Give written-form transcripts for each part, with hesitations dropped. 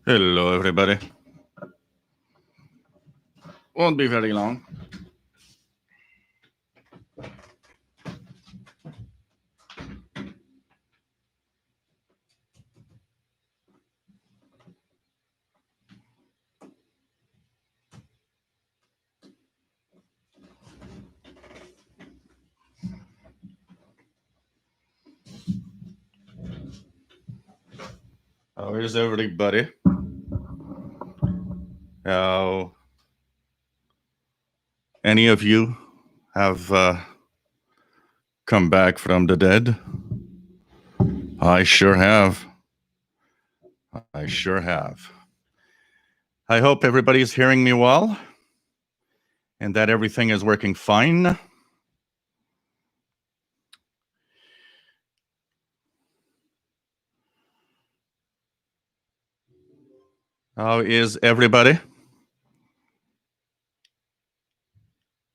Hello, everybody. Won't be very long. How is everybody? How any of you have come back from the dead? I sure have. I sure have. I hope everybody's hearing me well and that everything is working fine. How is everybody?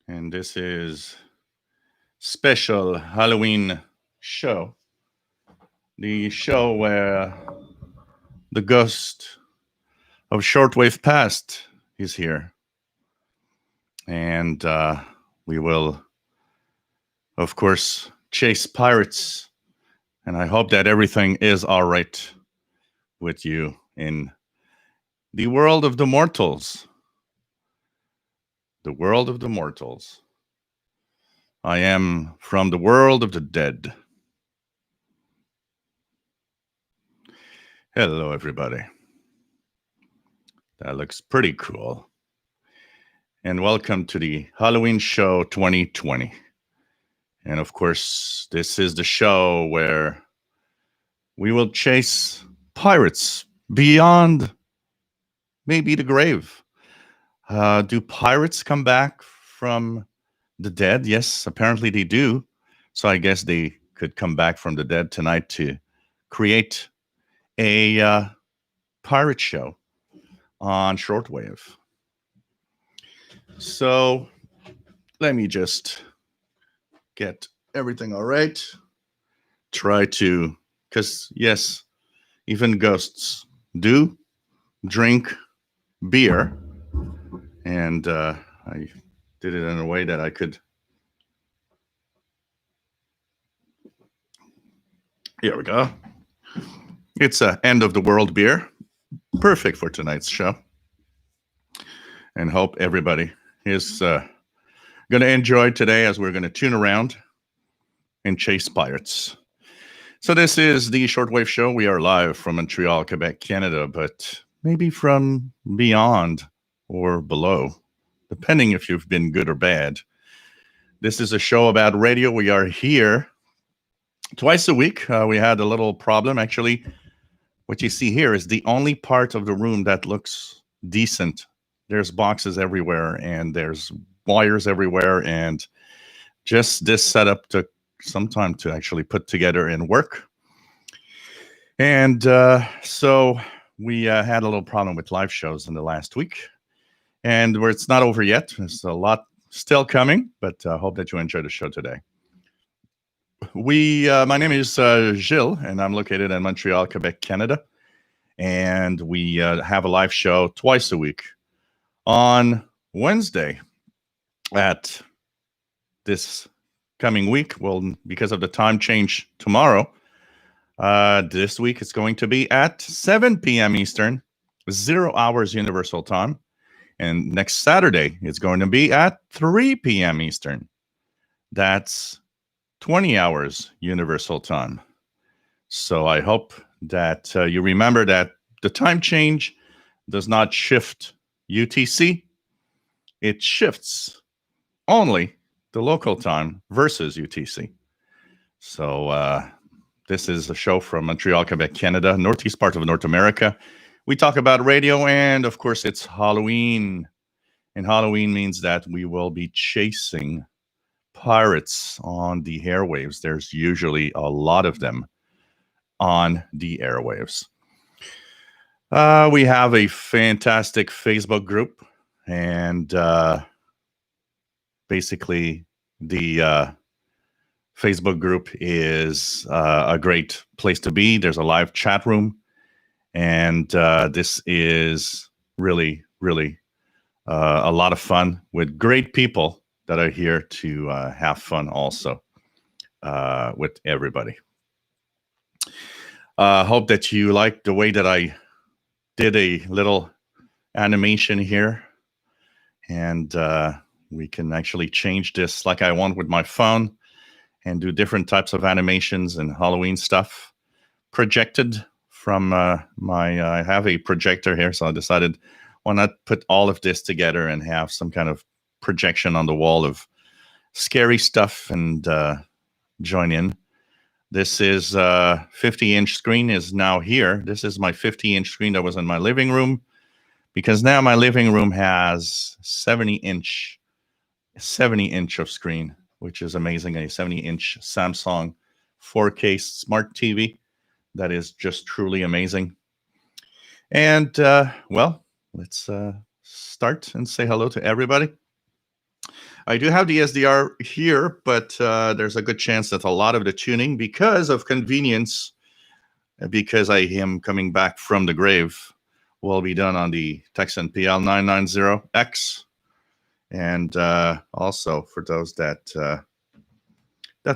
And this is special Halloween show. The show where the ghost of Shortwave past is here. And we will, of course, chase pirates. And I hope that everything is all right with you in the world of the mortals. The world of the mortals. I am from the world of the dead. Hello, everybody. That looks pretty cool. And welcome to the Halloween Show 2020. And of course, this is the show where we will chase pirates beyond maybe the grave. Do pirates come back from the dead? Yes, apparently they do. So I guess they could come back from the dead tonight to create a pirate show on Shortwave. So let me just get everything all right. Try to, because yes, even ghosts do drink beer. And I did it in a way that I could. Here we go. It's a end of the world beer. Perfect for tonight's show. And hope everybody is going to enjoy today as we're going to tune around and chase pirates. So this is the Shortwave Show. We are live from Montreal, Quebec, Canada, but maybe from beyond or below, depending if you've been good or bad. This is a show about radio. We are here twice a week. We had a little problem. Actually, what you see here is the only part of the room that looks decent. There's boxes everywhere and there's wires everywhere. And just this setup took some time to actually put together and work. And so we had a little problem with live shows in the last week. And it's not over yet. There's a lot still coming, but I hope that you enjoy the show today. My name is Gilles, and I'm located in Montreal, Quebec, Canada. And we have a live show twice a week on Wednesday at this coming week. Well, because of the time change tomorrow, this week it's going to be at 7 p.m. Eastern, 0 hours Universal Time. And next Saturday, it's going to be at 3 p.m. Eastern. That's 20 hours Universal Time. So I hope that you remember that the time change does not shift UTC. It shifts only the local time versus UTC. So this is a show from Montreal, Quebec, Canada, northeast part of North America. We talk about radio, and of course, it's Halloween. And Halloween means that we will be chasing pirates on the airwaves. There's usually a lot of them on the airwaves. We have a fantastic Facebook group, and basically the Facebook group is a great place to be. There's a live chat room. And this is really, really a lot of fun with great people that are here to have fun also with everybody. Hope that you like the way that I did a little animation here. And we can actually change this like I want with my phone and do different types of animations and Halloween stuff projected from I have a projector here, so I decided why not put all of this together and have some kind of projection on the wall of scary stuff and join in. This is 50-inch screen is now here. This is my 50-inch screen that was in my living room, because now my living room has 70-inch of screen, which is amazing. A 70-inch Samsung 4K smart TV that is just truly amazing. And well, let's start and say hello to everybody. I do have the SDR here, but there's a good chance that a lot of the tuning, because of convenience, because I am coming back from the grave, will be done on the Texan PL990X. And also, for those that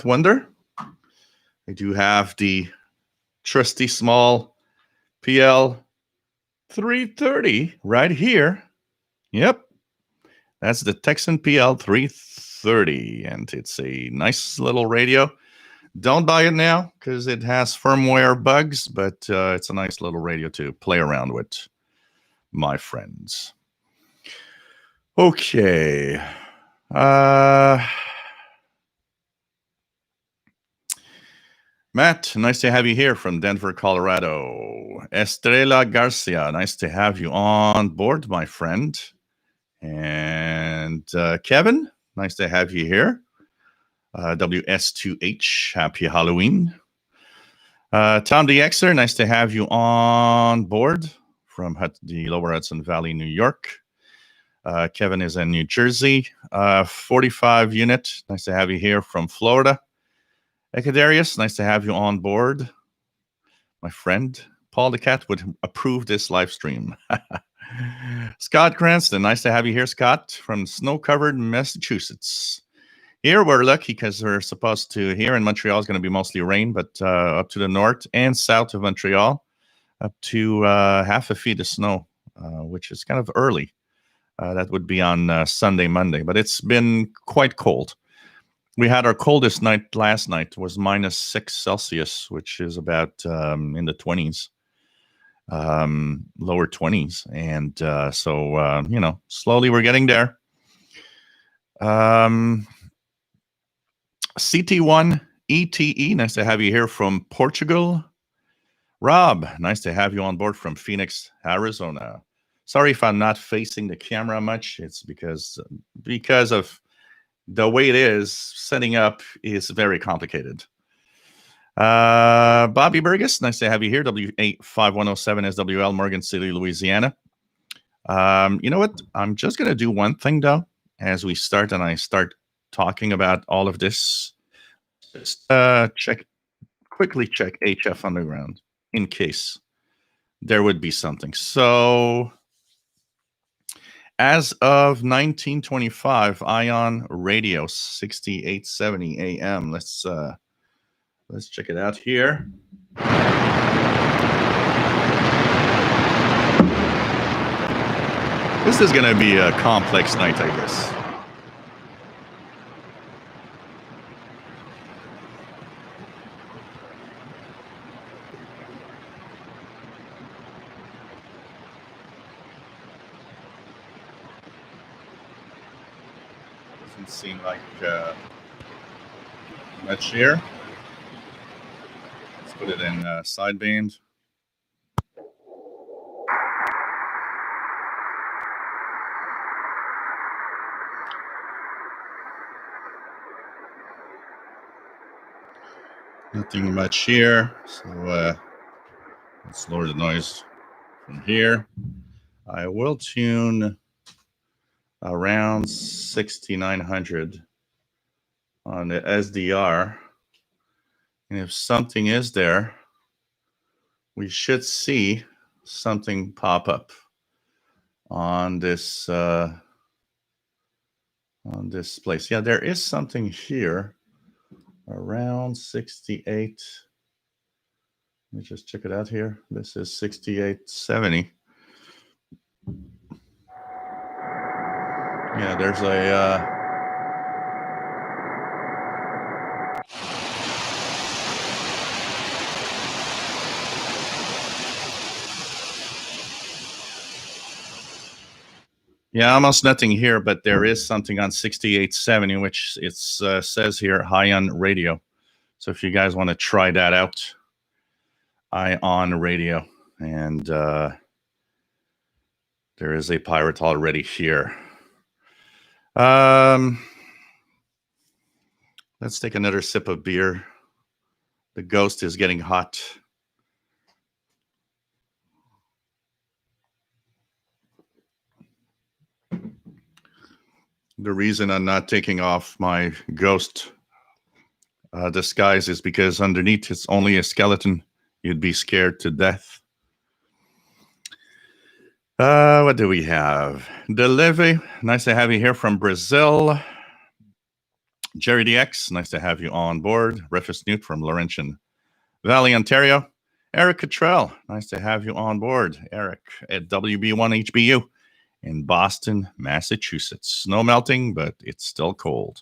wonder, I do have the trusty small PL 330 right here. Yep, that's the Texan PL 330, and it's a nice little radio. Don't buy it now because it has firmware bugs, but it's a nice little radio to play around with, my friends. Okay. Matt, nice to have you here from Denver, Colorado. Estrella Garcia, nice to have you on board, my friend. And Kevin, nice to have you here. WS2H, happy Halloween. Tom DXer, nice to have you on board from the Lower Hudson Valley, New York. Kevin is in New Jersey. 45 unit, nice to have you here from Florida. Ecadarius, nice to have you on board. My friend, Paul the Cat would approve this live stream. Scott Cranston, nice to have you here, Scott, from snow-covered Massachusetts. Here we're lucky because we're supposed to, here in Montreal is going to be mostly rain, but up to the north and south of Montreal, up to half a feet of snow, which is kind of early. That would be on Sunday, Monday, but it's been quite cold. We had our coldest night last night, was -6 Celsius, which is about in the 20s, lower 20s. And so, you know, slowly we're getting there. CT1 ETE, nice to have you here from Portugal. Rob, nice to have you on board from Phoenix, Arizona. Sorry if I'm not facing the camera much. It's because of the way it is, setting up is very complicated. Bobby Burgess, nice to have you here. W85107 SWL, Morgan City, Louisiana. You know what? I'm just going to do one thing, though, as we start and I start talking about all of this. Just quickly check HF Underground in case there would be something. So as of 1925, Ion Radio 6870 AM. Let's check it out here. This is going to be a complex night, I guess. Doesn't seem like much here. Let's put it in sideband. Nothing much here, so let's lower the noise from here. I will tune around 6900 on the SDR, and if something is there, we should see something pop up on this place. Yeah, there is something here around 68. Let me just check it out here. This is 6870. Yeah, there's a yeah, almost nothing here, but there is something on 6870, which it says here, high on radio. So if you guys want to try that out, high on radio. And there is a pirate already here. Let's take another sip of beer. The ghost is getting hot. The reason I'm not taking off my ghost disguise is because underneath it's only a skeleton. You'd be scared to death. What do we have? Deleve, nice to have you here from Brazil. Jerry DX, nice to have you on board. Refus Newt from Laurentian Valley, Ontario. Eric Cottrell, nice to have you on board. Eric at WB1HBU in Boston, Massachusetts. Snow melting, but it's still cold.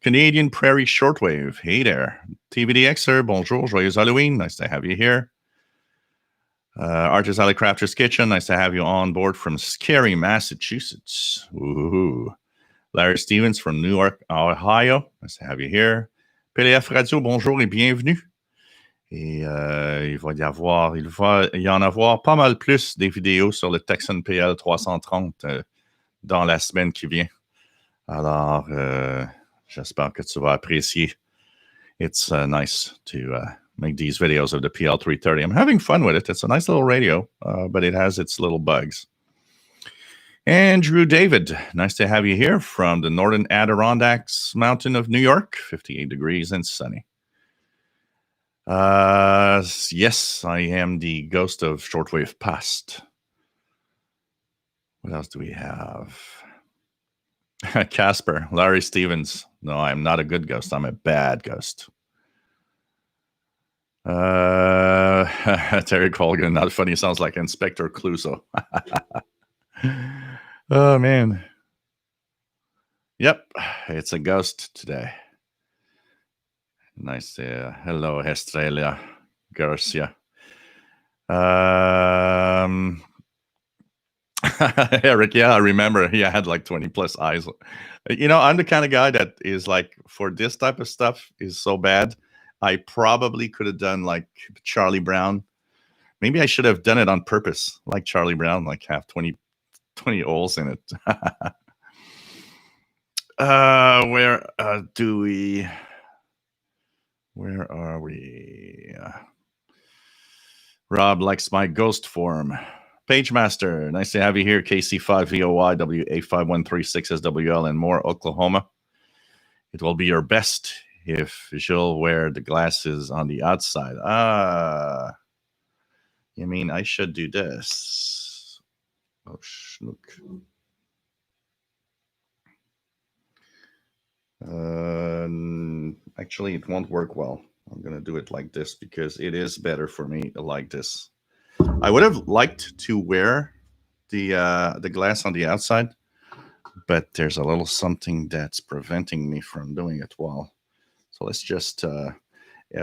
Canadian Prairie Shortwave, hey there. TVDXer, bonjour, joyeux Halloween, nice to have you here. Artist Alley Crafter's Kitchen, nice to have you on board from scary Massachusetts. Woohoo. Larry Stevens from Newark, Ohio, nice to have you here. PDF Radio, bonjour et bienvenue. Et il va y en avoir pas mal plus des vidéos sur le Texan PL 330 dans la semaine qui vient. Alors, j'espère que tu vas apprécier. It's nice to make these videos of the PL330. I'm having fun with it. It's a nice little radio, but it has its little bugs. Andrew David, nice to have you here from the Northern Adirondacks mountain of New York, 58 degrees and sunny. Yes, I am the ghost of Shortwave Past. What else do we have? Casper, Larry Stevens. No, I'm not a good ghost. I'm a bad ghost. Terry Colgan, not funny. Sounds like Inspector Clouseau. Oh, man. Yep, it's a ghost today. Nice. Hello, Estrella Garcia. Eric, yeah, I remember he had like 20 plus eyes. You know, I'm the kind of guy that is like, for this type of stuff is so bad. I probably could have done like Charlie Brown. Maybe I should have done it on purpose, like Charlie Brown, like have 20 holes in it. Where are we? Rob likes my ghost form. Page Master, nice to have you here. KC5VOY, W8513-6SWL, and more, Oklahoma. It will be your best if you'll wear the glasses on the outside. You mean I should do this? Oh, schnook. Actually, it won't work well. I'm going to do it like this because it is better for me like this. I would have liked to wear the glass on the outside, but there's a little something that's preventing me from doing it well. So let's just,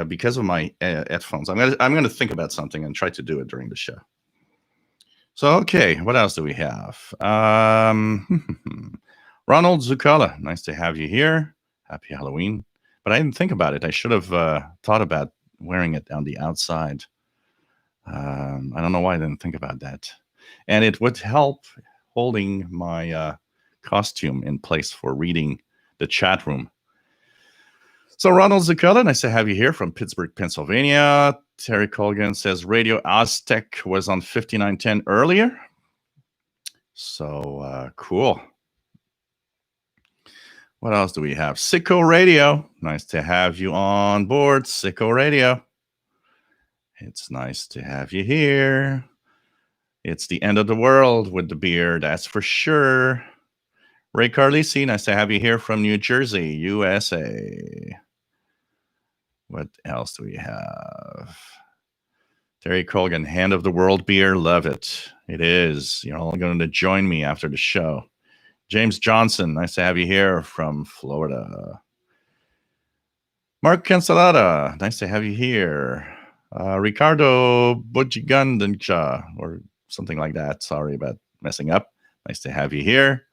because of my headphones, I'm gonna think about something and try to do it during the show. So, okay, what else do we have? Ronald Zucala, nice to have you here. Happy Halloween. But I didn't think about it. I should have thought about wearing it on the outside. I don't know why I didn't think about that. And it would help holding my costume in place for reading the chat room. So Ronald Zucala, nice to have you here from Pittsburgh, Pennsylvania. Terry Colgan says Radio Aztec was on 5910 earlier. So cool. What else do we have? Sicko Radio. Nice to have you on board, Sicko Radio. It's nice to have you here. It's the end of the world with the beer, that's for sure. Ray Carlisi, nice to have you here from New Jersey, USA. What else do we have? Terry Colgan, Hand of the World beer, love it. It is. You're all going to join me after the show. James Johnson, nice to have you here from Florida. Mark Cancelada, nice to have you here. Ricardo Bujigandancha, or something like that. Sorry about messing up. Nice to have you here.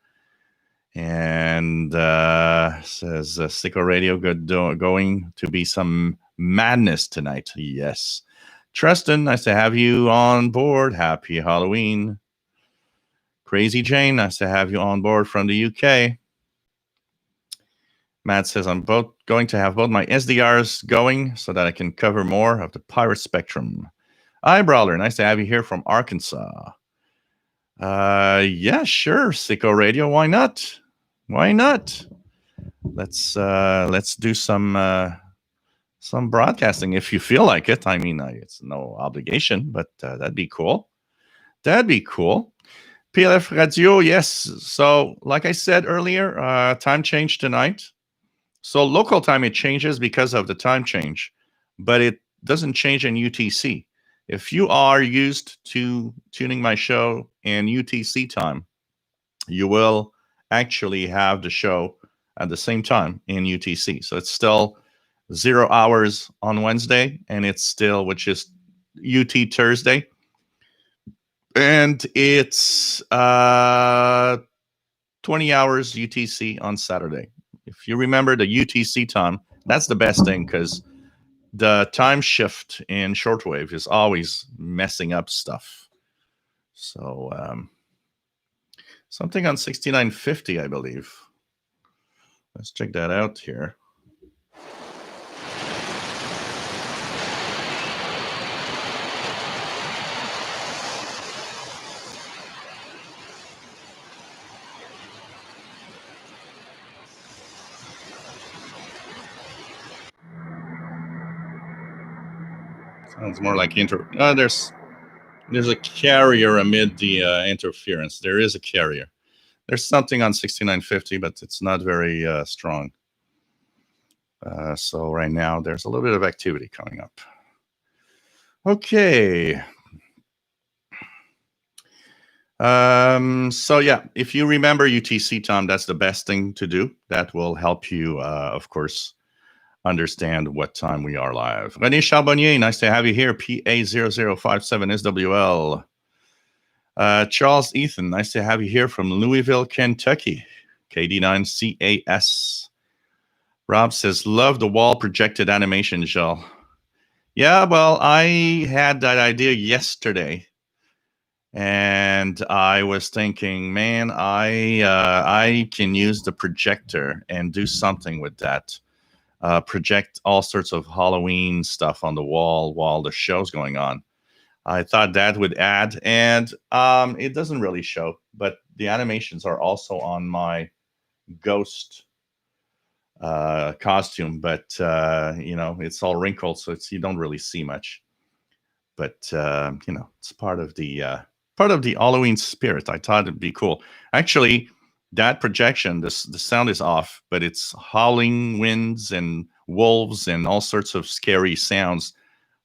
And says Sicko Radio, going to be some madness tonight. Yes. Tristan, nice to have you on board. Happy Halloween. Crazy Jane, nice to have you on board from the UK. Matt says, I'm going to have both my SDRs going so that I can cover more of the pirate spectrum. Eyebrawler, nice to have you here from Arkansas. Yeah, sure, Sicko Radio. Why not? Why not? Let's do some broadcasting if you feel like it. I mean, it's no obligation, but that'd be cool. That'd be cool. PLF Radio, yes. So, like I said earlier, time change tonight. So local time, it changes because of the time change, but it doesn't change in UTC. If you are used to tuning my show in UTC time, you will actually have the show at the same time in UTC. So it's still 0 hours on Wednesday, and it's still, which is UT Thursday. And it's 20 hours UTC on Saturday. If you remember the UTC time, that's the best thing because the time shift in shortwave is always messing up stuff. So something on 6950, I believe. Let's check that out here. Sounds more like there's a carrier amid the interference. There is a carrier. There's something on 6950, but it's not very strong. So right now there's a little bit of activity coming up. Okay. So yeah, if you remember UTC time, that's the best thing to do. That will help you, of course, understand what time we are live. René Charbonnier, nice to have you here. PA0057SWL. Charles Ethan, nice to have you here from Louisville, Kentucky. KD9CAS. Rob says, love the wall projected animation, Gilles. Yeah, well, I had that idea yesterday. And I was thinking, man, I can use the projector and do something with that. Project all sorts of Halloween stuff on the wall while the show's going on. I thought that would add, and it doesn't really show, but the animations are also on my ghost costume, but it's all wrinkled, so you don't really see much. But it's part of the Halloween spirit. I thought it'd be cool. Actually, that projection, the sound is off, but it's howling winds and wolves and all sorts of scary sounds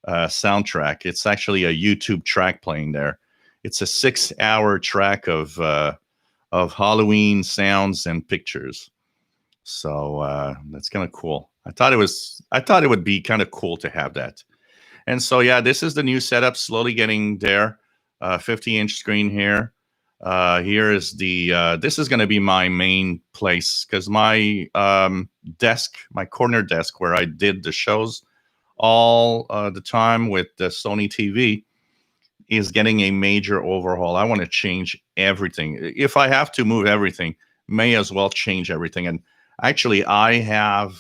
soundtrack. It's actually a YouTube track playing there. It's a 6-hour track of Halloween sounds and pictures. So that's kind of cool. I thought it would be kind of cool to have that. And so yeah, this is the new setup, slowly getting there. 50-inch screen here. Here is this is going to be my main place because my desk, my corner desk where I did the shows all the time with the Sony TV is getting a major overhaul. I want to change everything. If I have to move everything, may as well change everything. And actually, I have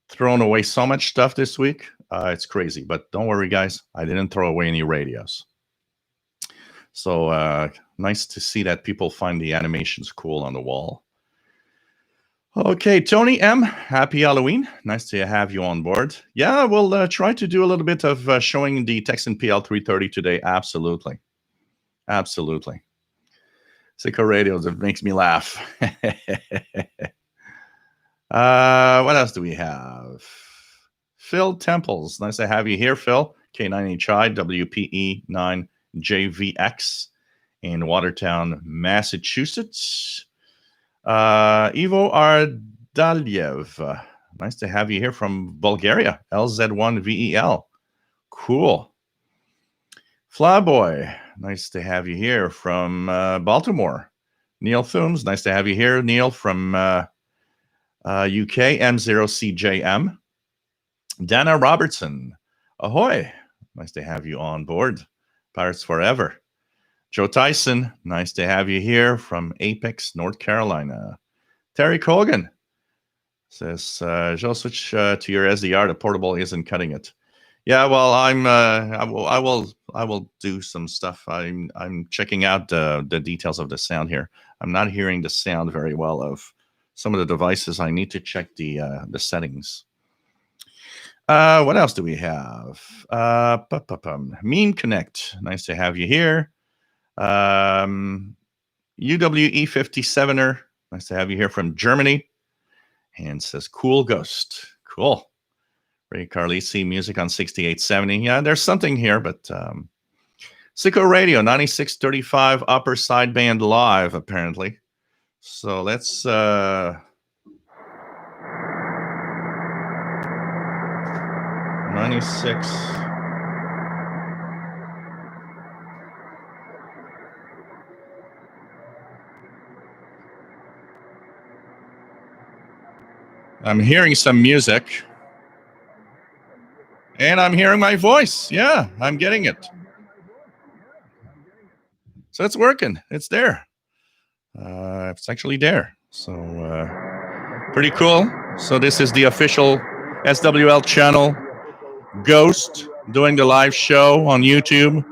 thrown away so much stuff this week. It's crazy, but don't worry, guys. I didn't throw away any radios. So nice to see that people find the animations cool on the wall. Okay, Tony M, happy Halloween. Nice to have you on board. Yeah, we'll try to do a little bit of showing the Texan PL330 today. Absolutely. Absolutely. Sicko Radio, that makes me laugh. What else do we have? Phil Temples. Nice to have you here, Phil. K9HI, WPE9JVX in Watertown, Massachusetts. Ivo Ardaliev. Nice to have you here from Bulgaria. LZ1VEL. Cool. Flyboy. Nice to have you here from Baltimore. Neil Thumes. Nice to have you here, Neil, from UK. M0CJM. Dana Robertson. Ahoy. Nice to have you on board. Pirates Forever. Joe Tyson. Nice to have you here from Apex, North Carolina. Terry Colgan says, Joe, switch to your SDR. The portable isn't cutting it. Yeah, well, I will do some stuff. I'm checking out the details of the sound here. I'm not hearing the sound very well of some of the devices. I need to check the settings. What else do we have? Meme Connect. Nice to have you here. UWE57er. Nice to have you here from Germany. And says, cool ghost. Cool. Ray Carlisi, music on 6870. Yeah, there's something here, but Sicko Radio, 9635 upper sideband live, apparently. So let's 96. I'm hearing some music. And I'm hearing my voice. Yeah, I'm getting it. So it's working. It's there. It's actually there. So pretty cool. So this is the official SWL channel, Ghost, doing the live show on YouTube.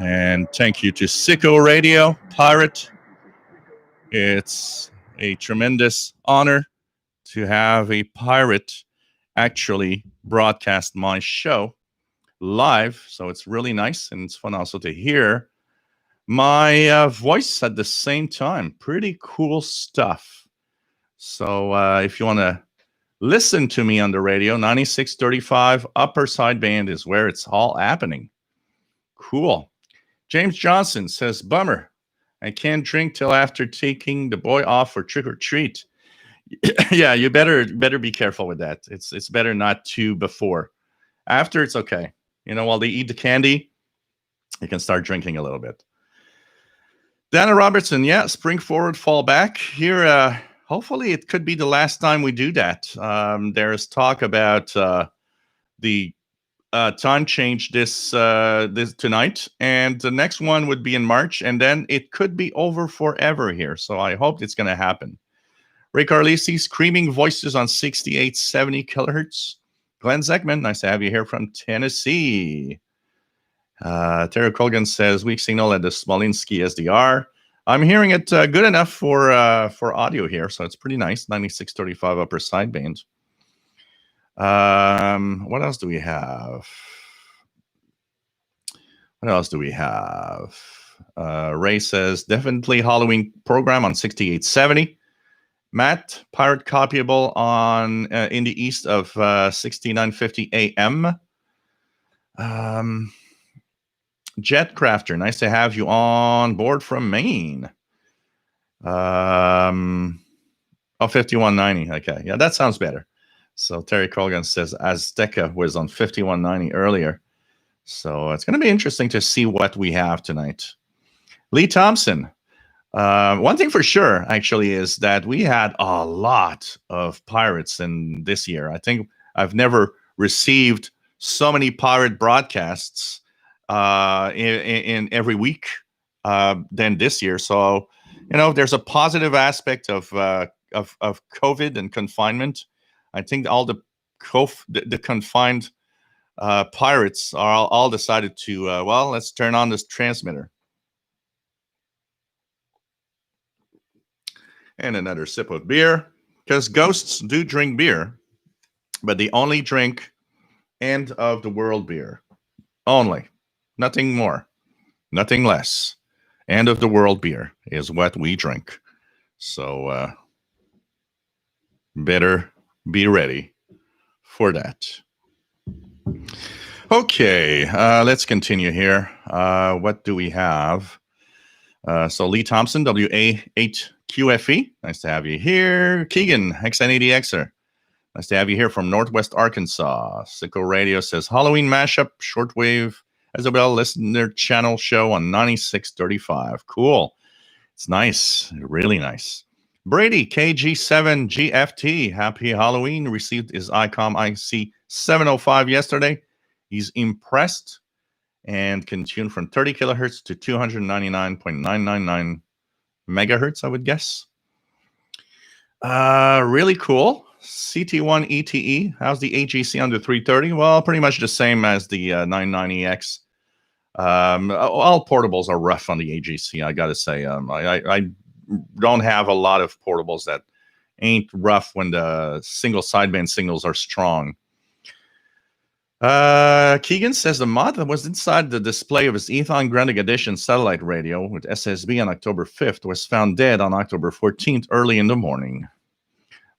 And thank you to Sicko Radio, Pirate. It's a tremendous honor to have a pirate actually broadcast my show live. So it's really nice, and it's fun also to hear my voice at the same time. Pretty cool stuff. So if you want to listen to me on the radio, 9635 upper sideband is where it's all happening. Cool. James Johnson says, bummer. I can't drink till after taking the boy off for trick or treat. Yeah, you better be careful with that. It's better not to before. After, it's okay. You know, while they eat the candy, you can start drinking a little bit. Dana Robertson, yeah, spring forward, fall back. Here, hopefully it could be the last time we do that. There's talk about the time change this tonight, and the next one would be in March, and then it could be over forever here. So I hope it's going to happen. Ray Carlisi, screaming voices on 6870 kilohertz. Glenn Zeckman, nice to have you here from Tennessee. Terry Colgan says, weak signal at the Smolinski SDR. I'm hearing it good enough for audio here, so it's pretty nice. 9635 upper sideband. What else do we have? Ray says, definitely Halloween program on 6870. Matt, pirate copyable on in the east of 6950 AM. Jetcrafter, nice to have you on board from Maine. 5190. Okay, yeah, that sounds better. So Terry Colgan says Azteca was on 5190 earlier. So it's going to be interesting to see what we have tonight. Lee Thompson. One thing for sure, actually, is that we had a lot of pirates in this year. I think I've never received so many pirate broadcasts in every week than this year. So, you know, there's a positive aspect of COVID and confinement. I think all the confined pirates are all decided to, well, let's turn on this transmitter. And another sip of beer. because ghosts do drink beer, but they only drink end of the world beer. Only. Nothing more. Nothing less. End of the world beer is what we drink. So better be ready for that. Okay, let's continue here. What do we have? So Lee Thompson, WA8QFE. Nice to have you here. Keegan, XN80Xer. Nice to have you here from Northwest Arkansas. Sickle Radio says Halloween mashup, shortwave, Isabel listener channel show on 9635. Cool. It's nice. Really nice. Brady, KG7GFT. Happy Halloween. Received his ICOM IC 705 yesterday. He's impressed and can tune from 30 kilohertz to 299.999 megahertz, I would guess. Really cool. CT1 ETE. How's the AGC under 330? Well, pretty much the same as the 990X. All portables are rough on the AGC, I gotta say. I don't have a lot of portables that ain't rough when the single sideband signals are strong. Keegan says the mod that was inside the display of his Ethon Grande Edition satellite radio with SSB on October 5th was found dead on October 14th early in the morning.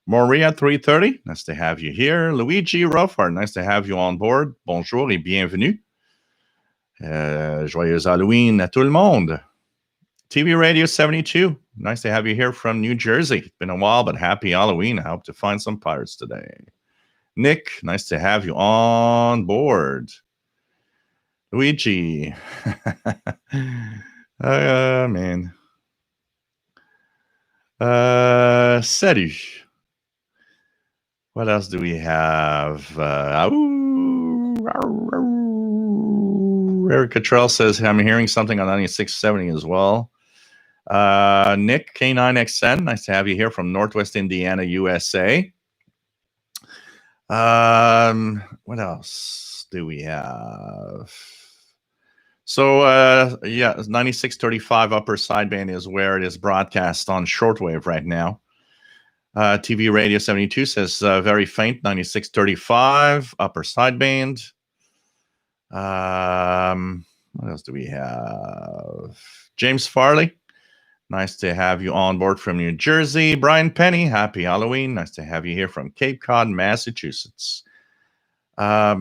Moria 330, nice to have you here. Luigi Ruffard, nice to have you on board. Bonjour et bienvenue. Joyeux Halloween à tout le monde. TV Radio 72, nice to have you here from New Jersey. It's been a while, but happy Halloween. I hope to find some pirates today. Nick, nice to have you on board. Luigi. Man. Salut. What else do we have? Eric Cottrell says, I'm hearing something on 9670 as well. Nick, K9XN, nice to have you here from Northwest Indiana, USA. What else do we have? So, 9635 upper sideband is where it is broadcast on shortwave right now. TV Radio 72 says very faint, 9635 upper sideband. What else do we have? James Farley, nice to have you on board from New Jersey. Brian Penny, happy Halloween. Nice to have you here from Cape Cod, Massachusetts. Yeah,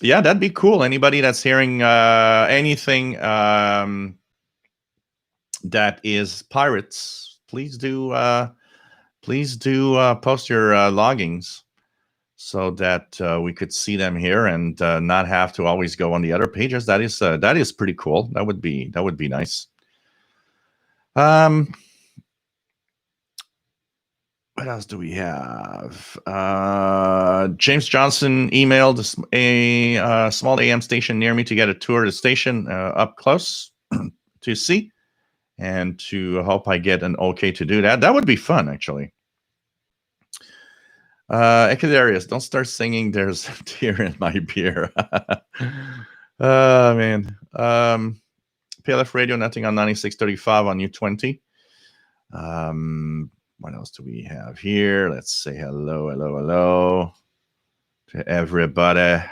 that'd be cool. Anybody that's hearing anything that is pirates, please do post your loggings so that we could see them here and not have to always go on the other pages. That is pretty cool. That would be nice. What else do we have? James Johnson emailed a small AM station near me to get a tour of the station up close to see and to hope I get an okay to do that. That would be fun, actually. Ecadarius, don't start singing There's a Tear in My Beer. Man. PLF Radio, nothing on 9635 on U20. What else do we have here? Let's say hello to everybody.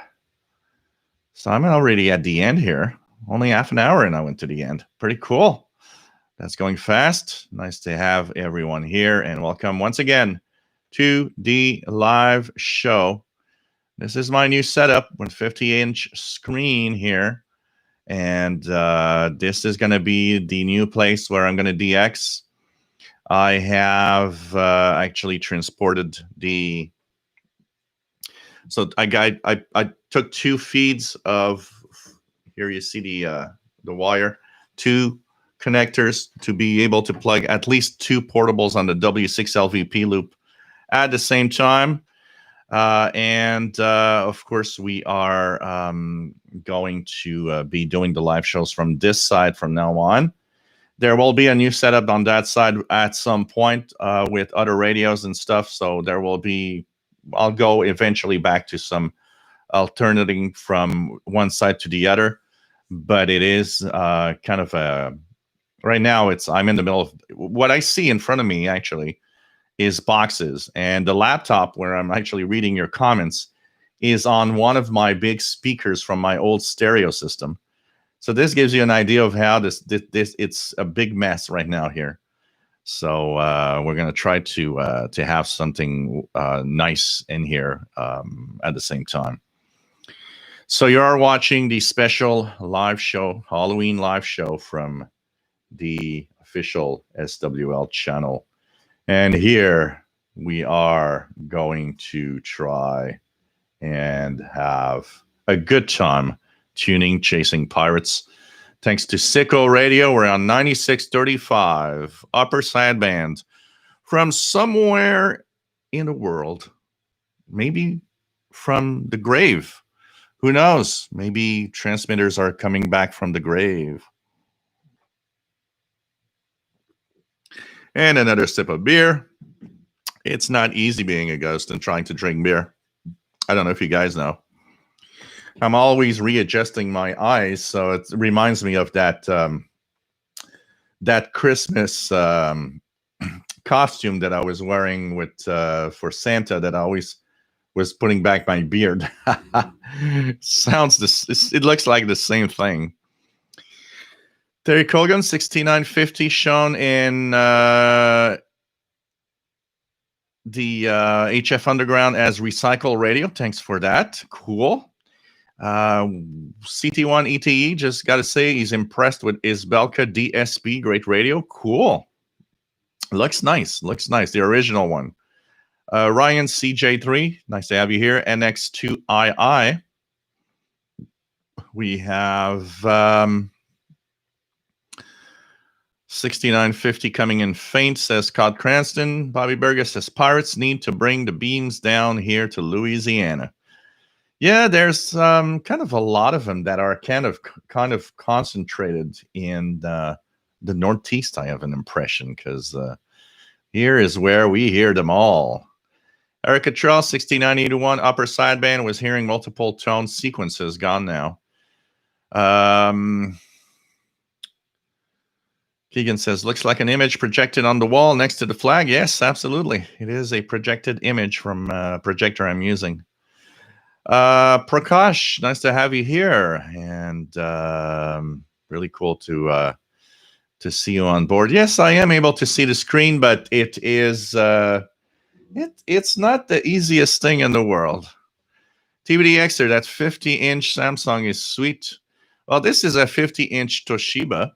So I'm already at the end here. Only half an hour and I went to the end. Pretty cool. That's going fast. Nice to have everyone here and welcome once again to the live show. This is my new setup with 50-inch screen here. And this is going to be the new place where I'm going to DX. I have actually transported the... So I took 2 feeds of... Here you see the wire. 2 connectors to be able to plug at least 2 portables on the W6LVP loop at the same time. And of course, we are going to be doing the live shows from this side from now on. There will be a new setup on that side at some point with other radios and stuff. So there will be, I'll go eventually back to some alternating from one side to the other. But it is kind of a Right now, I'm in the middle of what I see in front of me. Actually, is boxes, and the laptop where I'm actually reading your comments is on one of my big speakers from my old stereo system. So this gives you an idea of how this it's a big mess right now here. So we're going to try to have something nice in here at the same time. So you are watching the special live show, Halloween live show from the official SWL channel. And here we are going to try and have a good time tuning Chasing Pirates. Thanks to Sicko Radio, we're on 9635 upper sideband from somewhere in the world, maybe from the grave. Who knows? Maybe transmitters are coming back from the grave. And another sip of beer. It's not easy being a ghost and trying to drink beer. I don't know if you guys know. I'm always readjusting my eyes, so it reminds me of that that Christmas costume that I was wearing with for Santa. That I always was putting back my beard. Sounds this. It looks like the same thing. Terry Colgan, 6950, shown in the HF Underground as Recycle Radio. Thanks for that. Cool. CT1 ETE, just got to say he's impressed with Isbelka DSP. Great radio. Cool. Looks nice. Looks nice. The original one. Ryan CJ3, nice to have you here. NX2II. We have 6950 coming in faint, says Scott Cranston. Bobby Berger says Pirates need to bring the beams down here to Louisiana. Yeah, there's kind of a lot of them that are kind of concentrated in the Northeast, I have an impression, because here is where we hear them all. Erica Trell, 6981, upper sideband, was hearing multiple tone sequences, gone now. Keegan says, looks like an image projected on the wall next to the flag. Yes, absolutely. It is a projected image from a projector I'm using. Prakash, nice to have you here, and really cool to see you on board. Yes, I am able to see the screen, but it is it's not the easiest thing in the world. TVDXer, that 50-inch Samsung is sweet. Well, this is a 50-inch Toshiba,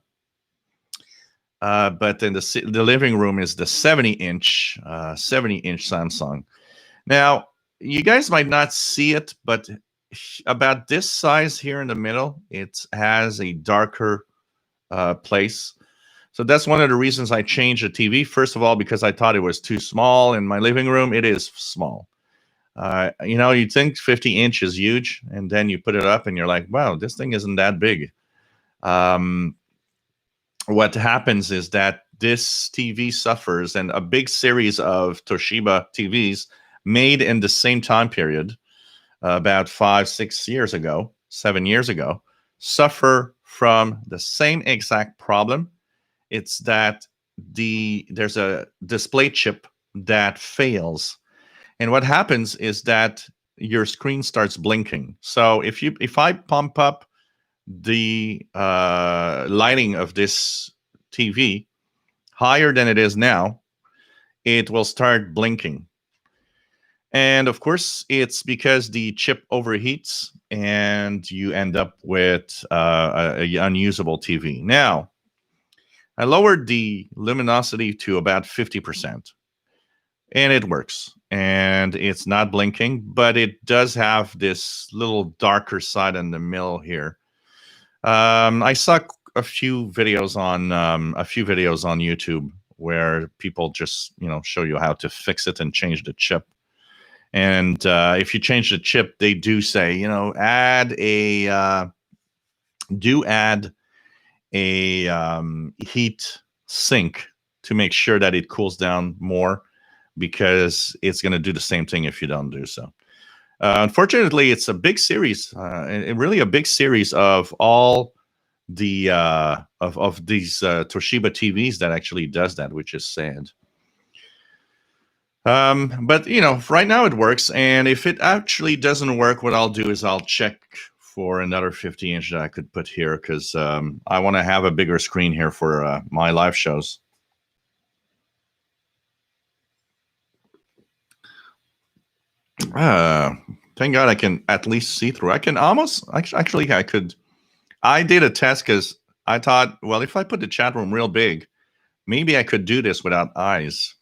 but in the living room is the 70-inch Samsung. Now, you guys might not see it, but about this size here in the middle, it has a darker place. So that's one of the reasons I changed the TV. First of all, because I thought it was too small in my living room. It is small. You'd think 50 inch is huge, and then you put it up and you're like, wow, this thing isn't that big. What happens is that this TV suffers, and a big series of Toshiba TVs made in the same time period, about 5-6 years ago, 7 years ago, suffer from the same exact problem. It's that there's a display chip that fails. And what happens is that your screen starts blinking. So if I pump up the lighting of this TV higher than it is now, it will start blinking. And of course, it's because the chip overheats and you end up with an unusable TV. Now, I lowered the luminosity to about 50%, and it works. And it's not blinking, but it does have this little darker side in the middle here. I saw a few videos on YouTube where people just show you how to fix it and change the chip. And if you change the chip, they do say add a heat sink to make sure that it cools down more, because it's going to do the same thing if you don't do so. Unfortunately, it's a big series, really a big series of all the of these Toshiba TVs that actually does that, which is sad. But right now it works, and if it actually doesn't work, what I'll do is I'll check for another 50-inch that I could put here, because I want to have a bigger screen here for my live shows. Thank God I can at least see through. I can almost actually I could. I did a test because I thought, well, if I put the chat room real big, maybe I could do this without eyes.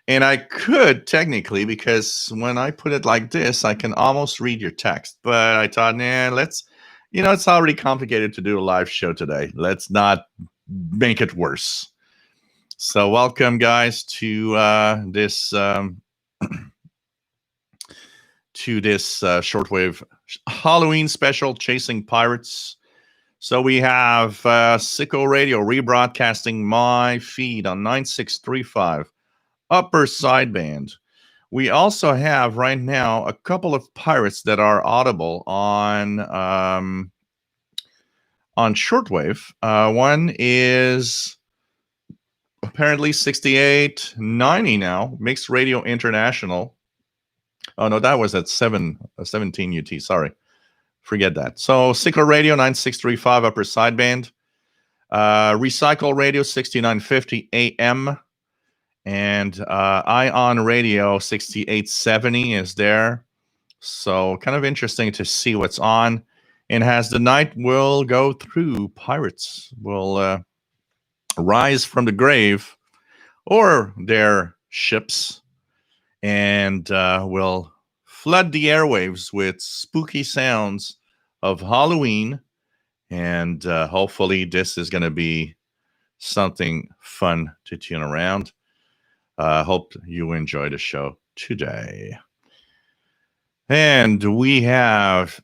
And I could technically, because when I put it like this, I can almost read your text. But I thought, nah, it's already complicated to do a live show today. Let's not make it worse. So welcome, guys, to this Shortwave Halloween special, Chasing Pirates. So we have Sicko Radio rebroadcasting my feed on 9635 upper sideband. We also have right now a couple of pirates that are audible on shortwave. One is apparently 6890 now, Mixed Radio International. Oh no, that was at 17 UT. Sorry, forget that. So Sicko Radio 9635 upper sideband, Recycle Radio 6950 AM. And Ion Radio 6870 is there. So kind of interesting to see what's on. And as the night will go through, pirates will rise from the grave or their ships and will flood the airwaves with spooky sounds of Halloween. And hopefully this is going to be something fun to tune around. Hope you enjoy the show today. And we have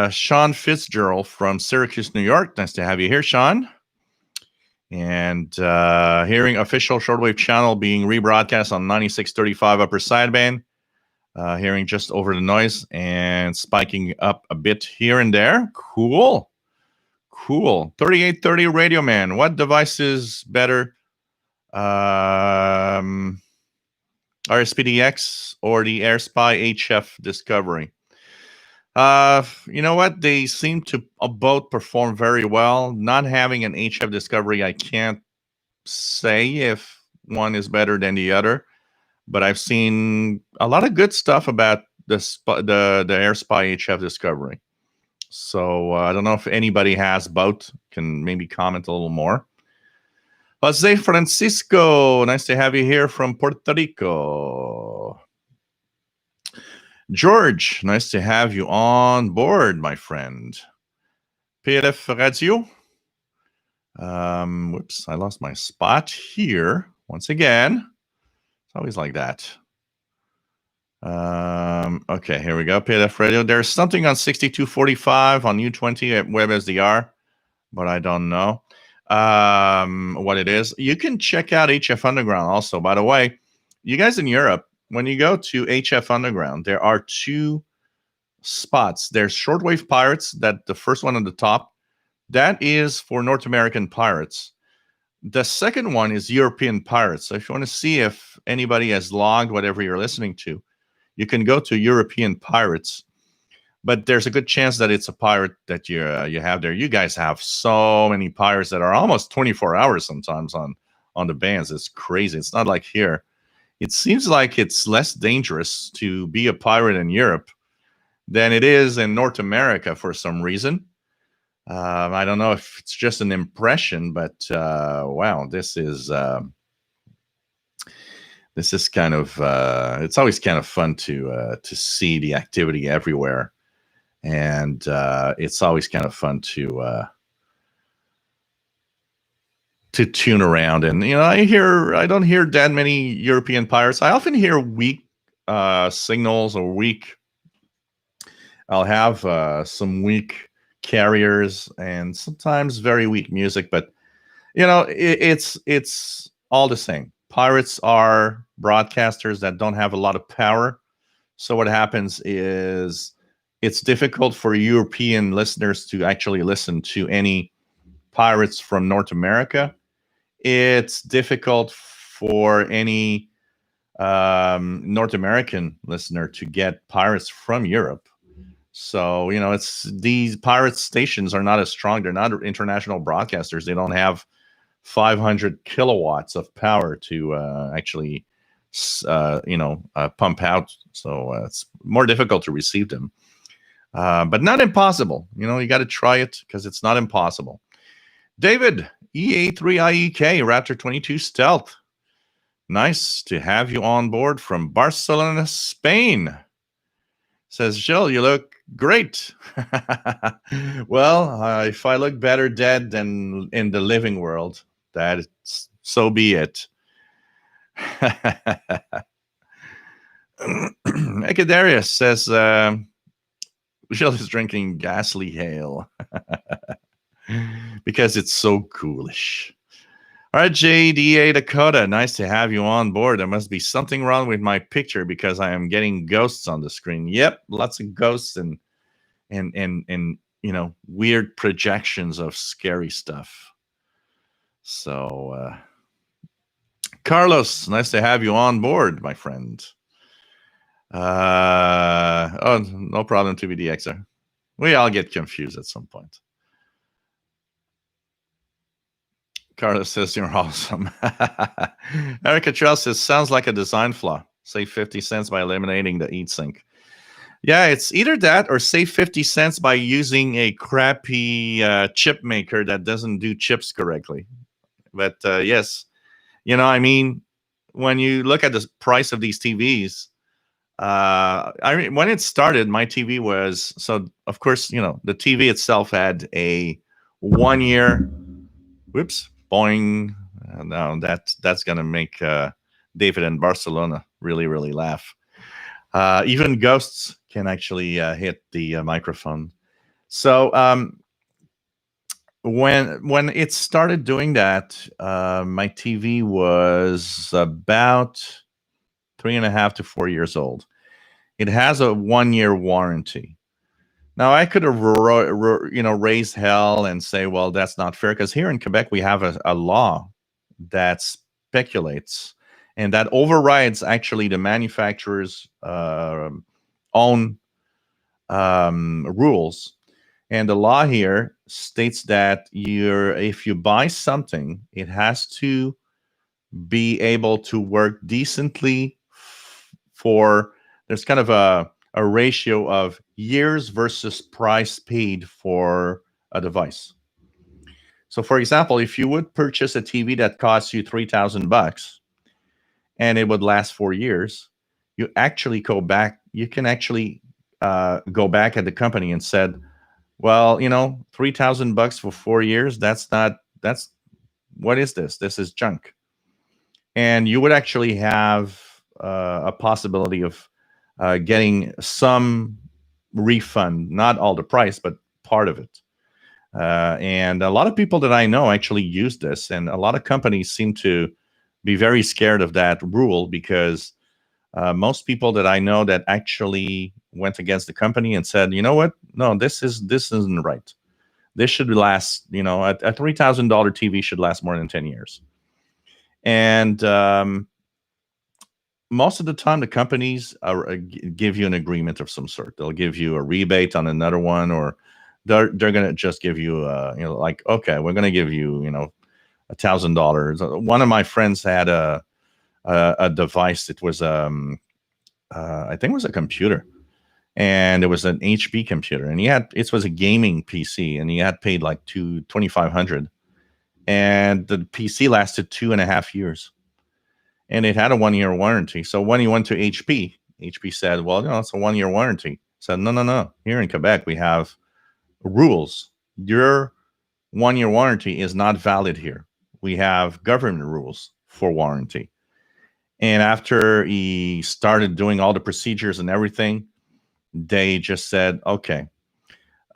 Sean Fitzgerald from Syracuse, New York. Nice to have you here, Sean. And hearing official shortwave channel being rebroadcast on 9635 upper sideband. Hearing just over the noise and spiking up a bit here and there. Cool. 3830 Radio Man. What device is better? RSPDX or the AirSpy HF Discovery? You know what? They seem to both perform very well. Not having an HF Discovery, I can't say if one is better than the other, but I've seen a lot of good stuff about the AirSpy HF Discovery. So I don't know if anybody has both. Can maybe comment a little more. Jose Francisco, nice to have you here from Puerto Rico. George, nice to have you on board, my friend. PLF Radio. Whoops, I lost my spot here once again. It's always like that. Okay, here we go. PLF Radio. There's something on 6245 on U20 at WebSDR, but I don't know what it is. You can check out HF Underground also. By the way, you guys in Europe, when you go to HF Underground, there are two spots. There's Shortwave Pirates, that the first one on the top, that is for North American pirates. The second one is European pirates. So if you want to see if anybody has logged whatever you're listening to, you can go to European pirates. But there's a good chance that it's a pirate that you have there. You guys have so many pirates that are almost 24 hours sometimes on the bands. It's crazy. It's not like here. It seems like it's less dangerous to be a pirate in Europe than it is in North America for some reason. I don't know if it's just an impression, but wow, this is kind of it's always kind of fun to see the activity everywhere. And it's always kind of fun to tune around. And I don't hear that many European pirates. I often hear weak signals or weak. I'll have some weak carriers and sometimes very weak music, but it's all the same. Pirates are broadcasters that don't have a lot of power. So what happens is, it's difficult for European listeners to actually listen to any pirates from North America. It's difficult for any North American listener to get pirates from Europe. So, it's these pirate stations are not as strong. They're not international broadcasters. They don't have 500 kilowatts of power to actually, pump out. So it's more difficult to receive them. But not impossible. You got to try it because it's not impossible. David, EA3IEK, Raptor 22 Stealth. Nice to have you on board from Barcelona, Spain. Says, Jill, you look great. Well, if I look better dead than in the living world, so be it. Ecadarius says, Jill is drinking Ghastly Hail because it's so coolish. All right, JDA Dakota, nice to have you on board. There must be something wrong with my picture because I am getting ghosts on the screen. Yep, lots of ghosts and weird projections of scary stuff. So, Carlos, nice to have you on board, my friend. No problem, TVDXer. We all get confused at some point. Carlos says you're awesome. Erica Trell says, sounds like a design flaw. Save 50 cents by eliminating the heat sink. Yeah, it's either that or save 50 cents by using a crappy chip maker that doesn't do chips correctly. But yes, when you look at the price of these TVs, when it started, my TV was, so of course, the TV itself had a 1 year, boing. Now that's going to make David in Barcelona really, really laugh. Even ghosts can actually hit the microphone. So when it started doing that, my TV was about 3.5 to 4 years old. It has a 1 year warranty. Now, I could have, raised hell and say, well, that's not fair, because here in Quebec, we have a law that speculates and that overrides actually the manufacturer's own rules. And the law here states that if you buy something, it has to be able to work decently there's kind of a ratio of years versus price paid for a device. So, for example, if you would purchase a TV that costs you $3,000 and it would last 4 years, you actually go back. You can actually go back at the company and said, well, $3,000 for 4 years. What is this? This is junk. And you would actually have a possibility of getting some refund, not all the price, but part of it. And a lot of people that I know actually use this, and a lot of companies seem to be very scared of that rule, because most people that I know that actually went against the company and said, you know what? No, this isn't right. This should last, a $3,000 TV should last more than 10 years. And most of the time, the companies give you an agreement of some sort. They'll give you a rebate on another one, or they're going to just give you, okay, we're going to give you, $1,000. One of my friends had a device. It was, I think it was a computer, and it was an HP computer, and it was a gaming PC, and he had paid like $2,500, and the PC lasted 2.5 years. And it had a 1 year warranty. So when he went to HP said, well, it's a 1 year warranty. Said, no. Here in Quebec, we have rules. Your 1 year warranty is not valid here. We have government rules for warranty. And after he started doing all the procedures and everything, they just said, okay,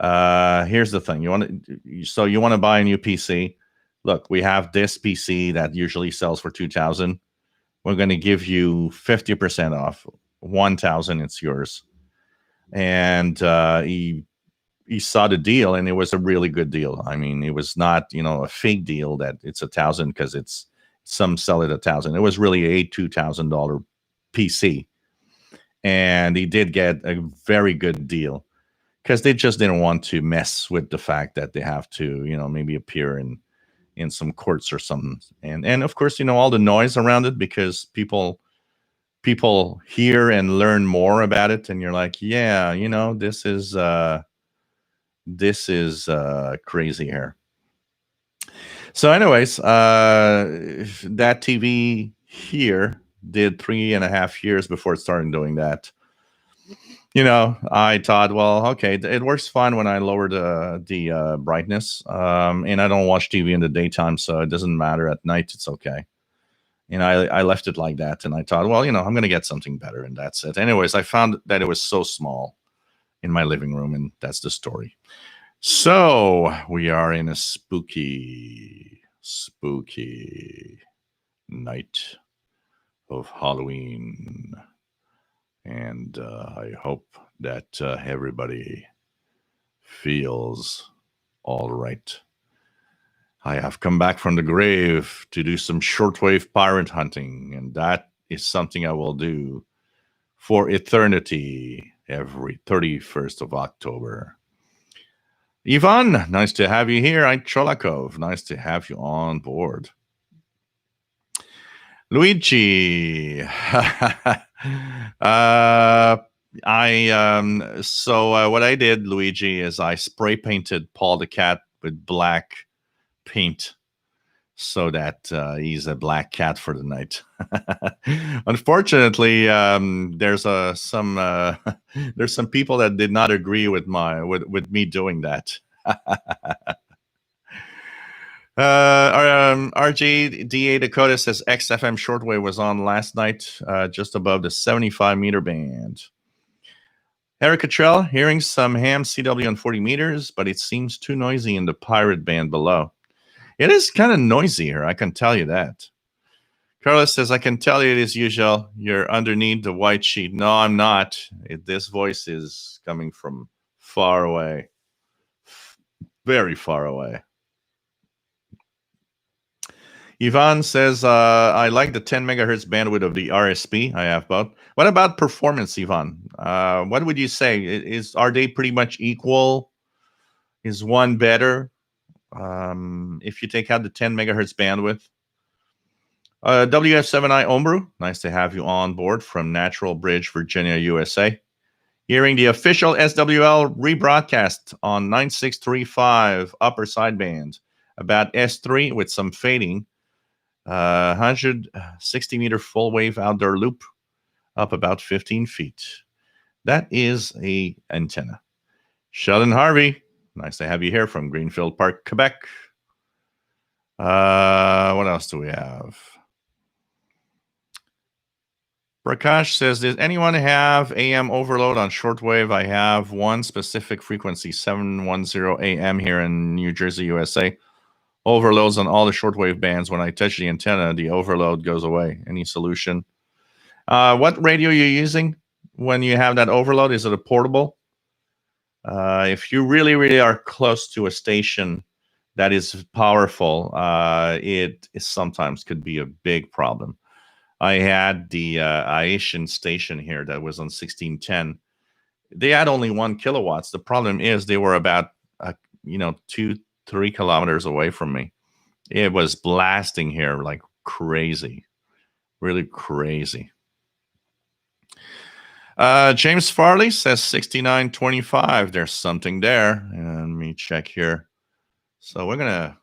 here's the thing. You want to buy a new PC. Look, we have this PC that usually sells for $2,000. We're going to give you 50% off. $1,000, it's yours. and he saw the deal, and it was a really good deal. I mean, it was not a fake deal that it's 1,000 because it's some sell it 1,000. It was really a $2,000 PC, and he did get a very good deal because they just didn't want to mess with the fact that they have to maybe appear in some courts or something, and of course all the noise around it, because people hear and learn more about it, and you're like, yeah, this is crazy here. So anyways, that TV here did 3.5 years before it started doing that. I thought, well, okay, it works fine when I lower the brightness, and I don't watch TV in the daytime, so it doesn't matter. At night, it's okay. I left it like that, and I thought, well, I'm going to get something better, and that's it. Anyways, I found that it was so small in my living room, and that's the story. So we are in a spooky night of Halloween, and I hope that everybody feels all right. I have come back from the grave to do some shortwave pirate hunting, and that is something I will do for eternity every 31st of October. Ivan, nice to have you here. I'm Cholakov. Nice to have you on board. Luigi. So what I did, Luigi, is I spray painted Paul the cat with black paint so that he's a black cat for the night. Unfortunately, there's some there's some people that did not agree with me doing that. RJDA Dakota says XFM shortwave was on last night, just above the 75 meter band. Eric Cottrell, hearing some ham CW on 40 meters, but it seems too noisy in the pirate band below. It is kind of noisy here, I can tell you that. Carlos says, I can tell you it is usual. You're underneath the white sheet. No, I'm not. This voice is coming from far away. Very far away. Ivan says, I like the 10 megahertz bandwidth of the RSP. I have both. What about performance, Ivan? What would you say? Are they pretty much equal? Is one better? If you take out the 10 megahertz bandwidth. WF7I Ombru, nice to have you on board from Natural Bridge, Virginia, USA. Hearing the official SWL rebroadcast on 9635 upper sideband about S3 with some fading. 160 meter full wave outdoor loop up about 15 feet. That is a antenna. Sheldon Harvey, nice to have you here from Greenfield Park, Quebec. What else do we have? Prakash says, does anyone have AM overload on shortwave? I have one specific frequency, 710 AM here in New Jersey, USA. Overloads on all the shortwave bands. When I touch the antenna, the overload goes away. Any solution? What radio are you using when you have that overload? Is it a portable? If you really, really are close to a station that is powerful, it sometimes could be a big problem. I had the Asian station here that was on 1610. They had only 1 kilowatts. The problem is they were about 2-3 kilometers away from me. It was blasting here like crazy, really crazy. James Farley says 6925. There's something there. And let me check here. So I'm gonna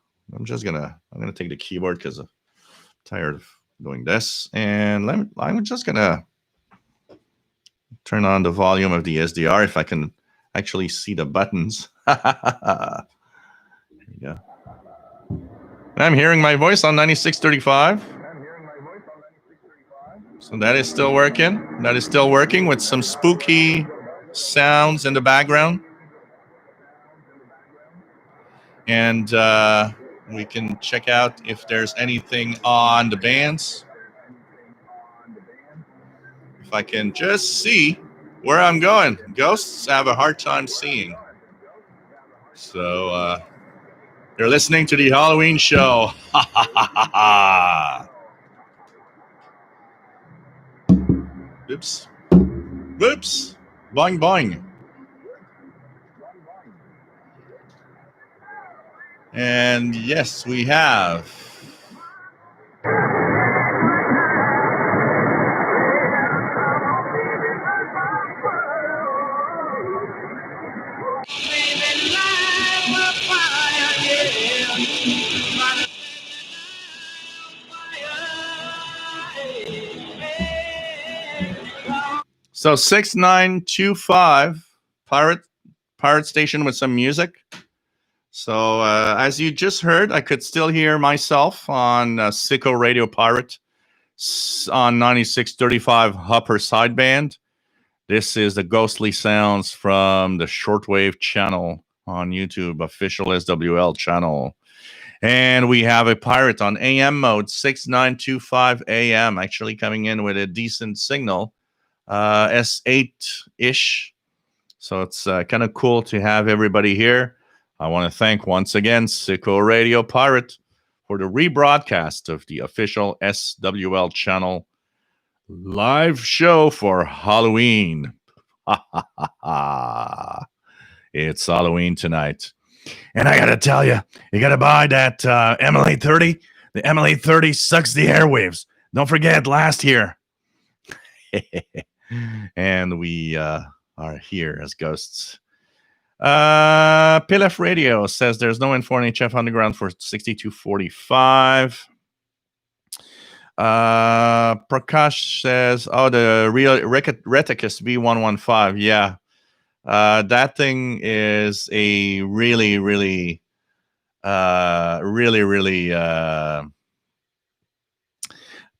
take the keyboard because I'm tired of doing this, and I'm just gonna turn on the volume of the SDR if I can actually see the buttons. There you go. I'm hearing my voice on 9635. So that is still working. That is still working with some spooky sounds in the background. And we can check out if there's anything on the bands. If I can just see where I'm going. Ghosts have a hard time seeing. So you're listening to the Halloween show. Ha ha ha ha ha. Oops. Whoops. Boing boing. And yes, we have. So 6925 pirate station with some music. So as you just heard, I could still hear myself on Sicko Radio Pirate on 9635 upper sideband. This is the ghostly sounds from the Shortwave channel on YouTube, official SWL channel. And we have a pirate on AM mode, 6925 AM, actually coming in with a decent signal, S8-ish. So it's kind of cool to have everybody here. I want to thank once again Sicko Radio Pirate for the rebroadcast of the official SWL channel live show for Halloween. It's Halloween tonight. And I got to tell you, you got to buy that ML830. The ML830 sucks the airwaves. Don't forget last year. And we are here as ghosts. Pilaf Radio says there's no info on HF Underground for 6245. Prakash says, the real Reticus V115. Yeah. That thing is a really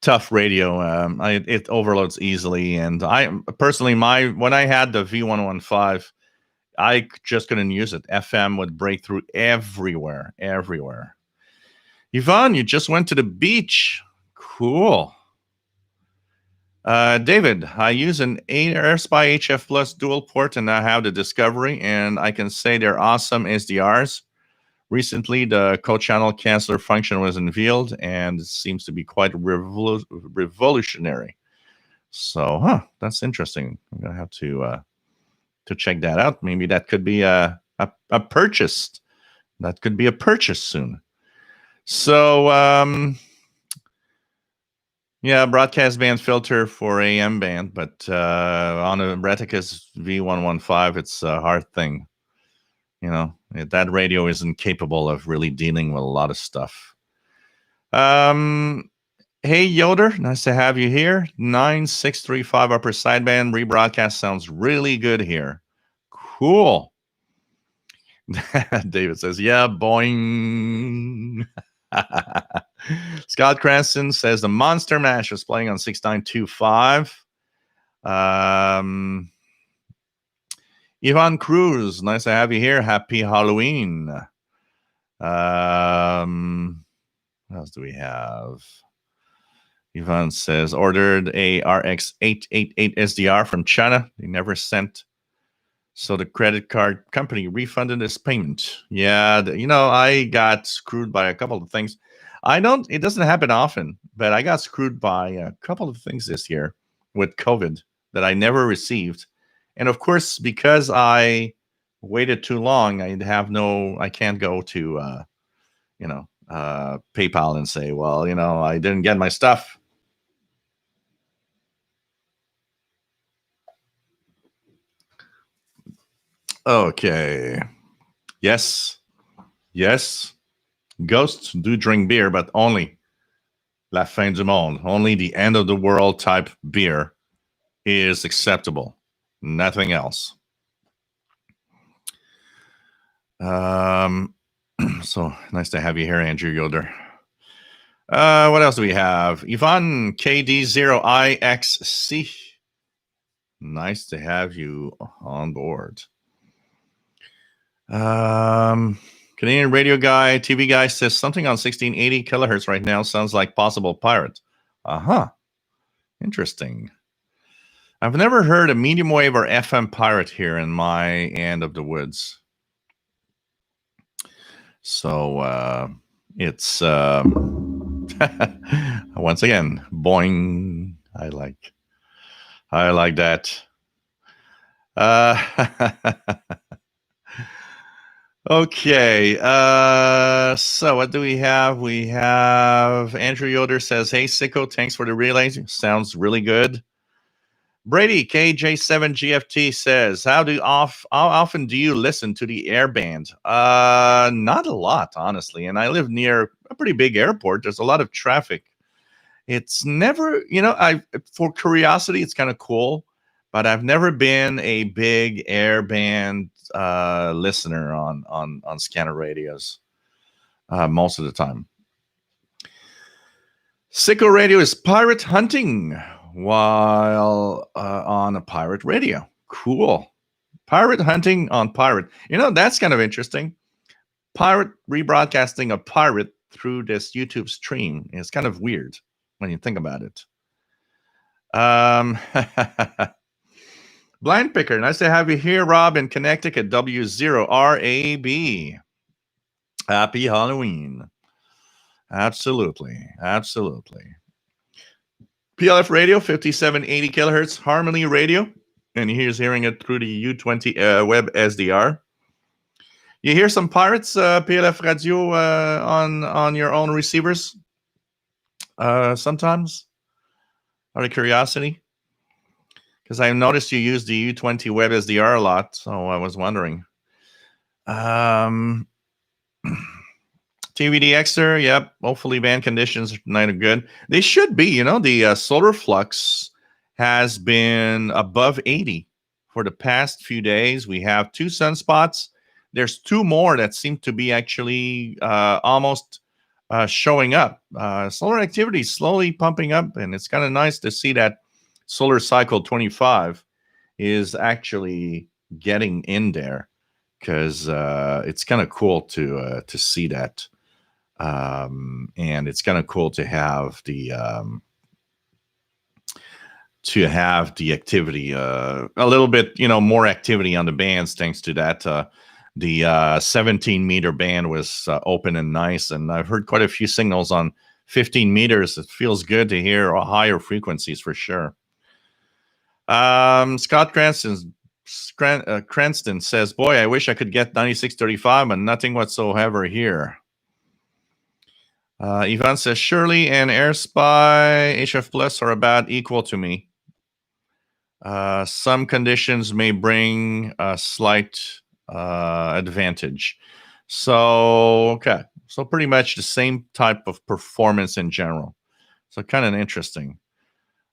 tough radio. It overloads easily. And I personally, when I had the V115, I just couldn't use it. FM would break through everywhere. Yvonne, you just went to the beach. Cool. David, I use an AirSpy HF Plus dual port and I have the Discovery, and I can say they're awesome SDRs. Recently, the co-channel canceller function was unveiled, and it seems to be quite revolutionary. So, that's interesting. I'm gonna have to check that out. Maybe that could be a purchase. That could be a purchase soon. So, yeah, broadcast band filter for AM band, but on a Reticus V115, it's a hard thing. You know, that radio isn't capable of really dealing with a lot of stuff. Hey, Yoder, nice to have you here. 9635 upper sideband rebroadcast sounds really good here. Cool. David says, yeah, boing. Scott Cranston says the Monster Mash is playing on 6925. Yvonne Cruz, nice to have you here. Happy Halloween. What else do we have? Yvonne says, ordered a RX 888 SDR from China. They never sent. So the credit card company refunded his payment. Yeah, I got screwed by a couple of things. It doesn't happen often, but I got screwed by a couple of things this year with COVID that I never received. And of course, because I waited too long, I can't go to, PayPal and say, well, I didn't get my stuff. Okay. Yes. Ghosts do drink beer, but only la fin du monde. Only the end of the world type beer is acceptable. Nothing else. So nice to have you here, Andrew Yoder. What else do we have? Yvonne KD0IXC. Nice to have you on board. Canadian radio guy, TV guy says something on 1680 kilohertz right now sounds like possible pirate. Interesting. I've never heard a medium wave or FM pirate here in my end of the woods. So it's once again, boing. I like that. Okay. So what do we have? We have Andrew Yoder says, "Hey Sicko, thanks for the relays. Sounds really good." Brady KJ7GFT says, how often do you listen to the air band? Not a lot, honestly. And I live near a pretty big airport. There's a lot of traffic. It's never, for curiosity, it's kind of cool, but I've never been a big air band listener on scanner radios most of the time. Sicko Radio is pirate hunting while on a pirate radio. Cool. Pirate hunting on pirate. That's kind of interesting. Pirate rebroadcasting a pirate through this YouTube stream is kind of weird when you think about it. Blind Picker, nice to have you here, Rob, in Connecticut, W0RAB. Happy Halloween. Absolutely. PLF radio, 5780 kilohertz, Harmony radio, and he's hearing it through the U20 web SDR. You hear some pirates, PLF radio, on your own receivers sometimes, out of curiosity? Because I noticed you use the U20 web SDR a lot, so I was wondering. TVD Exter, yep. Hopefully band conditions tonight are good. They should be. The solar flux has been above 80 for the past few days. We have 2 sunspots. There's 2 more that seem to be actually almost showing up. Solar activity is slowly pumping up, and it's kind of nice to see that solar cycle 25 is actually getting in there, because it's kind of cool to see that. And it's kind of cool to have the activity, a little bit, more activity on the bands thanks to that. The 17 meter band was open and nice, and I've heard quite a few signals on 15 meters. It feels good to hear higher frequencies for sure. Scott Cranston says, boy, I wish I could get 9635, but nothing whatsoever here. Ivan says, Shirley and AirSpy HF Plus are about equal to me. Some conditions may bring a slight advantage. So, okay. So pretty much the same type of performance in general. So kind of interesting.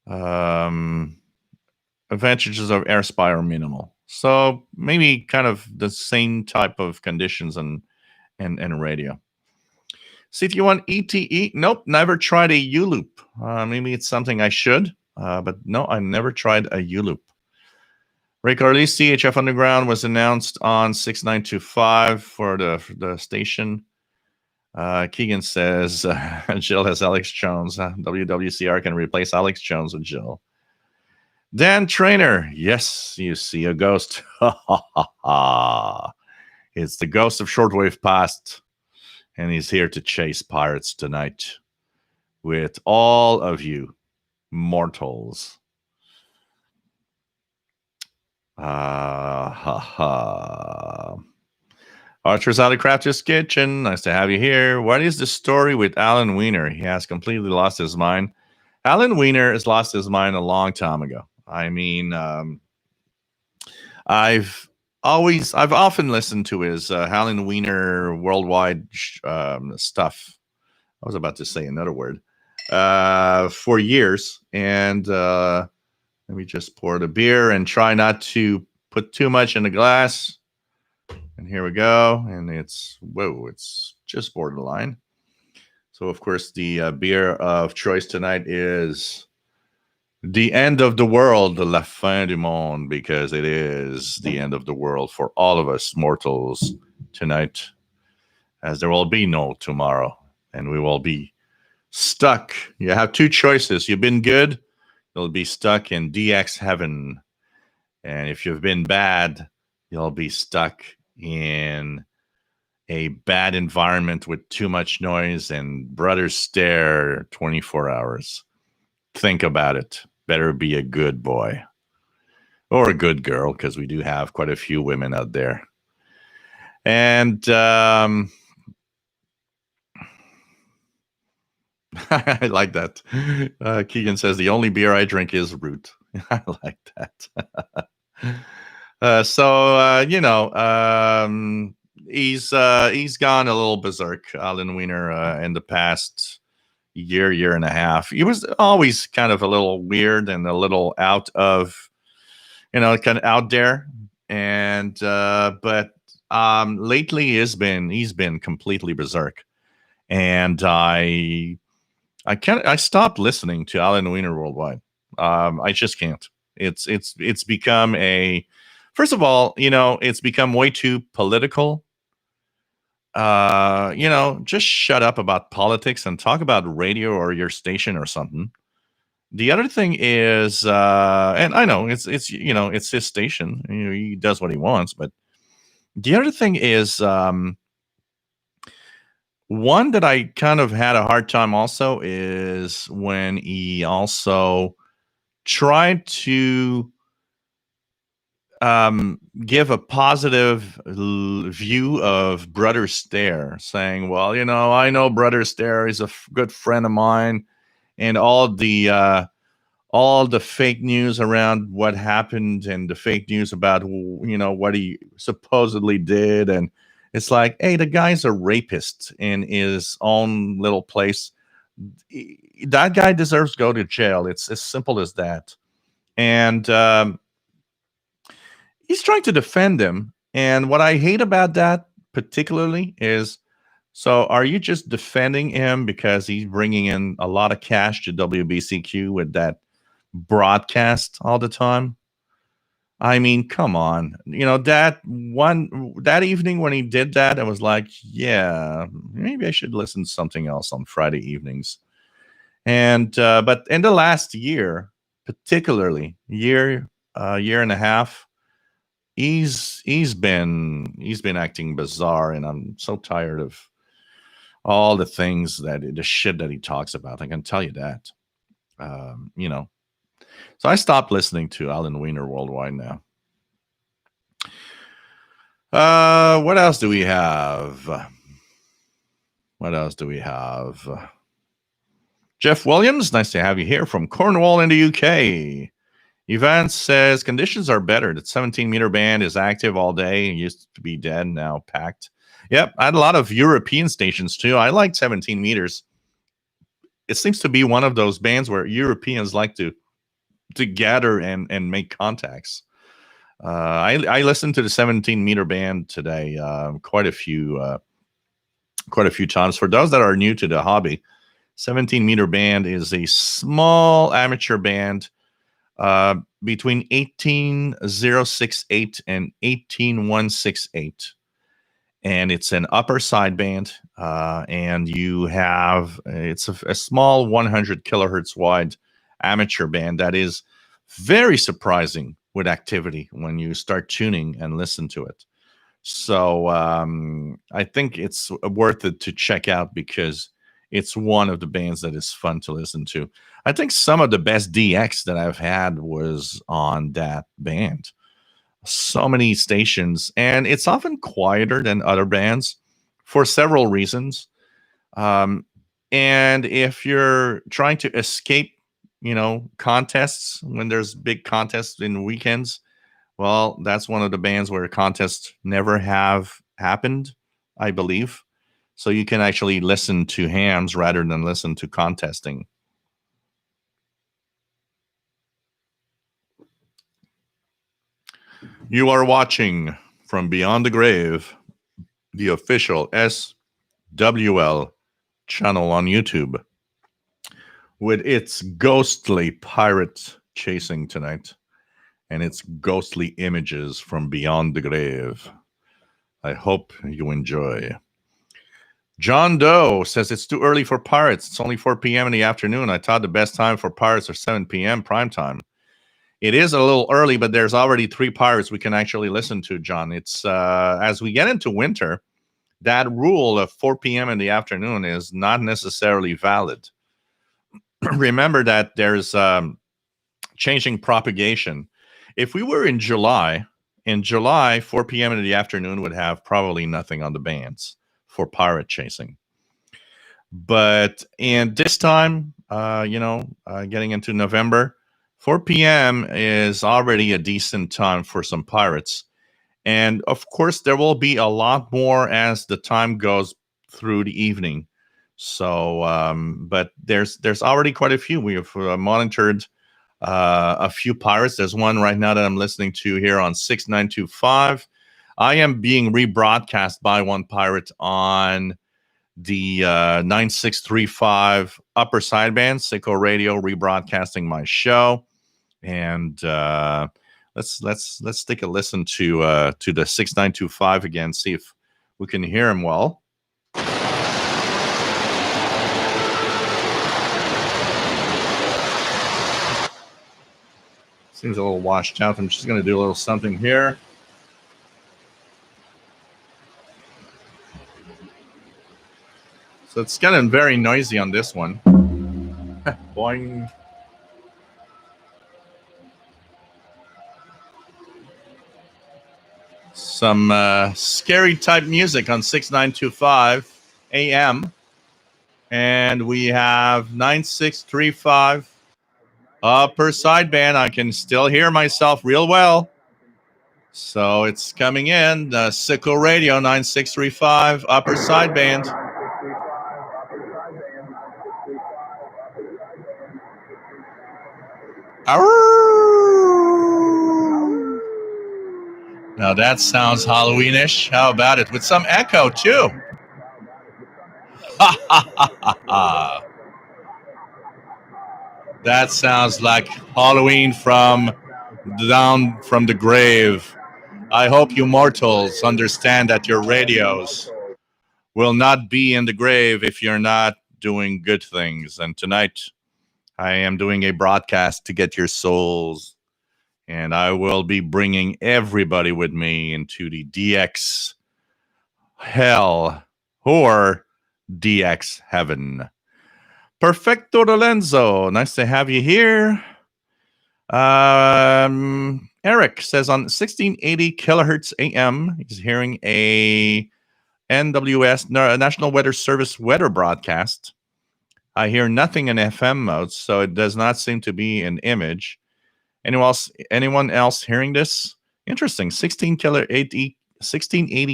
Advantages of AirSpy are minimal. So maybe kind of the same type of conditions and radio. CT1 ETE, nope, never tried a U-loop. Maybe it's something I should, but no, I never tried a U-loop. Ray Carlisi, CHF Underground was announced on 6925 for the station. Keegan says, Jill has Alex Jones. WWCR can replace Alex Jones with Jill. Dan Trainer, yes, you see a ghost. It's the ghost of Shortwave past. And he's here to chase pirates tonight with all of you mortals. Archer's out of Crafter's Kitchen. Nice to have you here. What is the story with Alan Wiener? He has completely lost his mind. Alan Wiener has lost his mind a long time ago. I mean, I've often listened to his Alan Wiener worldwide stuff. I was about to say another word for years, and let me just pour the beer and try not to put too much in the glass. And here we go, and it's just borderline. So of course the beer of choice tonight is The End of the World, La Fin du Monde, because it is the end of the world for all of us mortals tonight, as there will be no tomorrow, and we will be stuck. You have 2 choices. You've been good, you'll be stuck in DX heaven. And if you've been bad, you'll be stuck in a bad environment with too much noise and brothers stare 24 hours. Think about it. Better be a good boy or a good girl, because we do have quite a few women out there. And I like that. Keegan says the only beer I drink is Root. I like that. He's gone a little berserk, Alan Wiener, in the past year and a half. He was always kind of a little weird and a little out of, kind of out there. And but lately he's been completely berserk. And I stopped listening to Alan Wiener Worldwide. I just can't. It's become first of all, it's become way too political. Just shut up about politics and talk about radio or your station or something. The other thing is, and I know it's it's his station. He does what he wants, but the other thing is, one that I kind of had a hard time also is when he also tried to give a positive view of Brother Stare, saying, well, I know Brother Stare is a good friend of mine, and all the fake news around what happened and the fake news about, what he supposedly did. And it's like, hey, the guy's a rapist in his own little place. That guy deserves to go to jail. It's as simple as that. And he's trying to defend him. And what I hate about that particularly is, so are you just defending him because he's bringing in a lot of cash to WBCQ with that broadcast all the time? I mean, come on. That evening when he did that, I was like, yeah, maybe I should listen to something else on Friday evenings. And but in the last year, particularly year and a half, he's been acting bizarre, and I'm so tired of all the things the shit that he talks about. I can tell you that. So I stopped listening to Alan Wiener Worldwide now. What else do we have? Jeff Williams, nice to have you here from Cornwall in the UK. Yvonne says conditions are better. The 17-meter band is active all day. It used to be dead, now packed. Yep, I had a lot of European stations too. I like 17 meters. It seems to be one of those bands where Europeans like to gather and make contacts. I listened to the 17-meter band today quite a few times. For those that are new to the hobby, 17-meter band is a small amateur band between 18068 and 18168, and it's an upper side band, and you have it's a small 100 kilohertz wide amateur band that is very surprising with activity when you start tuning and listen to it. So I think it's worth it to check out because it's one of the bands that is fun to listen to. I think some of the best DX that I've had was on that band. So many stations, and it's often quieter than other bands for several reasons. And if you're trying to escape, contests, when there's big contests in weekends, well, that's one of the bands where contests never have happened, I believe. So you can actually listen to hams rather than listen to contesting. You are watching From Beyond the Grave, the official SWL channel on YouTube, with its ghostly pirate chasing tonight and its ghostly images from beyond the grave. I hope you enjoy. John Doe says it's too early for pirates. It's only 4 p.m. in the afternoon. I thought the best time for pirates are 7 p.m. prime time. It is a little early, but there's already 3 pirates we can actually listen to, John. It's as we get into winter, that rule of 4 p.m. in the afternoon is not necessarily valid. Remember that there's changing propagation. If we were in July, 4 p.m. in the afternoon would have probably nothing on the bands for pirate chasing. But in this time, getting into November, 4 p.m. is already a decent time for some pirates. And of course, there will be a lot more as the time goes through the evening. So, but there's already quite a few. We have monitored a few pirates. There's one right now that I'm listening to here on 6925. I am being rebroadcast by one pirate on the 9635 upper sideband, Sicko Radio, rebroadcasting my show. And let's take a listen to the 6925 again, see if we can hear him well. Seems a little washed out. I'm just going to do a little something here. So it's getting very noisy on this one. Boing. Some scary type music on 6925 AM. And we have 9635 upper sideband. I can still hear myself real well. So it's coming in. The Sicko Radio 9635 upper sideband. Now that sounds Halloweenish. How about it? With some echo too. Ha ha ha ha ha. That sounds like Halloween from down from the grave. I hope you mortals understand that your radios will not be in the grave if you're not doing good things. And tonight, I am doing a broadcast to get your souls. And I will be bringing everybody with me into the DX hell or DX heaven. Perfecto Lorenzo, nice to have you here. Eric says on 1680 kilohertz AM, he's hearing a NWS, National Weather Service weather broadcast. I hear nothing in FM mode, so it does not seem to be an image. Anyone else hearing this? Interesting. 1680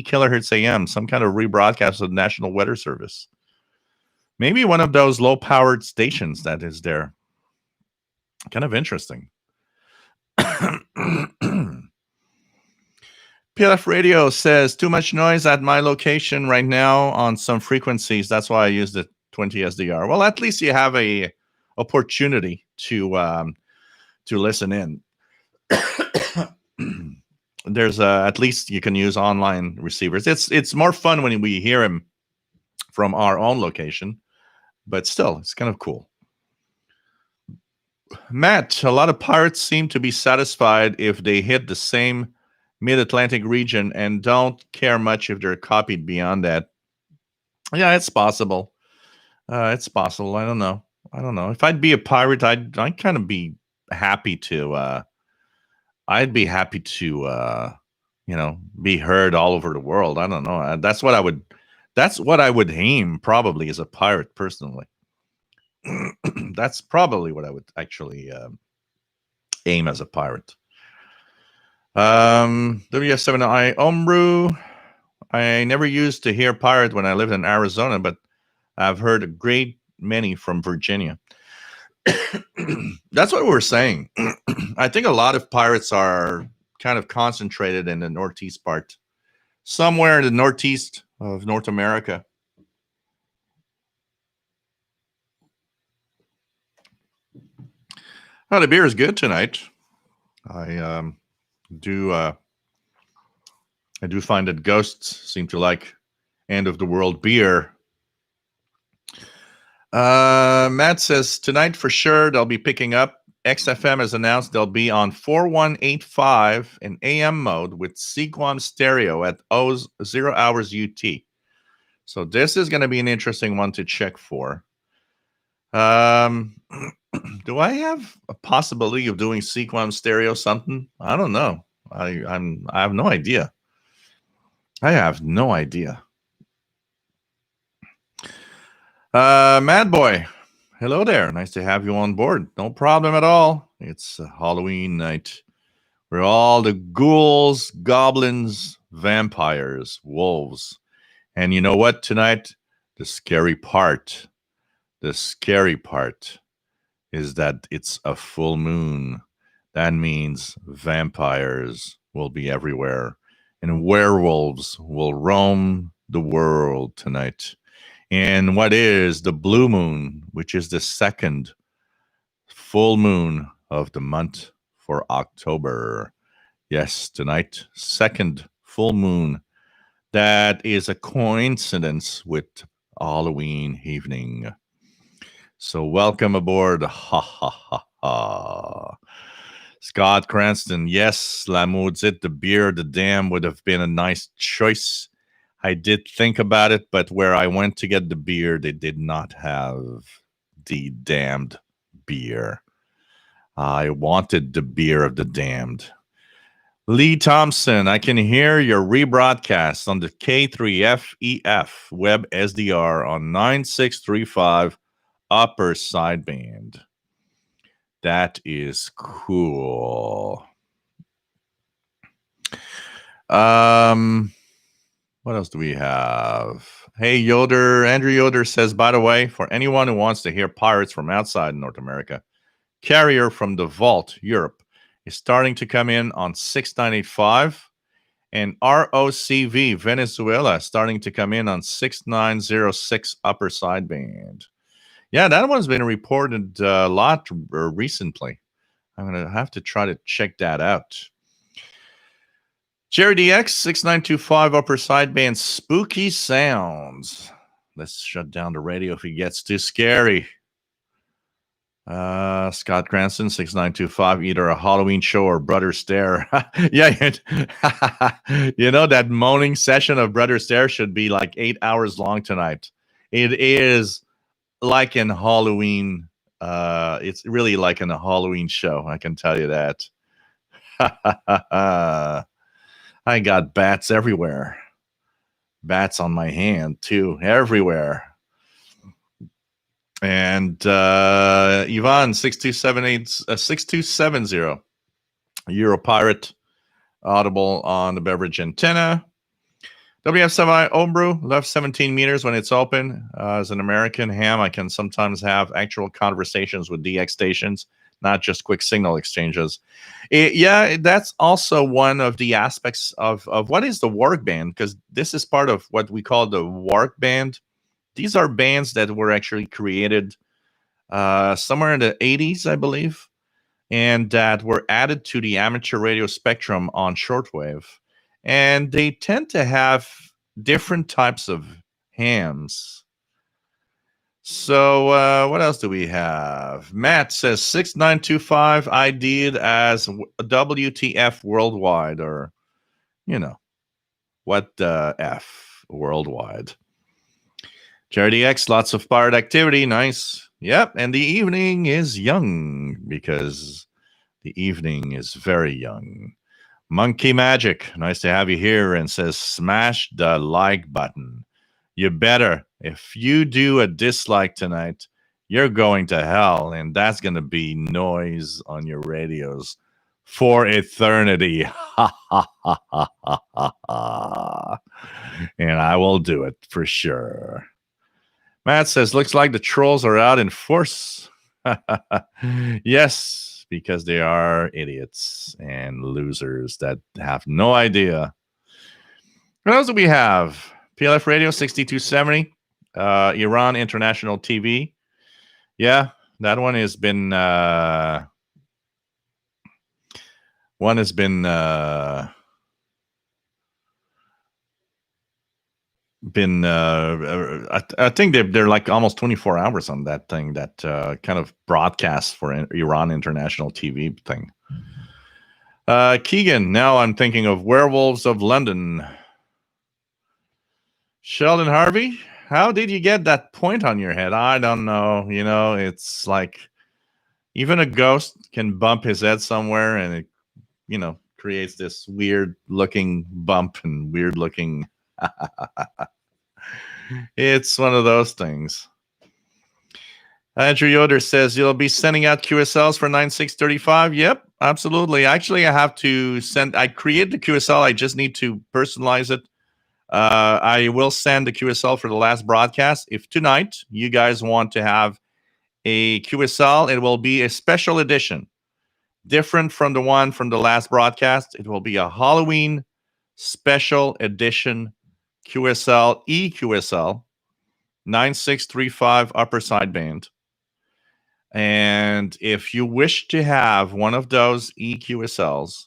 kilohertz AM, some kind of rebroadcast of the National Weather Service. Maybe one of those low-powered stations that is there. Kind of interesting. PLF Radio says, too much noise at my location right now on some frequencies. That's why I use the 20 SDR. Well, at least you have a opportunity to listen in. There's at least you can use online receivers. It's more fun when we hear him from our own location, but still, it's kind of cool. Matt, a lot of pirates seem to be satisfied if they hit the same mid-Atlantic region and don't care much if they're copied beyond that. Yeah, it's possible. It's possible. I don't know. If I'd be a pirate, I'd kind of be happy to. I'd be happy to, be heard all over the world. I don't know. That's what I would. That's what I would aim probably as a pirate personally. That's probably what I would actually aim as a pirate. WS7I Omru. I never used to hear pirate when I lived in Arizona, but I've heard a great many from Virginia. That's what we're saying. I think a lot of pirates are kind of concentrated in the northeast part, somewhere in the northeast of North America. Oh, the beer is good tonight. I do find that ghosts seem to like end of the world beer Matt says tonight for sure they'll be picking up. XFM has announced they'll be on 4185 in AM mode with Sequam stereo at 0 hours UT. So this is going to be an interesting one to check for. Do I have a possibility of doing Sequam stereo something? I don't know. I have no idea. I have no idea. Mad Boy, hello there. Nice to have you on board. No problem at all. It's Halloween night where all the ghouls, goblins, vampires, wolves. And you know what tonight? The scary part is that it's a full moon. That means vampires will be everywhere and werewolves will roam the world tonight. And what is the blue moon, which is the second full moon of the month for October? Yes, tonight, second full moon. That is a coincidence with Halloween evening. So welcome aboard. Ha ha ha ha. Scott Cranston, yes, La Maudite, the beer, the dam would have been a nice choice. I did think about it, but where I went to get the beer, they did not have the damned beer. I wanted the beer of the damned. Lee Thompson, I can hear your rebroadcast on the K3FEF web SDR on 9635 upper sideband. That is cool. What else do we have? Hey, Yoder. Andrew Yoder says, by the way, for anyone who wants to hear pirates from outside North America, Carrier from the Vault, Europe, is starting to come in on 6985. And ROCV, Venezuela, starting to come in on 6906 upper sideband. Yeah, that one's been reported a lot recently. I'm going to have to try to check that out. Jerry DX 6925 upper sideband spooky sounds. Let's shut down the radio if it gets too scary. Scott Cranston 6925 either a Halloween show or Brother Stare. Yeah, you know that moaning session of Brother Stare should be like 8 hours long tonight. It is like in Halloween. It's really like in a Halloween show. I can tell you that. I got bats everywhere. Bats on my hand too, everywhere. And Yvonne 6270 Euro Pirate audible on the beverage antenna. WF Semi Homebrew left 17 meters when it's open. As an American ham, I can sometimes have actual conversations with DX stations, not just quick signal exchanges. Yeah, that's also one of the aspects of what is the work band, because this is part of what we call the work band. These are bands that were actually created somewhere in the 80s, I believe, and that were added to the amateur radio spectrum on shortwave. And they tend to have different types of hams. So what else do we have? Matt says 6925 ID'd as WTF worldwide, or, you know, what the F worldwide. Charity X, lots of pirate activity. Nice. Yep. And the evening is young because the evening is very young. Monkey Magic, nice to have you here, and says smash the like button. You better. If you do a dislike tonight, you're going to hell, and that's going to be noise on your radios for eternity. And I will do it for sure. Matt says, looks like the trolls are out in force. Yes, because they are idiots and losers that have no idea. What else do we have? PLF Radio 6270, Iran International TV. Yeah, that one has been been. I think they're like almost 24 hours on that thing. That kind of broadcasts for Iran International TV thing. Keegan. Now I'm thinking of Werewolves of London. Sheldon Harvey, how did you get that point on your head? I don't know. It's like even a ghost can bump his head somewhere, and it, creates this weird looking bump and weird looking. It's one of those things. Andrew Yoder says you'll be sending out QSLs for 9635. Yep, absolutely. Actually, I have to send. I create the QSL. I just need to personalize it. I will send the QSL for the last broadcast. If tonight you guys want to have a QSL, it will be a special edition, different from the one from the last broadcast. It will be a Halloween special edition QSL, EQSL 9635 upper sideband. And if you wish to have one of those EQSLs,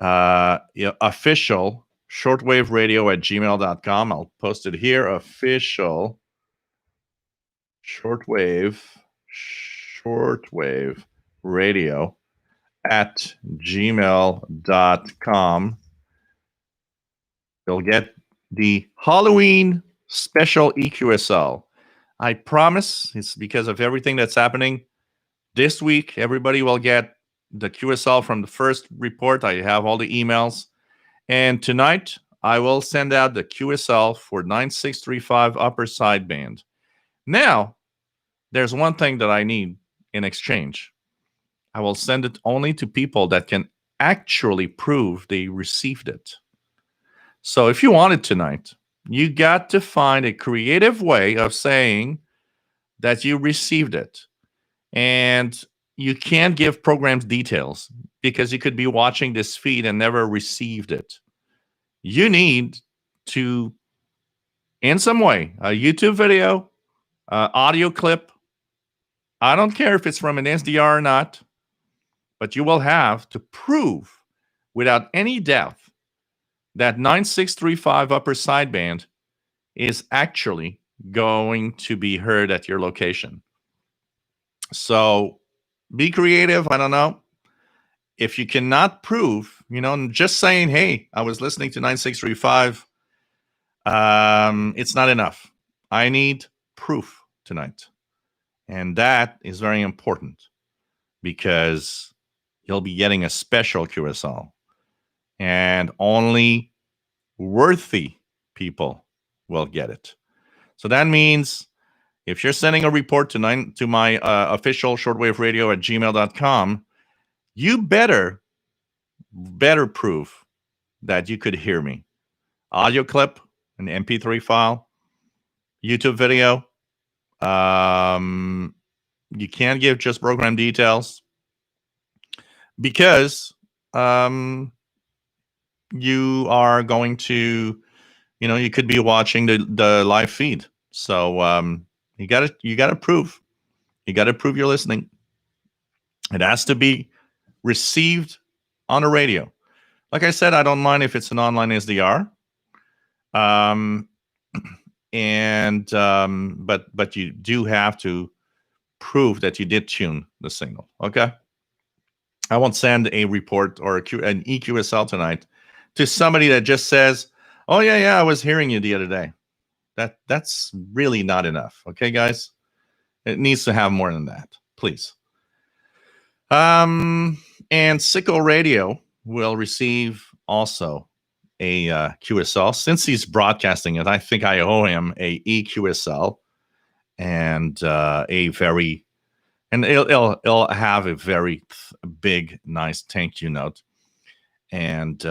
official shortwave radio at gmail.com. I'll post it here. Official shortwave radio at gmail.com. You'll get the Halloween special EQSL. I promise it's because of everything that's happening this week. Everybody will get the QSL from the first report. I have all the emails. And tonight, I will send out the QSL for 9635 upper sideband. Now, there's one thing that I need in exchange. I will send it only to people that can actually prove they received it. So if you want it tonight, you got to find a creative way of saying that you received it. And you can't give programs details because you could be watching this feed and never received it. You need to, in some way, a YouTube video, audio clip. I don't care if it's from an SDR or not, but you will have to prove without any doubt that 9635 upper sideband is actually going to be heard at your location. So be creative. I don't know. If you cannot prove, just saying, hey, I was listening to 9635, it's not enough. I need proof tonight. And that is very important because you'll be getting a special QSL. And only worthy people will get it. So that means if you're sending a report to my official shortwave radio at gmail.com, you better prove that you could hear me. Audio clip, an MP3 file, YouTube video. You can't give just program details because you are going to, you could be watching the live feed. So you gotta prove. You gotta prove you're listening. It has to be received on a radio. Like I said, I don't mind if it's an online SDR. But you do have to prove that you did tune the signal. Okay. I won't send a report or an EQSL tonight to somebody that just says, "Oh yeah, I was hearing you the other day." That's really not enough. Okay, guys, it needs to have more than that, please. And Sicko Radio will receive also a QSL. Since he's broadcasting it, I think I owe him a EQSL and it'll have a very big, nice thank you note. And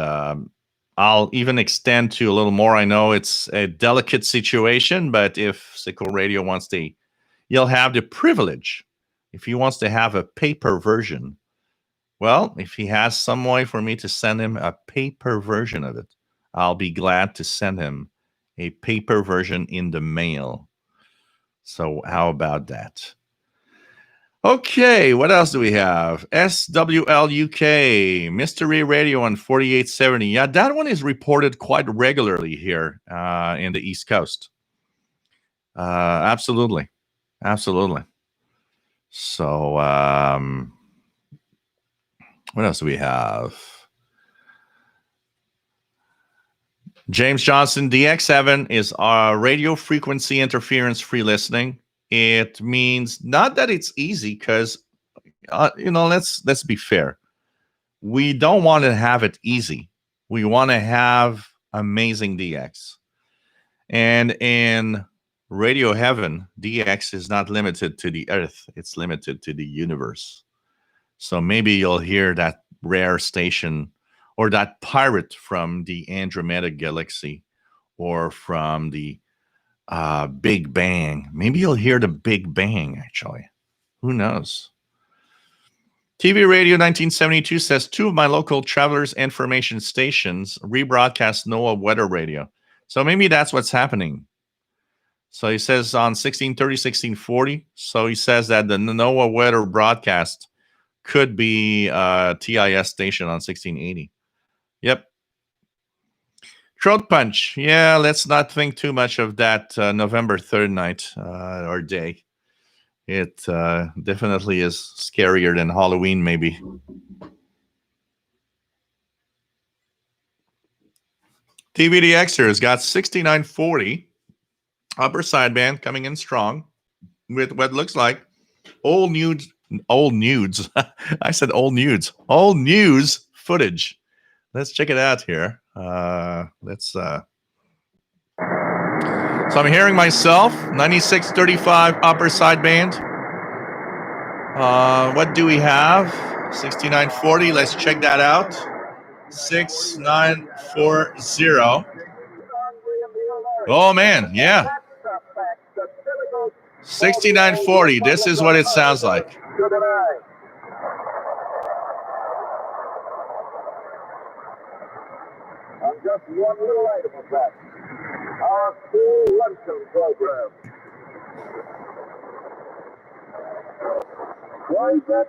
I'll even extend to a little more. I know it's a delicate situation, but if Sicko Radio wants to, you'll have the privilege. If he wants to have a paper version, well, if he has some way for me to send him a paper version of it, I'll be glad to send him a paper version in the mail. So how about that? Okay, what else do we have? SWLUK, Mystery Radio on 4870. Yeah, that one is reported quite regularly here in the East Coast. Absolutely. Absolutely. So, what else do we have? James Johnson, DX7 is radio frequency interference free listening. It means not that it's easy because, let's be fair. We don't want to have it easy. We want to have amazing DX. And in radio heaven, DX is not limited to the earth. It's limited to the universe. So maybe you'll hear that rare station or that pirate from the Andromeda Galaxy or from the Big Bang. Maybe you'll hear the Big Bang, actually. Who knows? TV Radio 1972 says 2 of my local travelers information stations rebroadcast NOAA weather radio. So maybe that's what's happening. So he says on 1630, 1640. So he says that the NOAA weather broadcast could be a TIS station on 1680. Yep. Throat Punch. Yeah, let's not think too much of that November 3rd night or day. It definitely is scarier than Halloween, maybe. TVDXer has got 6940 upper sideband coming in strong with what looks like old nudes. I said old nudes. Old news footage. Let's check it out here. So I'm hearing myself 9635 upper sideband. What do we have? 6940. Let's check that out. 6940. Oh man, yeah. 6940. This is what it sounds like. Just one little item of that. Our school luncheon program. Why is that?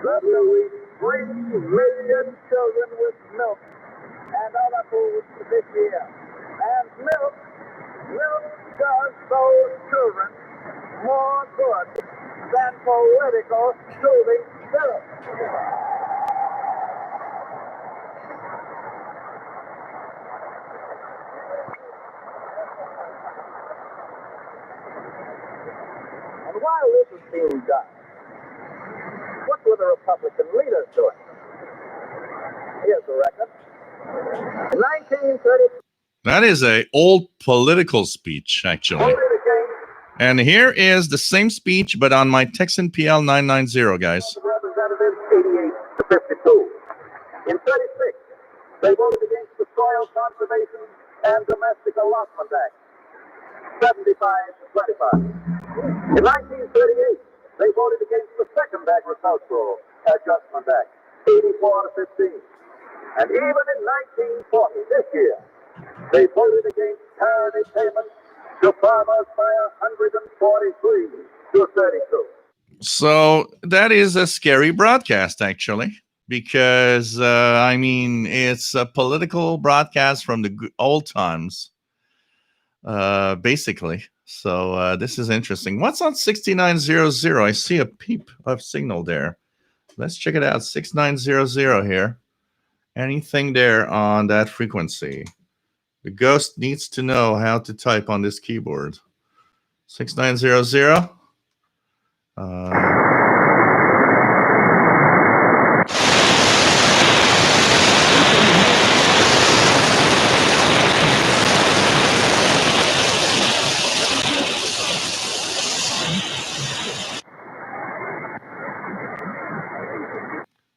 That will reach 3 million children with milk and other foods this year. And milk does those children more good than political soothing syrup. And while this is being done, what were the Republican leaders doing? Here's the record. In 1930. That is an old political speech, actually. And here is the same speech, but on my Texan PL 990, guys. Representatives 88 to 52. In 36, they voted against the Soil Conservation and Domestic Allotment Act. 75 to 25. In 1938, they voted against the Second Agricultural Adjustment Act. 84 to 15. And even in 1940, this year, they voted against parity payments to farmers by 143 to 32. So that is a scary broadcast, actually, because, it's a political broadcast from the old times, basically. So this is interesting. What's on 6900? I see a peep of signal there. Let's check it out. 6900 here. Anything there on that frequency? The ghost needs to know how to type on this keyboard. 6900.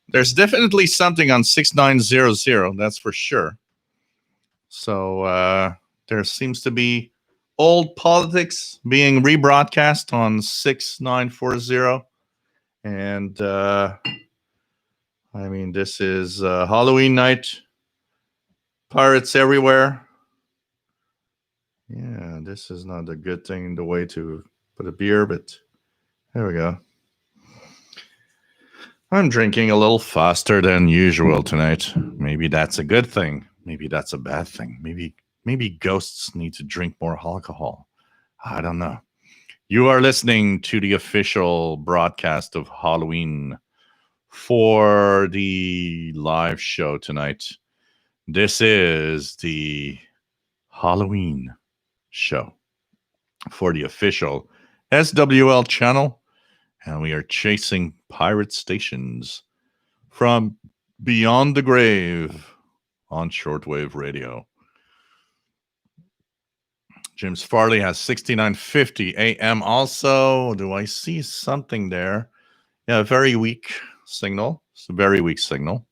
There's definitely something on 6900, that's for sure. So there seems to be old politics being rebroadcast on 6940. And this is Halloween night. Pirates everywhere. Yeah, this is not a good thing, the way to put a beer, but there we go. I'm drinking a little faster than usual tonight. Maybe that's a good thing. Maybe that's a bad thing. Maybe ghosts need to drink more alcohol. I don't know. You are listening to the official broadcast of Halloween for the live show tonight. This is the Halloween show for the official SWL channel, and we are chasing pirate stations from beyond the grave on shortwave radio. James Farley has 6950 AM also. Do I see something there? Yeah, a very weak signal. It's a very weak signal.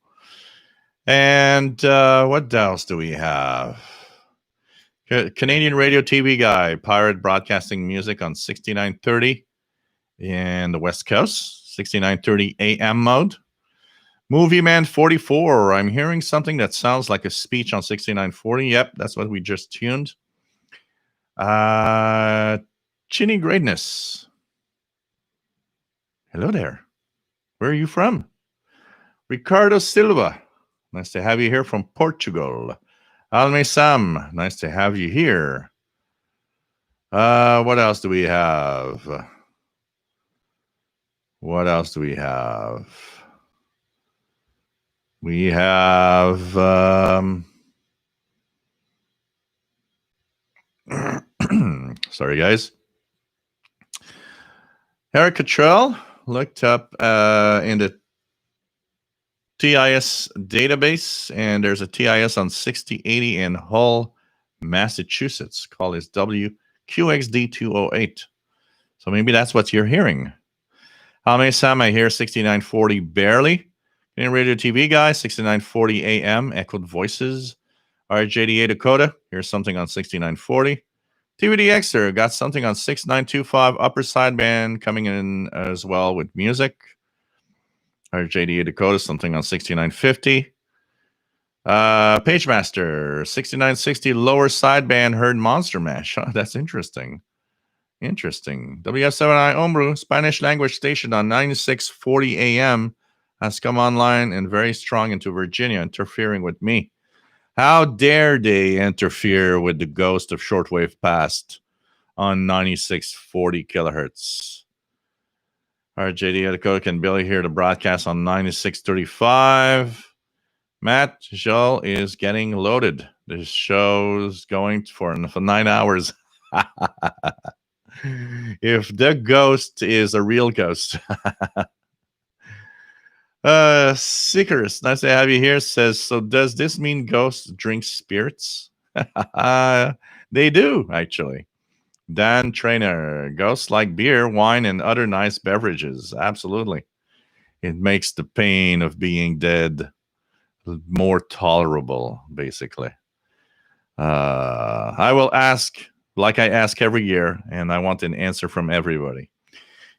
And what else do we have? Canadian radio TV guy, pirate broadcasting music on 6930 in the West Coast, 6930 AM mode. Movie Man 44. I'm hearing something that sounds like a speech on 6940. Yep, that's what we just tuned. Chinny Greatness. Hello there. Where are you from? Ricardo Silva. Nice to have you here from Portugal. Alme Sam. Nice to have you here. What else do we have? What else do we have? We have sorry guys. Eric Cottrell looked up in the TIS database, and there's a TIS on 6080 in Hull, Massachusetts. Call is WQXD208. So maybe that's what you're hearing. How many Sam? I hear 6940 barely. In radio TV guy, 6940 AM, echoed voices. RJDA Dakota, here's something on 6940. TVDXer got something on 6925 upper sideband coming in as well with music. RJDA Dakota, something on 6950. PageMaster, 6960 lower sideband heard Monster Mash. Oh, that's interesting. Interesting. WF7I Ombru, Spanish language station on 9640 AM, has come online and very strong into Virginia, interfering with me. How dare they interfere with the ghost of shortwave past on 9640 kilohertz? RJD Dakota can barely hear the broadcast on 9635. Matt Joel is getting loaded. This show's going for 9 hours. If the ghost is a real ghost. Seekers, nice to have you here. Says, so does this mean ghosts drink spirits? They do, actually. Dan Trainer, ghosts like beer, wine, and other nice beverages. Absolutely. It makes the pain of being dead more tolerable, basically. I will ask, like I ask every year, and I want an answer from everybody.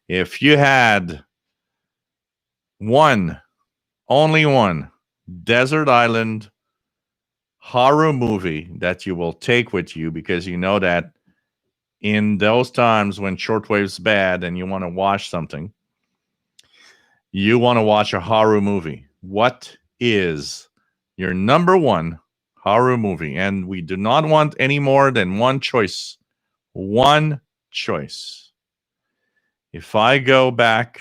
If you had only one desert island horror movie that you will take with you, because you know that in those times when shortwave's bad and you want to watch something, you want to watch a horror movie. What is your number one horror movie? And we do not want any more than one choice. One choice. If I go back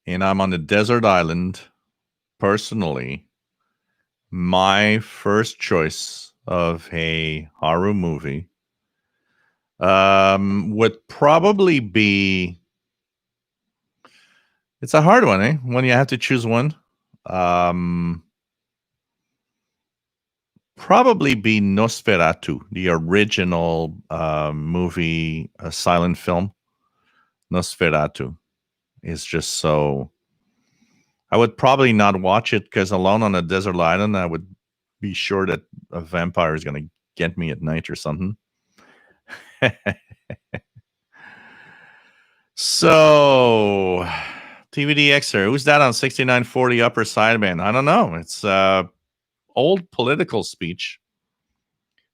and I'm on the desert island, personally, my first choice of a horror movie would probably be, it's a hard one, when you have to choose one. Probably be Nosferatu, the original movie, a silent film. Nosferatu is just so... I would probably not watch it because alone on a desert island, I would be sure that a vampire is going to get me at night or something. So, TVDXer, who's that on 6940 upper sideband? I don't know. It's old political speech.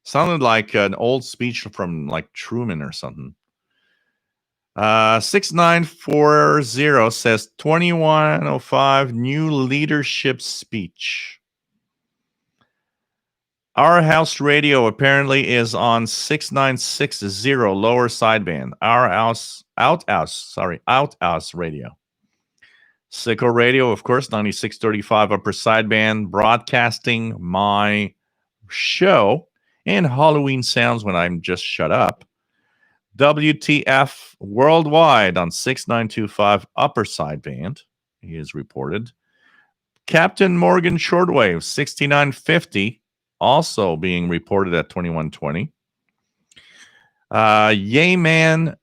Sounded like an old speech from like Truman or something. 6940 says 2105 new leadership speech. Our house radio apparently is on 6960 lower sideband. Our outhouse radio. Sicko Radio, of course, 9635 upper sideband, broadcasting my show and Halloween sounds when I'm just shut up. WTF worldwide on 6925 upper sideband, he is reported. Captain Morgan Shortwave, 6950, also being reported at 2120. Yayman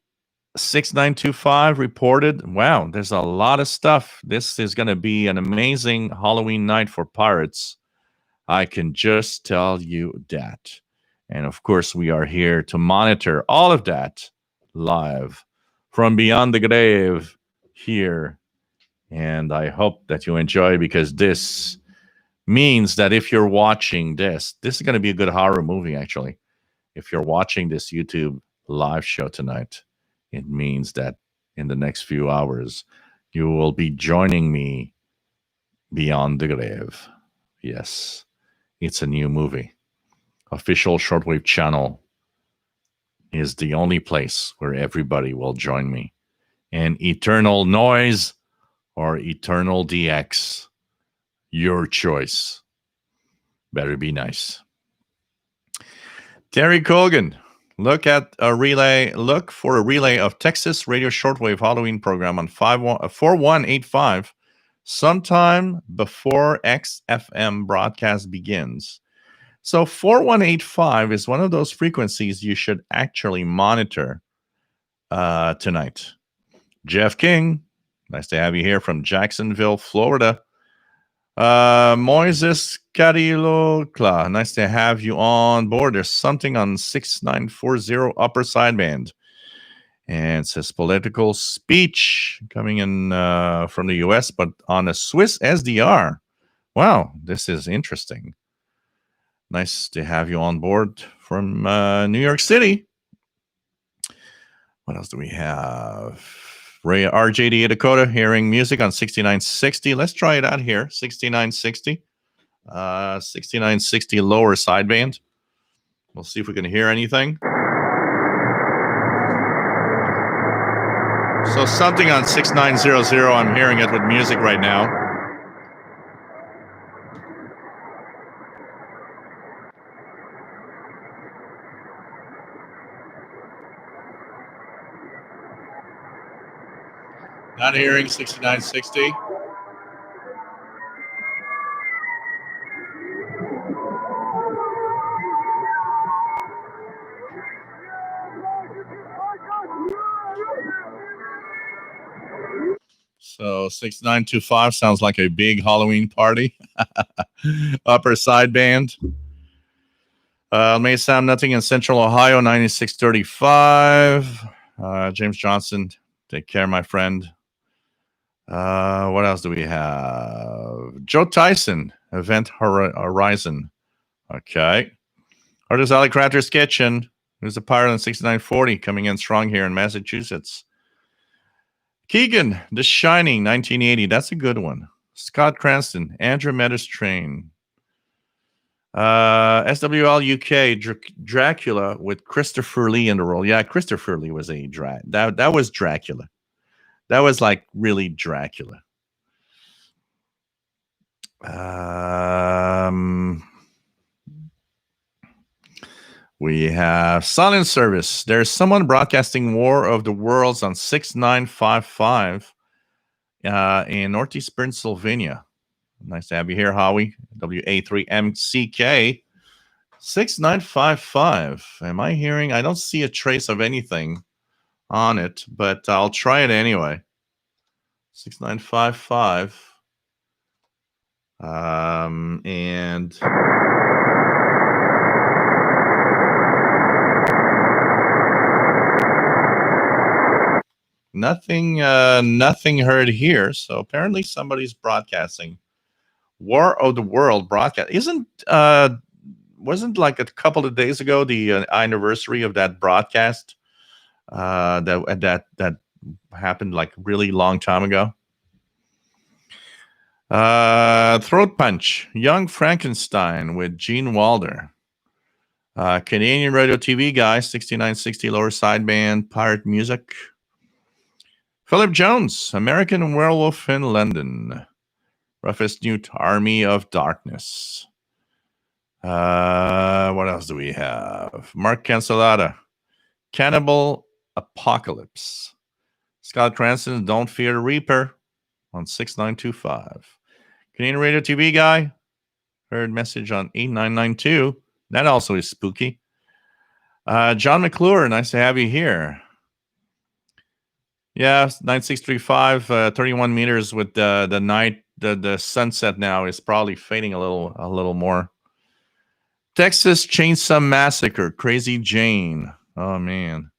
6925 reported. Wow, there's a lot of stuff. This is going to be an amazing Halloween night for pirates. I can just tell you that. And of course, we are here to monitor all of that live from beyond the grave here. And I hope that you enjoy, because this means that if you're watching this is going to be a good horror movie, actually. If you're watching this YouTube live show tonight, it means that in the next few hours, you will be joining me beyond the grave. Yes, it's a new movie. Official Shortwave channel is the only place where everybody will join me. And Eternal Noise or Eternal DX, your choice. Better be nice. Terry Colgan, look for a relay of Texas Radio Shortwave Halloween program on 4185 sometime before XFM broadcast begins. So 4185 is one of those frequencies you should actually monitor tonight. Jeff King, nice to have you here from Jacksonville, Florida. Moises Carilocla, nice to have you on board. There's something on 6940 upper sideband. And it says political speech coming in from the US, but on a Swiss SDR. Wow, this is interesting. Nice to have you on board from New York City. What else do we have? Ray RJD Dakota, hearing music on 6960. Let's try it out here. 6960. 6960 lower sideband. We'll see if we can hear anything. So something on 6900. I'm hearing it with music right now. Not hearing 6960. So 6925 sounds like a big Halloween party. Upper sideband. May sound nothing in Central Ohio, 9635. James Johnson, take care, my friend. What else do we have? Joe Tyson, Event Horizon. Okay. Artist Alley Crafter's Kitchen. Who's a pirate on 6940 coming in strong here in Massachusetts. Keegan, The Shining, 1980. That's a good one. Scott Cranston, Andromeda's Train. SWL UK, Dracula with Christopher Lee in the role. Yeah, Christopher Lee was a that was Dracula. That was like really Dracula. We have Silent Service. There's someone broadcasting War of the Worlds on 6955 in Northeast Pennsylvania. Nice to have you here, Howie. WA3MCK 6955. Am I hearing? I don't see a trace of anything on it, but I'll try it anyway. 6955. And nothing heard here. So apparently somebody's broadcasting War of the World broadcast. Wasn't like a couple of days ago the anniversary of that broadcast that happened like really long time ago. Throat Punch, Young Frankenstein with Gene Wilder. Canadian Radio TV guy, 6960 lower sideband, pirate music. Philip Jones, American Werewolf in London. Roughest Newt, Army of Darkness. What else do we have? Mark Cancelada, Cannibal Apocalypse. Scott Cranston, Don't Fear the Reaper on 6925. Canadian Radio TV guy, heard message on 8992. That also is spooky. John McClure, nice to have you here. Yeah, 9635, 31 meters with the night. The sunset now is probably fading a little more. Texas Chainsaw Massacre, Crazy Jane. Oh man.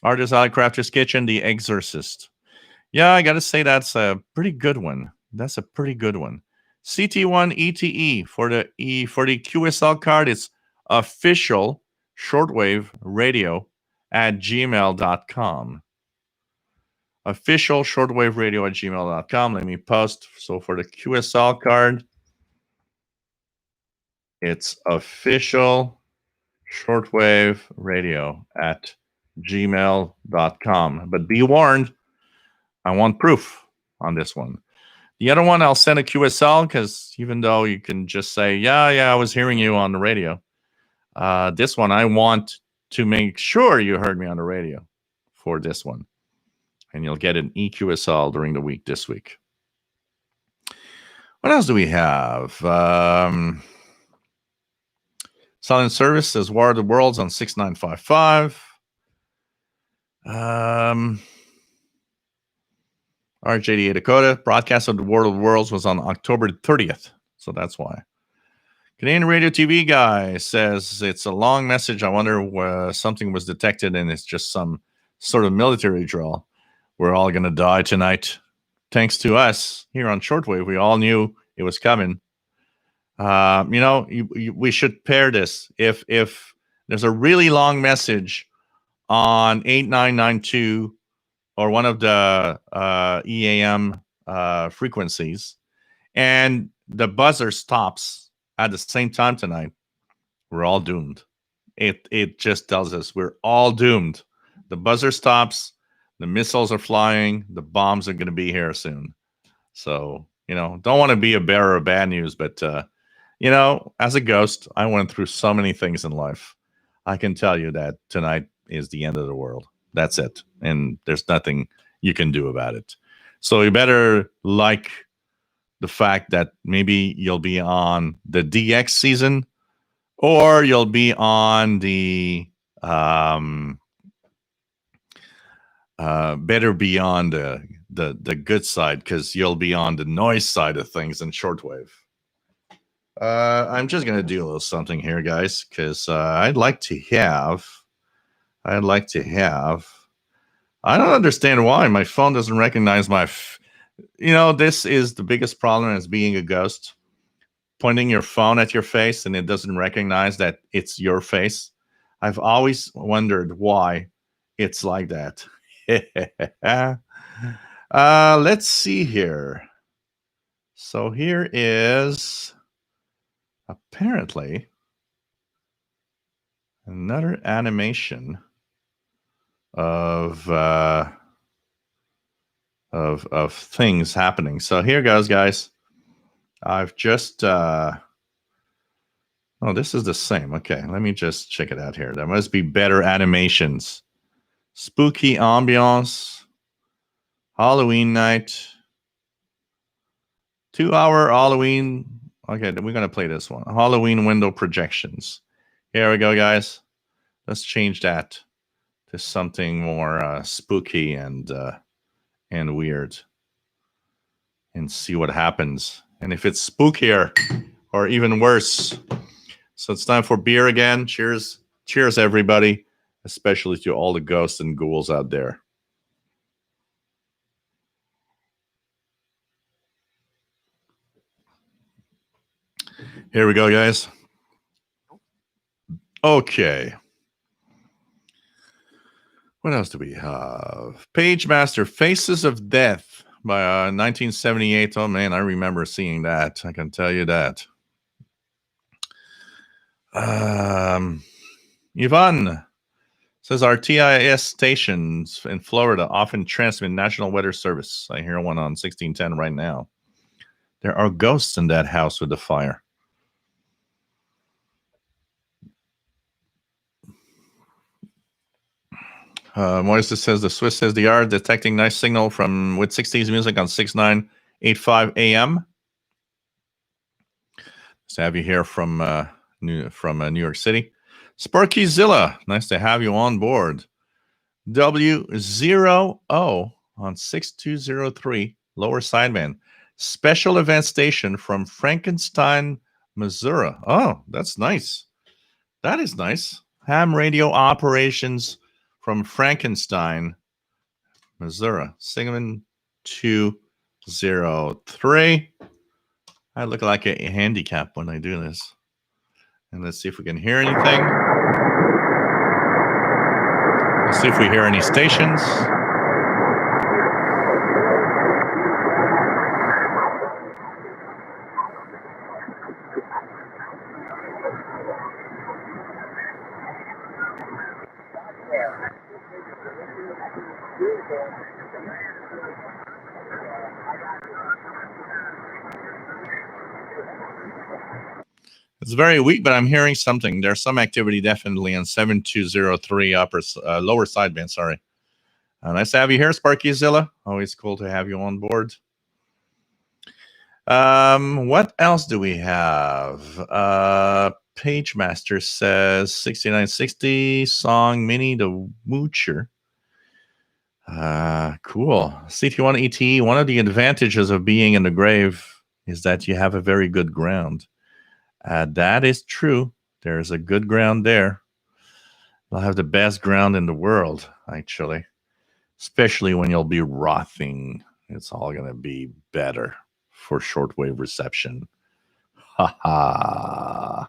Artist Alley Crafter's Kitchen, The Exorcist. Yeah, I gotta say that's a pretty good one. That's a pretty good one. CT1 ETE for the QSL card. It's official shortwave radio at gmail.com. Official shortwave radio at gmail.com. Let me post. So for the QSL card, it's official shortwave radio at gmail.com. But be warned, I want proof on this one. The other one, I'll send a QSL because even though you can just say, yeah, I was hearing you on the radio. This one, I want to make sure you heard me on the radio for this one. And you'll get an EQSL during the week this week. What else do we have? Silent Service says War of the Worlds on 6955. RJDA Dakota, broadcast of the War of the Worlds was on October 30th. So that's why. Canadian Radio TV guy says it's a long message. I wonder where something was detected and it's just some sort of military drill. We're all going to die tonight. Thanks to us here on Shortwave, we all knew it was coming. We should pair this. If there's a really long message on 8992 or one of the EAM frequencies, and the buzzer stops at the same time tonight, we're all doomed. It just tells us we're all doomed. The buzzer stops, the missiles are flying, the bombs are going to be here soon. So, don't want to be a bearer of bad news, but, as a ghost, I went through so many things in life. I can tell you that tonight is the end of the world. That's it. And there's nothing you can do about it. So you better like the fact that maybe you'll be on the DX season or you'll be on the better be on the good side because you'll be on the noise side of things in shortwave. I'm just going to do a little something here, guys, because I'd like to have. I don't understand why my phone doesn't recognize my. This is the biggest problem as being a ghost. Pointing your phone at your face and it doesn't recognize that it's your face. I've always wondered why it's like that. Let's see here. So here is apparently another animation of things happening. So here goes, guys. I've just this is the same. Okay, let me just check it out here. There must be better animations. Spooky ambiance, Halloween night, 2-hour Halloween. Okay, we're gonna play this one. Halloween window projections. Here we go, guys. Let's change that to something more spooky and weird, and see what happens. And if it's spookier or even worse. So it's time for beer again. Cheers, everybody, especially to all the ghosts and ghouls out there. Here we go, guys. Okay. What else do we have? Page Master, Faces of Death by 1978. Oh, man, I remember seeing that. I can tell you that. Yvonne says our TIS stations in Florida often transmit National Weather Service. I hear one on 1610 right now. There are ghosts in that house with the fire. Moises says the Swiss says they are detecting nice signal from with 60s music on 6985 AM. Nice to have you here from New York City. Sparkyzilla, nice to have you on board. W0O on 6203 Lower Sideband. Special event station from Frankenstein, Missouri. Oh, that's nice. That is nice. Ham radio operations from Frankenstein, Missouri. 7203. I look like a handicap when I do this. And let's see if we can hear anything. Let's see if we hear any stations. It's very weak, but I'm hearing something. There's some activity definitely on 7203 lower sideband. Sorry. Nice to have you here, Sparkyzilla. Always cool to have you on board. What else do we have? PageMaster says 6960 song Minnie the Moocher. Cool. CT1 ET, one of the advantages of being in the grave is that you have a very good ground. That is true. There's a good ground there. You'll have the best ground in the world, actually. Especially when you'll be rothing. It's all going to be better for shortwave reception. Ha ha.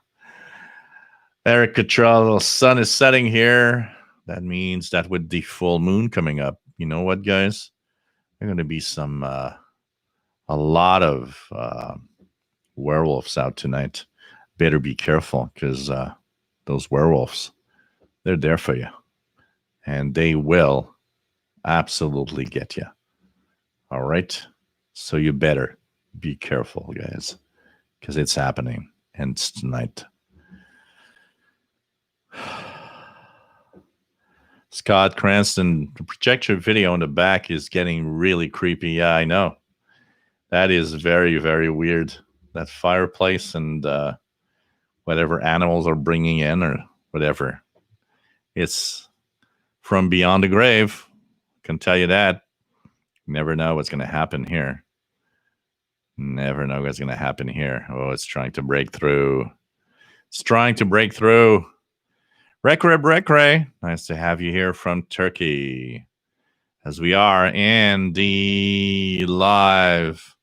Eric Cottrell, sun is setting here. That means that with the full moon coming up, you know what, guys? There are going to be a lot of werewolves out tonight. Better be careful because those werewolves, they're there for you. And they will absolutely get you. All right? So you better be careful, guys, because it's happening. And it's tonight. Scott Cranston, the projection video in the back is getting really creepy. Yeah, I know. That is very, very weird. That fireplace and whatever animals are bringing in or whatever. It's from beyond the grave. Can tell you that. Never know what's going to happen here. Never know what's going to happen here. Oh, it's trying to break through. It's trying to break through. Rekre, nice to have you here from Turkey. As we are in the live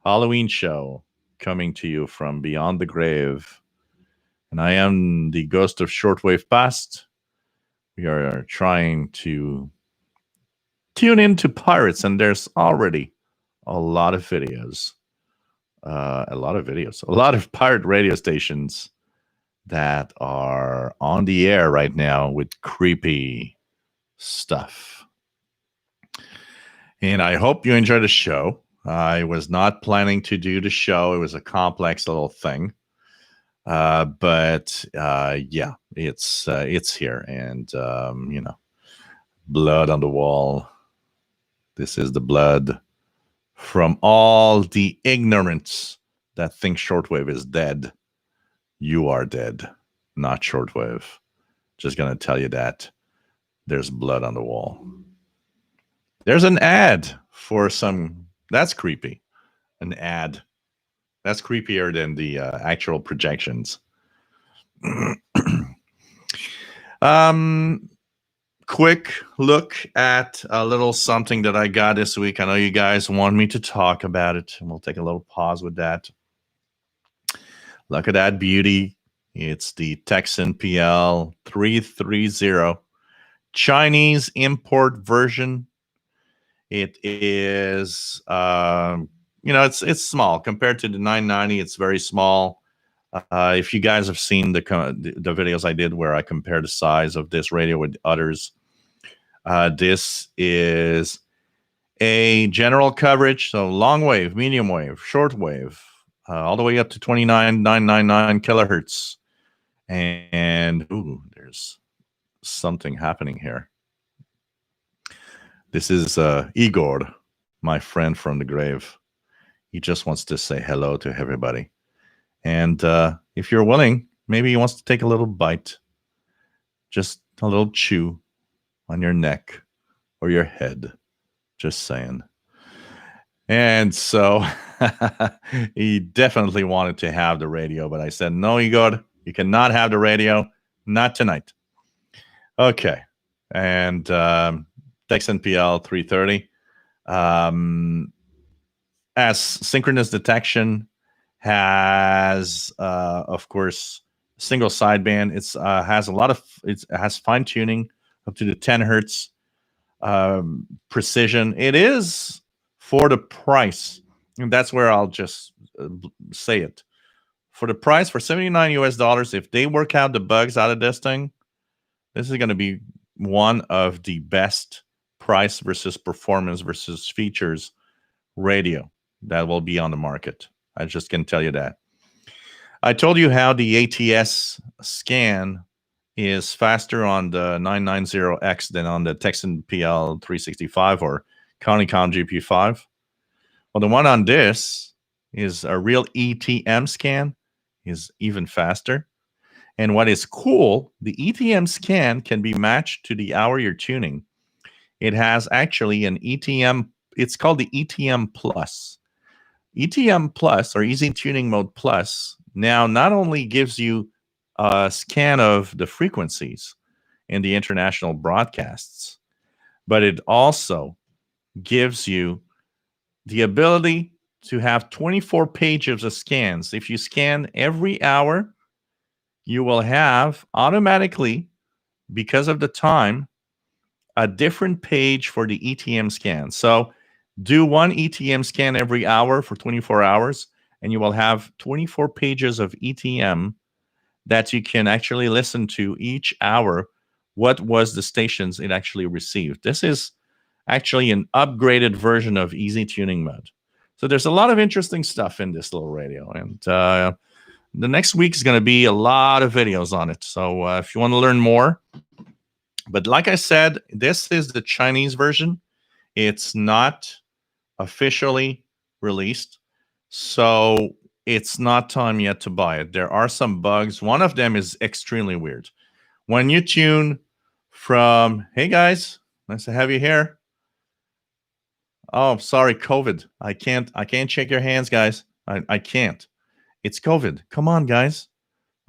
Halloween show coming to you from beyond the grave. And I am the ghost of Shortwave Past. We are trying to tune into pirates, and there's already a lot of videos. A lot of pirate radio stations that are on the air right now with creepy stuff. And I hope you enjoy the show. I was not planning to do the show. It was a complex little thing. But yeah, it's here. And, blood on the wall. This is the blood from all the ignorance that thinks shortwave is dead. You are dead, not shortwave. Just going to tell you that there's blood on the wall. There's an ad for some. That's creepy. An ad. That's creepier than the actual projections. Quick look at a little something that I got this week. I know you guys want me to talk about it, and we'll take a little pause with that. Look at that beauty. It's the Texan PL 330 Chinese import version. It is, it's small compared to the 990. It's very small. If you guys have seen the videos I did where I compare the size of this radio with others, this is a general coverage, so long wave, medium wave, short wave, all the way up to 29,999 kilohertz. And there's something happening here. This is Igor, my friend from the grave. He just wants to say hello to everybody. And if you're willing, maybe he wants to take a little bite, just a little chew on your neck or your head. Just saying. And so he definitely wanted to have the radio, but I said, no, Igor, you cannot have the radio. Not tonight. Okay. And XNPL 330. As synchronous detection has, of course, single sideband. It's has a lot of, it has fine tuning up to the 10 hertz precision. It is for the price, and that's where I'll just say it. For the price, for $79 US, if they work out the bugs out of this thing, this is going to be one of the best price versus performance versus features radio that will be on the market. I just can tell you that. I told you how the ATS scan is faster on the 990X than on the Texan PL 365 or CountyCom GP5. Well, the one on this is a real ETM scan, is even faster. And what is cool, the ETM scan can be matched to the hour you're tuning. It has actually an ETM, it's called the ETM Plus. ETM Plus, or Easy Tuning Mode Plus, now not only gives you a scan of the frequencies in the international broadcasts, but it also gives you the ability to have 24 pages of scans. If you scan every hour, you will have automatically, because of the time, a different page for the ETM scan. So do one ETM scan every hour for 24 hours, and you will have 24 pages of ETM that you can actually listen to each hour. What was the stations it actually received? This is actually an upgraded version of Easy Tuning Mode. So there's a lot of interesting stuff in this little radio. And the next week is going to be a lot of videos on it. So if you want to learn more, but like I said, this is the Chinese version. It's not officially released, so it's not time yet to buy it. There are some bugs. One of them is extremely weird. When you tune from, hey guys, nice to have you here. Oh, sorry, COVID. I can't shake your hands, guys. I can't. It's COVID. Come on, guys.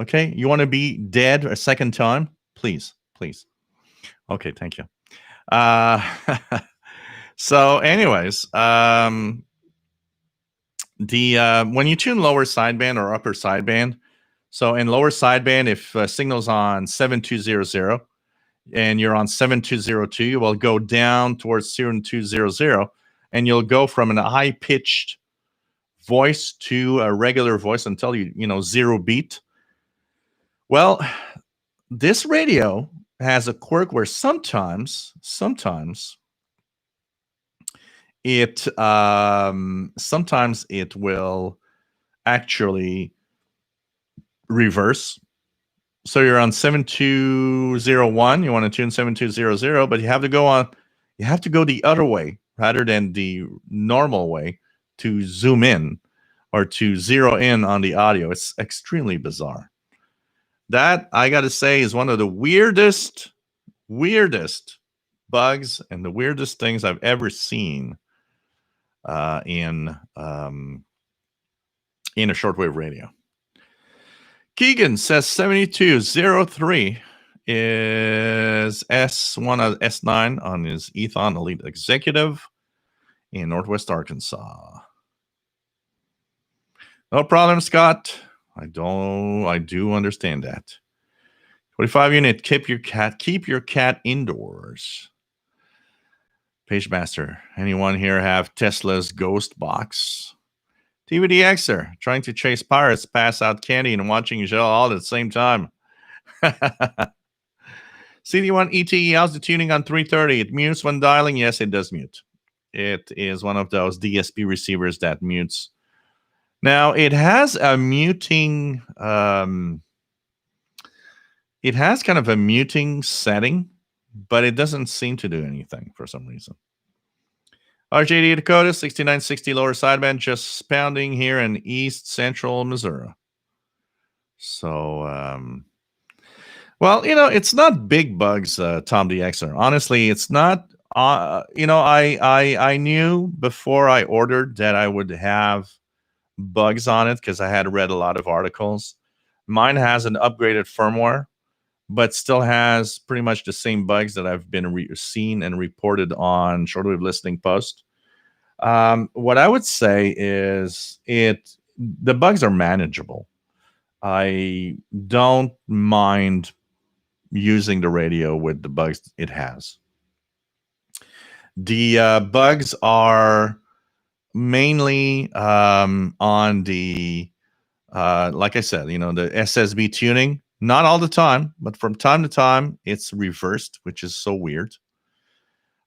Okay, you want to be dead a second time? Please, please. Okay, thank you. So anyways, when you tune lower sideband or upper sideband, so in lower sideband, if signal's on 7200 and you're on 7202, you will go down towards 7200, and you'll go from a high-pitched voice to a regular voice until zero beat. Well, this radio has a quirk where sometimes it will actually reverse. So you're on 7201, you want to tune 7200, but you have to go the other way rather than the normal way to zoom in or to zero in on the audio. It's extremely bizarre. That, I got to say, is one of the weirdest bugs and the weirdest things I've ever seen in a shortwave radio. Keegan says 7203 is S1 of S9 on his Ethon Elite Executive in Northwest Arkansas. No problem, Scott. I do understand that. 25 unit, keep your cat indoors. Page Master, anyone here have Tesla's Ghost Box? TVDXer, trying to chase pirates, pass out candy, and watching Gel all at the same time. CD1 ETE, how's the tuning on 330? It mutes when dialing. Yes, it does mute. It is one of those DSP receivers that mutes. Now, it has a muting, it has kind of a muting setting, but it doesn't seem to do anything for some reason. RJD Dakota, 6960 lower sideband, just pounding here in east central Missouri. So, well, it's not big bugs, Tom DXer. Honestly, it's not. I knew before I ordered that I would have bugs on it because I had read a lot of articles. Mine has an upgraded firmware, but still has pretty much the same bugs that I've been seen and reported on Shortwave Listening Post. What I would say is the bugs are manageable. I don't mind using the radio with the bugs it has. The bugs are mainly on the, like I said, the SSB tuning. Not all the time, but from time to time, it's reversed, which is so weird.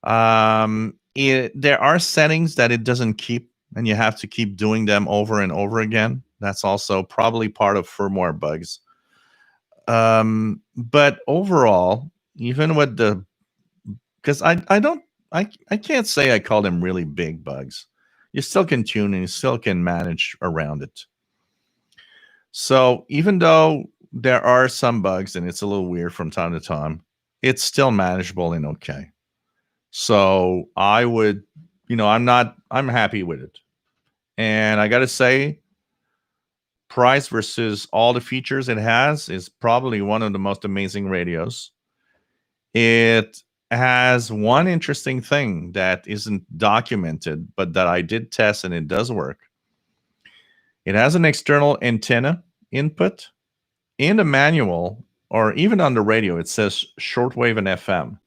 There are settings that it doesn't keep, and you have to keep doing them over and over again. That's also probably part of firmware bugs. But overall, even with because I can't say I call them really big bugs. You still can tune and you still can manage around it. So even though there are some bugs and it's a little weird from time to time, it's still manageable and okay. So I would, I'm happy with it. And I got to say, price versus all the features it has is probably one of the most amazing radios. It has one interesting thing that isn't documented, but that I did test and it does work. It has an external antenna input. In the manual, or even on the radio, it says shortwave and FM.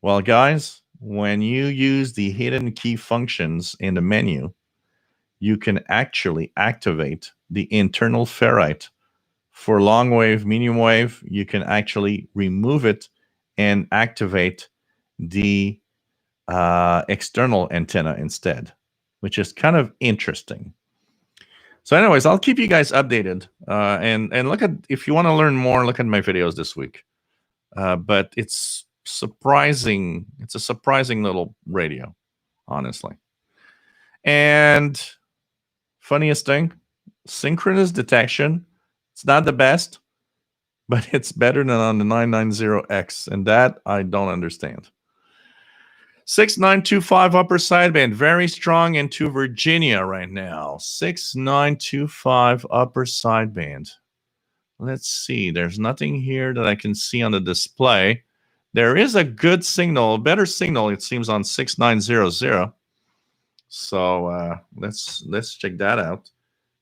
Well, guys, when you use the hidden key functions in the menu, you can actually activate the internal ferrite. For long wave, medium wave, you can actually remove it and activate the external antenna instead, which is kind of interesting. So anyways, I'll keep you guys updated. And look at, if you want to learn more, look at my videos this week. But it's surprising. It's a surprising little radio, honestly. And funniest thing, synchronous detection. It's not the best, but it's better than on the 990X. And that I don't understand. 6925 upper sideband, very strong into Virginia right now. 6925 upper sideband. Let's see. There's nothing here that I can see on the display. There is a good signal, a better signal, it seems, on 6900. So let's check that out.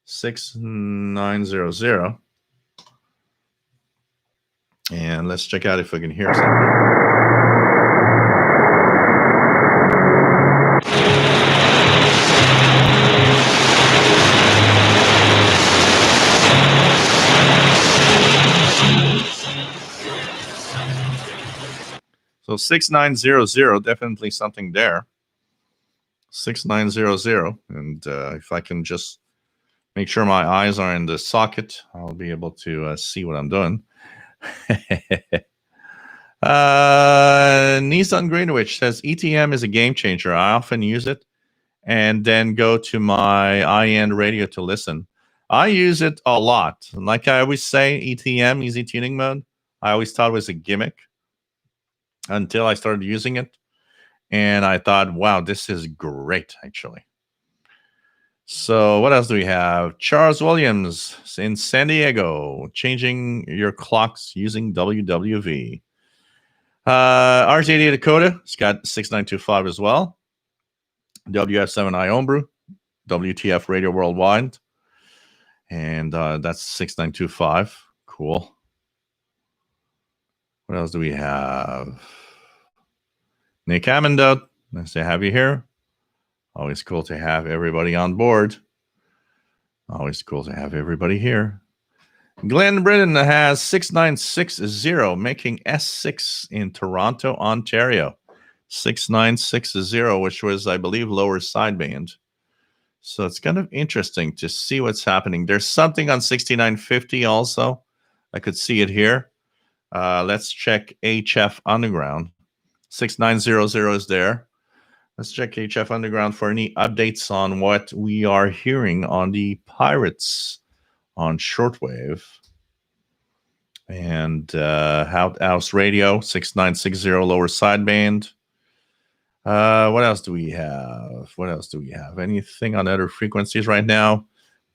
6900. And let's check out if we can hear something. So 6900, definitely something there. 6900. And if I can just make sure my eyes are in the socket, I'll be able to see what I'm doing. Nissan Greenwich says ETM is a game changer. I often use it and then go to my iEnd radio to listen. I use it a lot. Like I always say, ETM, easy tuning mode, I always thought it was a gimmick until I started using it. And I thought, wow, this is great, actually. So what else do we have? Charles Williams in San Diego, changing your clocks using WWV. RJD Dakota, it's got 6925 as well. WF7i Homebrew, WTF Radio Worldwide. And that's 6925. Cool. What else do we have? Nick Amendot, nice to have you here. Always cool to have everybody on board. Always cool to have everybody here. Glenn Britton has 6960, making S6 in Toronto, Ontario. 6960, which was, I believe, lower sideband. So it's kind of interesting to see what's happening. There's something on 6950 also. I could see it here. Let's check HF Underground. 6900 is there. Let's check HF Underground for any updates on what we are hearing on the Pirates on Shortwave. And House Radio, 6960, lower sideband. What else do we have? Anything on other frequencies right now?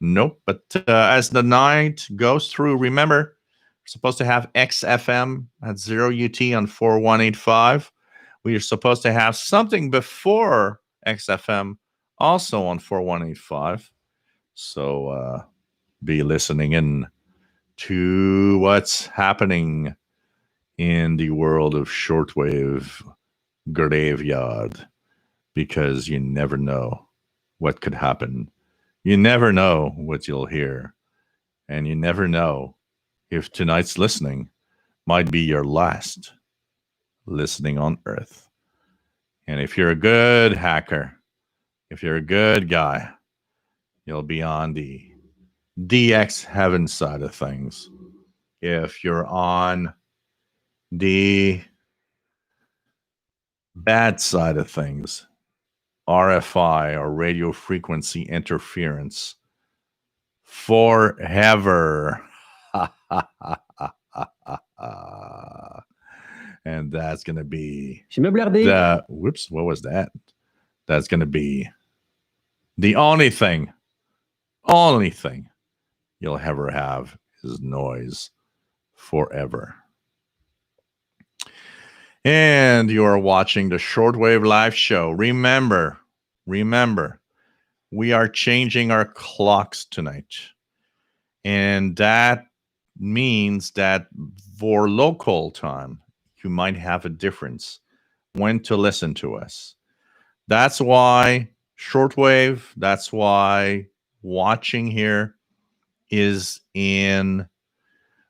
Nope. But as the night goes through, remember, we're supposed to have XFM at 0 UT on 4185. We are supposed to have something before XFM also on 4185. So be listening in to what's happening in the world of shortwave graveyard, because you never know what could happen. You never know what you'll hear, and you never know if tonight's listening might be your last listening on Earth. And if you're a good hacker, if you're a good guy, you'll be on the DX heaven side of things. If you're on the bad side of things, RFI or radio frequency interference, forever. And that's going to be whoops, what was that? That's going to be the only thing you'll ever have is noise forever. And you are watching the Shortwave Live Show. Remember, we are changing our clocks tonight. And that means that for local time, you might have a difference when to listen to us. That's why shortwave, that's why watching here is in,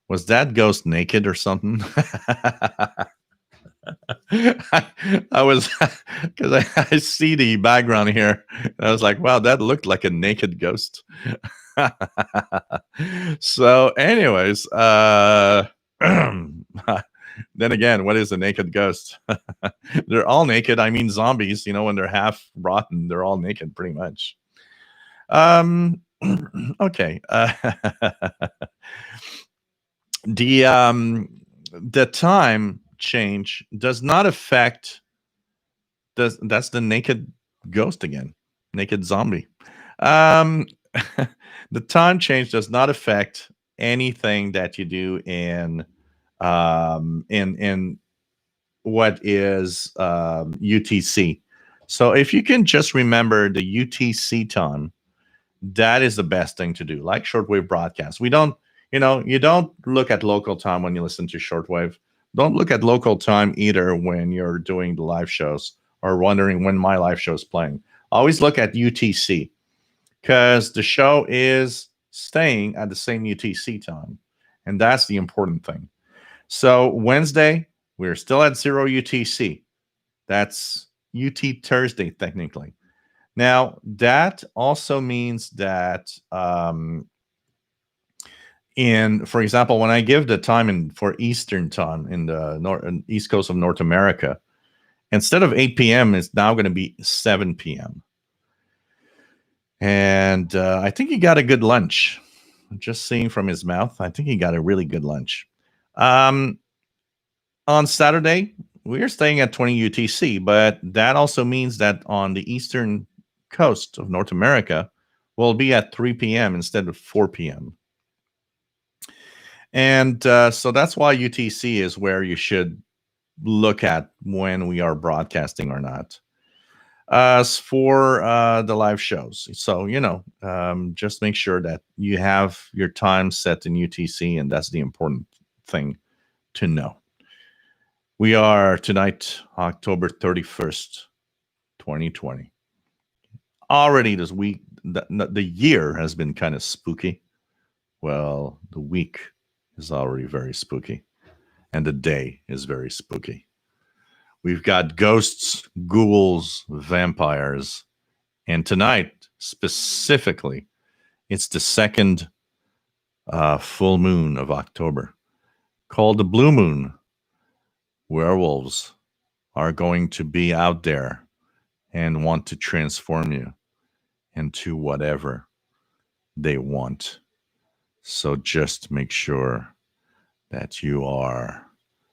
was that ghost naked or something? I was, because I see the background here, and I was like, wow, that looked like a naked ghost. So anyways, then again, what is a naked ghost? They're all naked. I mean, zombies, when they're half rotten, they're all naked pretty much. Okay. The time change does not affect that's the naked ghost again, naked zombie. The time change does not affect anything that you do in what is UTC. So if you can just remember the UTC time, that is the best thing to do. Like shortwave broadcast, we don't, you don't look at local time when you listen to shortwave. Don't look at local time either when you're doing the live shows or wondering when my live show is playing. Always look at UTC, because the show is staying at the same UTC time. And that's the important thing. So Wednesday, we're still at 0 UTC. That's UT Thursday, technically. Now, that also means that for example, when I give the time for Eastern time in the East Coast of North America, instead of 8 p.m., it's now going to be 7 p.m. And I think he got a good lunch. Just seeing from his mouth, I think he got a really good lunch. On Saturday, we're staying at 20 UTC, but that also means that on the Eastern Coast of North America, we'll be at 3 p.m. instead of 4 p.m. And so that's why UTC is where you should look at when we are broadcasting or not. As for the live shows, so just make sure that you have your time set in UTC, and that's the important thing to know. We are tonight, October 31st, 2020. Already this week, the year has been kind of spooky. Well, the week is already very spooky, and the day is very spooky. We've got ghosts, ghouls, vampires, and tonight, specifically, it's the second full moon of October, called the blue moon. Werewolves are going to be out there and want to transform you into whatever they want. So just make sure that you are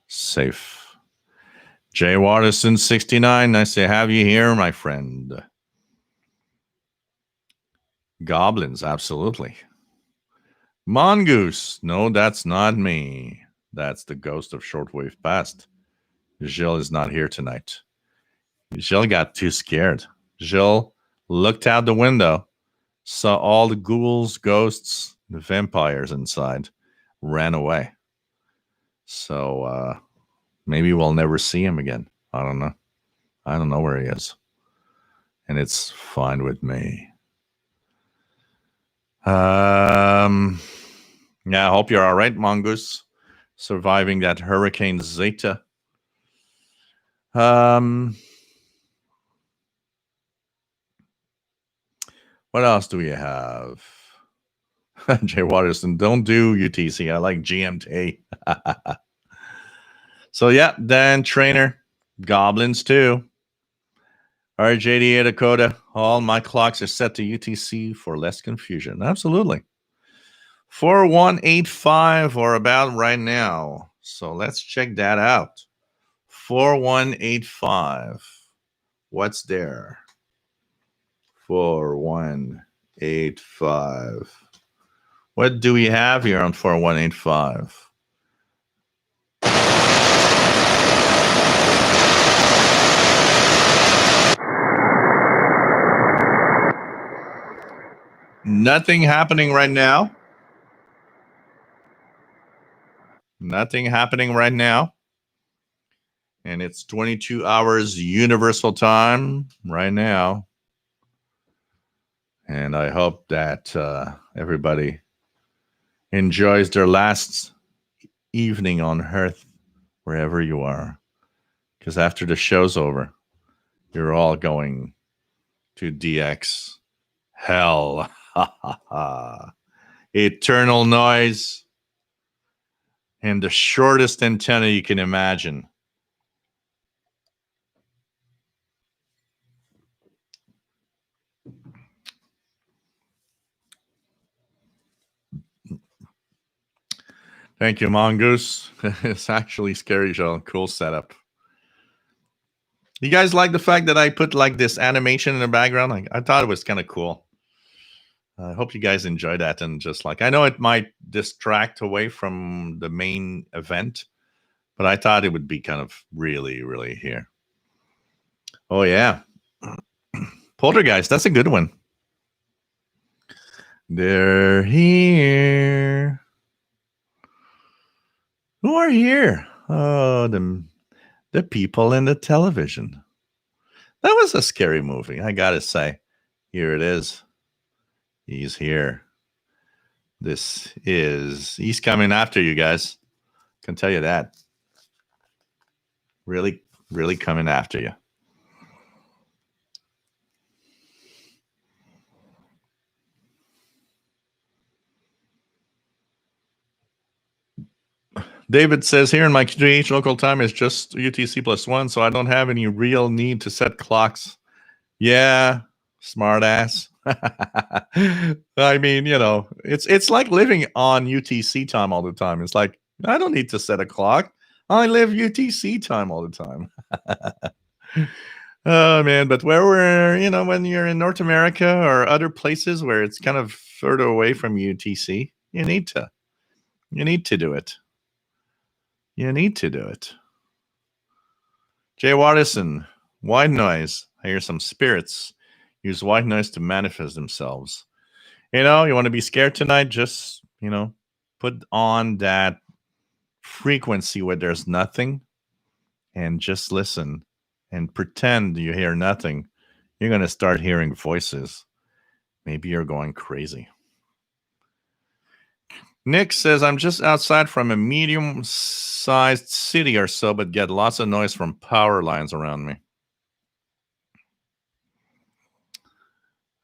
safe. Jay Watterson, 69. Nice to have you here, my friend. Goblins, absolutely. Mongoose, no, that's not me. That's the ghost of Shortwave Past. Gilles is not here tonight. Gilles got too scared. Gilles looked out the window, saw all the ghouls, ghosts, the vampires inside, ran away. So maybe we'll never see him again. I don't know. I don't know where he is. And it's fine with me. Yeah, I hope you're all right, Mongoose. Surviving that Hurricane Zeta. What else do we have? Jay Watterson, don't do UTC. I like GMT. So, yeah, Dan Trainer, Goblins too. RJDA Dakota, all my clocks are set to UTC for less confusion. Absolutely. 4185 or about right now. So let's check that out. 4185. What's there? 4185. What do we have here on 4185? Nothing happening right now. Nothing happening right now. And it's 22 hours universal time right now. And I hope that everybody enjoys their last evening on Earth, wherever you are. Because after the show's over, you're all going to DX hell. Eternal noise and the shortest antenna you can imagine. Thank you, Mongoose. It's actually scary, Joe. Cool setup. You guys like the fact that I put like this animation in the background? Like, I thought it was kind of cool. I hope you guys enjoy that. And just like, I know it might distract away from the main event, but I thought it would be kind of really, really here. Oh, yeah. Poltergeist, that's a good one. They're here. Who are here? Oh, the people in the television. That was a scary movie, I gotta say. Here it is. He's here. He's coming after you guys. Can tell you that. Really, really coming after you. David says here in my QH local time is just UTC +1, so I don't have any real need to set clocks. Yeah, smart ass. I mean, you know, it's like living on UTC time all the time. It's like, I don't need to set a clock. I live UTC time all the time. Oh, man. But when you're in North America or other places where it's kind of further away from UTC, you need to do it. You need to do it. Jay Watterson, white noise. I hear some spirits use white noise to manifest themselves. You want to be scared tonight? Just, put on that frequency where there's nothing and just listen and pretend you hear nothing, you're going to start hearing voices. Maybe you're going crazy. Nick says, I'm just outside from a medium-sized city or so, but get lots of noise from power lines around me.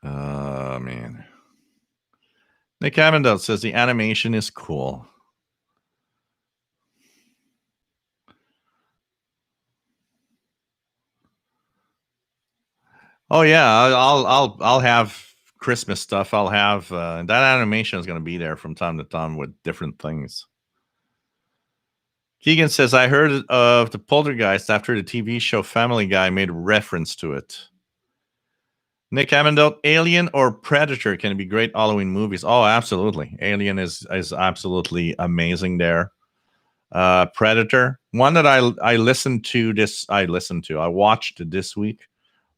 Oh, man. Nick Avondale says, the animation is cool. Oh, yeah, I'll have Christmas stuff. I'll have that animation is going to be there from time to time with different things. Keegan says, I heard of the Poltergeist after the TV show Family Guy made reference to it. Nick Avondale, Alien or Predator can be great Halloween movies. Oh, absolutely. Alien is absolutely amazing there. Predator, one that I watched this week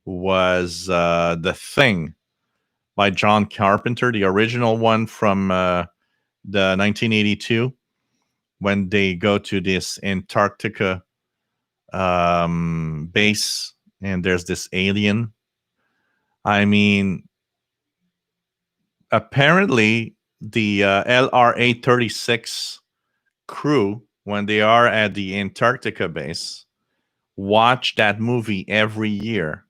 was The Thing by John Carpenter, the original one from the 1982, when they go to this Antarctica base and there's this alien. I mean, apparently the LRA 36 crew, when they are at the Antarctica base, watch that movie every year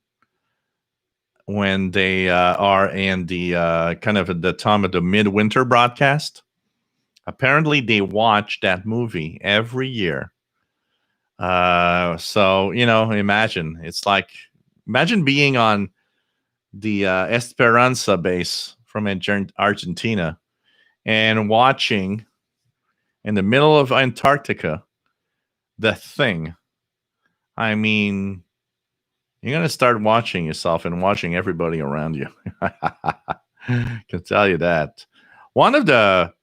when they are in the kind of at the time of the midwinter broadcast. Apparently, they watch that movie every year. So, imagine imagine being on the Esperanza base from Argentina and watching in the middle of Antarctica The Thing. I mean, you're going to start watching yourself and watching everybody around you. Can tell you that. One of the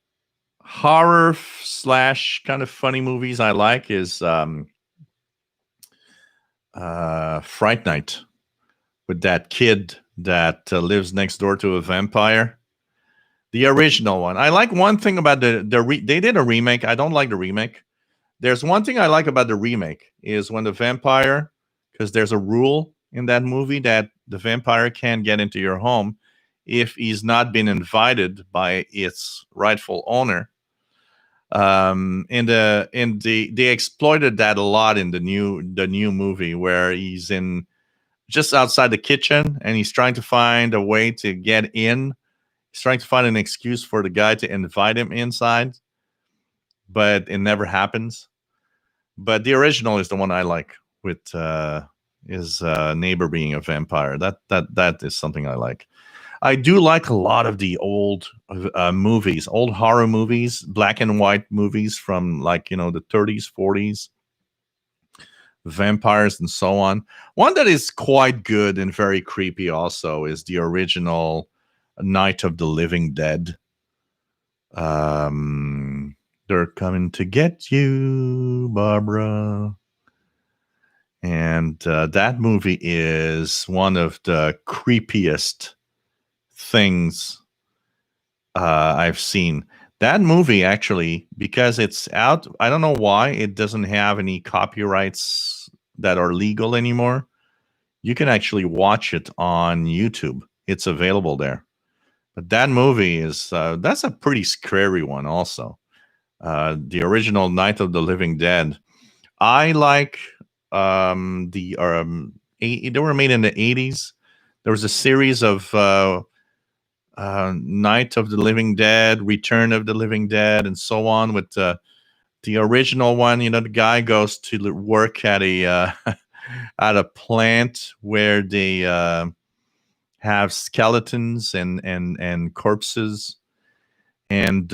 horror / kind of funny movies I like is Fright Night, with that kid that lives next door to a vampire. The original one. I like one thing about they did a remake. I don't like the remake. There's one thing I like about the remake is when the vampire, because there's a rule in that movie that the vampire can't get into your home if he's not been invited by its rightful owner. They exploited that a lot in the new movie, where he's in just outside the kitchen and he's trying to find a way to get in. He's trying to find an excuse for the guy to invite him inside, but it never happens. But the original is the one I like, with his neighbor being a vampire. That is something I like. I do like a lot of the old movies, old horror movies, black and white movies from the 30s, 40s, vampires and so on. One that is quite good and very creepy also is the original Night of the Living Dead. They're coming to get you, Barbara. And that movie is one of the creepiest things I've seen. That movie, actually, because it's out, I don't know why it doesn't have any copyrights that are legal anymore. You can actually watch it on YouTube. It's available there. But that movie that's a pretty scary one also. The original Night of the Living Dead. I like they were made in the 80s. There was a series of Night of the Living Dead, Return of the Living Dead, and so on. With the original one, the guy goes to work at a at a plant where they have skeletons and corpses, and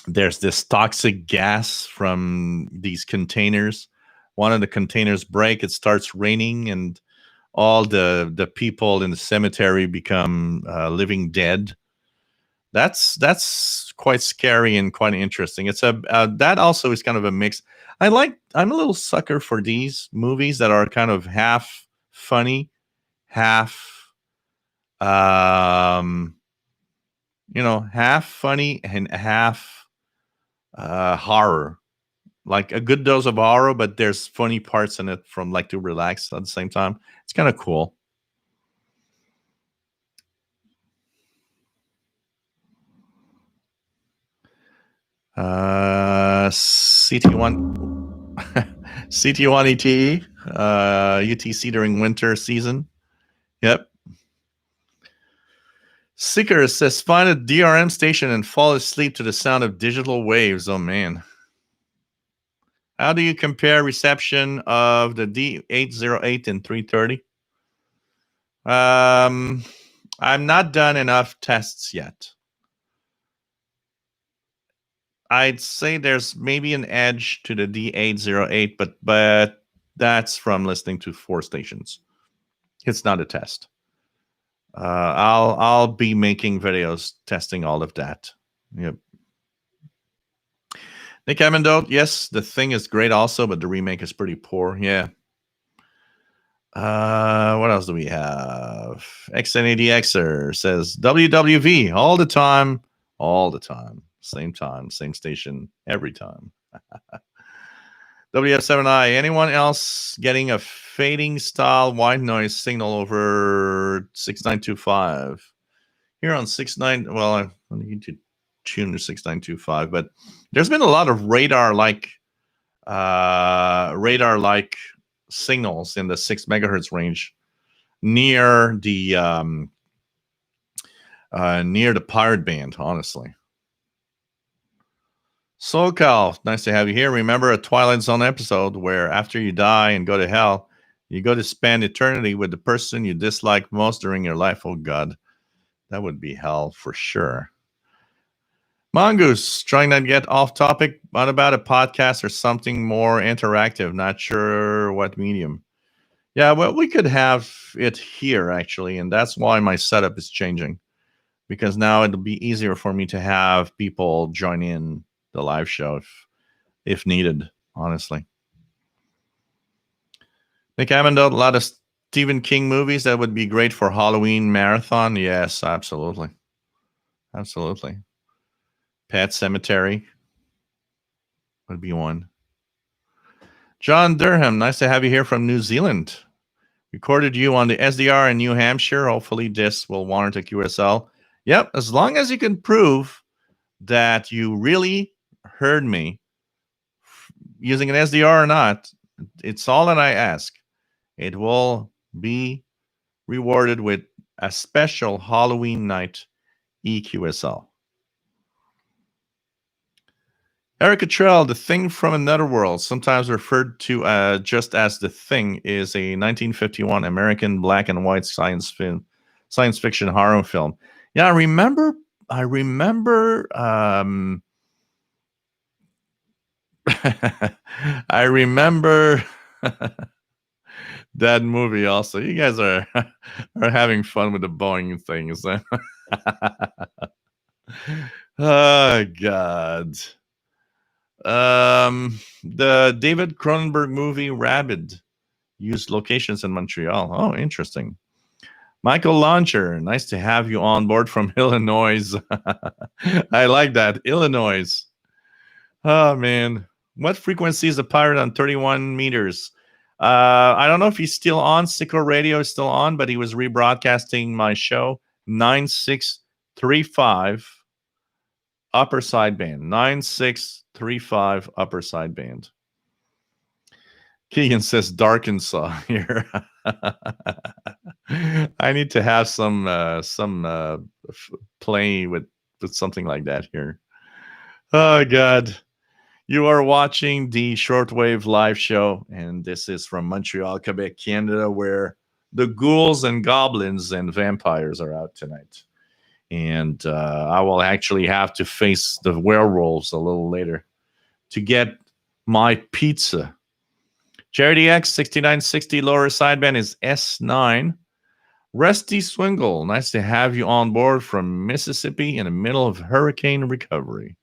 there's this toxic gas from these containers. One of the containers break. It starts raining, and all the people in the cemetery become living dead. That's quite scary and quite interesting. It's that also is kind of a mix. I'm a little sucker for these movies that are kind of half funny, half half funny and half horror. like a good dose of horror, but there's funny parts in it from like to relax at the same time. It's kind of cool. CT1 CT1 ETE UTC during winter season. Yep. Seeker says find a DRM station and fall asleep to the sound of digital waves. Oh man. How do you compare reception of the D808 and 330? I'm not done enough tests yet. I'd say there's maybe an edge to the D808, but that's from listening to 4 stations. It's not a test. I'll be making videos testing all of that. Yep. Nick Amendote, yes, the thing is great also, but the remake is pretty poor. Yeah. What else do we have? XN80Xer says WWV all the time. Same time, same station, every time. WF7I, anyone else getting a fading style white noise signal over 6925? Here on 69, well, I need to tune to 6925, but there's been a lot of radar-like signals in the 6 megahertz range near the pirate band, honestly. SoCal, nice to have you here. Remember a Twilight Zone episode where after you die and go to hell, you go to spend eternity with the person you dislike most during your life. Oh God, that would be hell for sure. Mongoose, trying not to get off topic. What about a podcast or something more interactive? Not sure what medium. Yeah, well, we could have it here actually, and that's why my setup is changing. Because now it'll be easier for me to have people join in the live show if needed, honestly. Nick Amendote, a lot of Stephen King movies that would be great for Halloween marathon. Yes, absolutely. Absolutely. Pet Cemetery would be one. John Durham, nice to have you here from New Zealand. Recorded you on the SDR in New Hampshire. Hopefully this will warrant a QSL. Yep, as long as you can prove that you really heard me using an SDR or not, it's all that I ask. It will be rewarded with a special Halloween night EQSL. Erica Trell, The Thing from Another World, sometimes referred to just as The Thing, is a 1951 American black and white science fiction horror film. Yeah, I remember I remember that movie also. You guys are having fun with the Boeing things. Oh God. The David Cronenberg movie Rabid used locations in Montreal. Oh, interesting. Michael Launcher, nice to have you on board from Illinois. I like that. Illinois. Oh, man. What frequency is the pirate on 31 meters? I don't know if he's still on. Sicko Radio is still on, but he was rebroadcasting my show. 9635 upper sideband. 9635 upper sideband. Keegan says Darkensaw here. I need to have some play with something like that here. Oh God. You are watching the Shortwave live show, and this is from Montreal, Quebec, Canada, where the ghouls and goblins and vampires are out tonight. And I will actually have to face the werewolves a little later to get my pizza. Charity X 6960 lower sideband is S9. Rusty Swingle, nice to have you on board from Mississippi in the middle of hurricane recovery.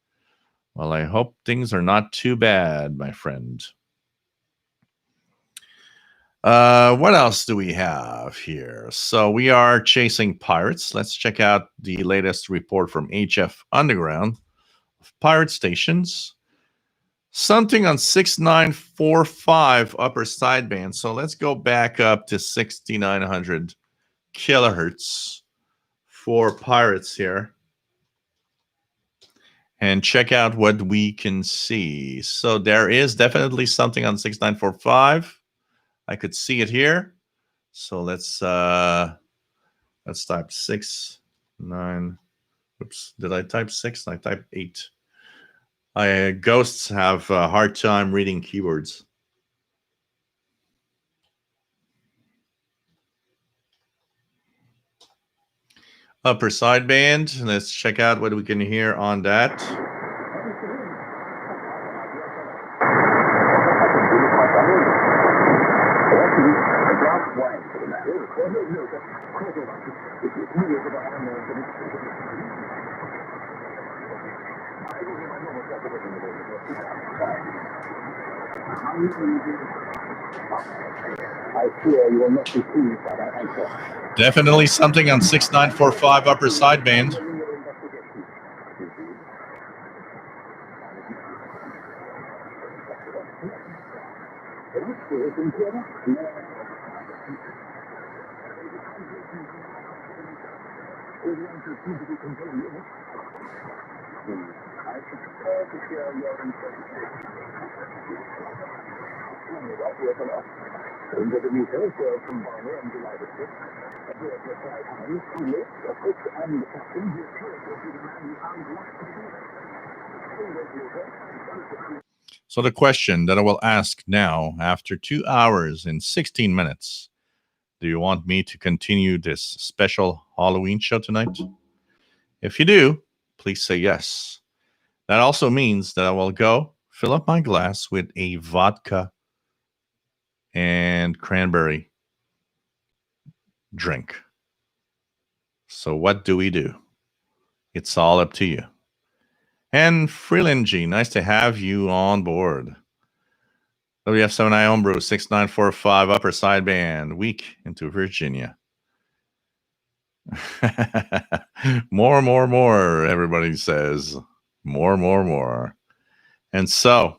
Well, I hope things are not too bad, my friend. What else do we have here? So we are chasing pirates. Let's check out the latest report from HF Underground of pirate stations. Something on 6945 upper sideband. So let's go back up to 6900 kilohertz for pirates here and check out what we can see. So there is definitely something on 6945. I could see it here. So let's type 6 9. Oops, did I type 6? I typed 8. Ghosts have a hard time reading keywords. Upper sideband. Let's check out what we can hear on that. I fear you will not be pleased by that answer. Definitely something on 6945 upper sideband. I prefer to share your interpretation. Under the meter, served from Barney and delighted with. Appears with 5 hands, 2 lips, a cook and the captain, who appears to be the man who found lost to the So the question that I will ask now, after 2 hours and 16 minutes, do you want me to continue this special Halloween show tonight? If you do, please say yes. That also means that I will go fill up my glass with a vodka and cranberry drink. So what do we do? It's all up to you. And Freeland, nice to have you on board. WF7I Homebrew 6945 upper sideband, week into Virginia. More, everybody says. More. And so,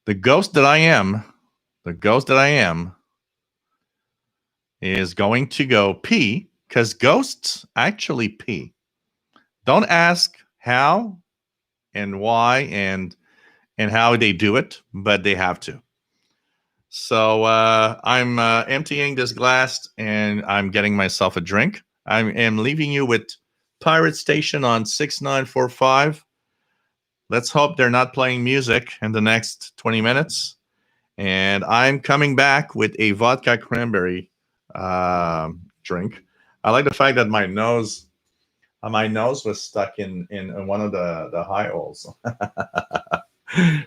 the ghost that I am is going to go pee, because ghosts actually pee. Don't ask how and why and how they do it, but they have to. So I'm emptying this glass and I'm getting myself a drink. I am leaving you with Pirate Station on 6945. Let's hope they're not playing music in the next 20 minutes. And I'm coming back with a vodka cranberry drink. I like the fact that my nose was stuck in one of the high holes.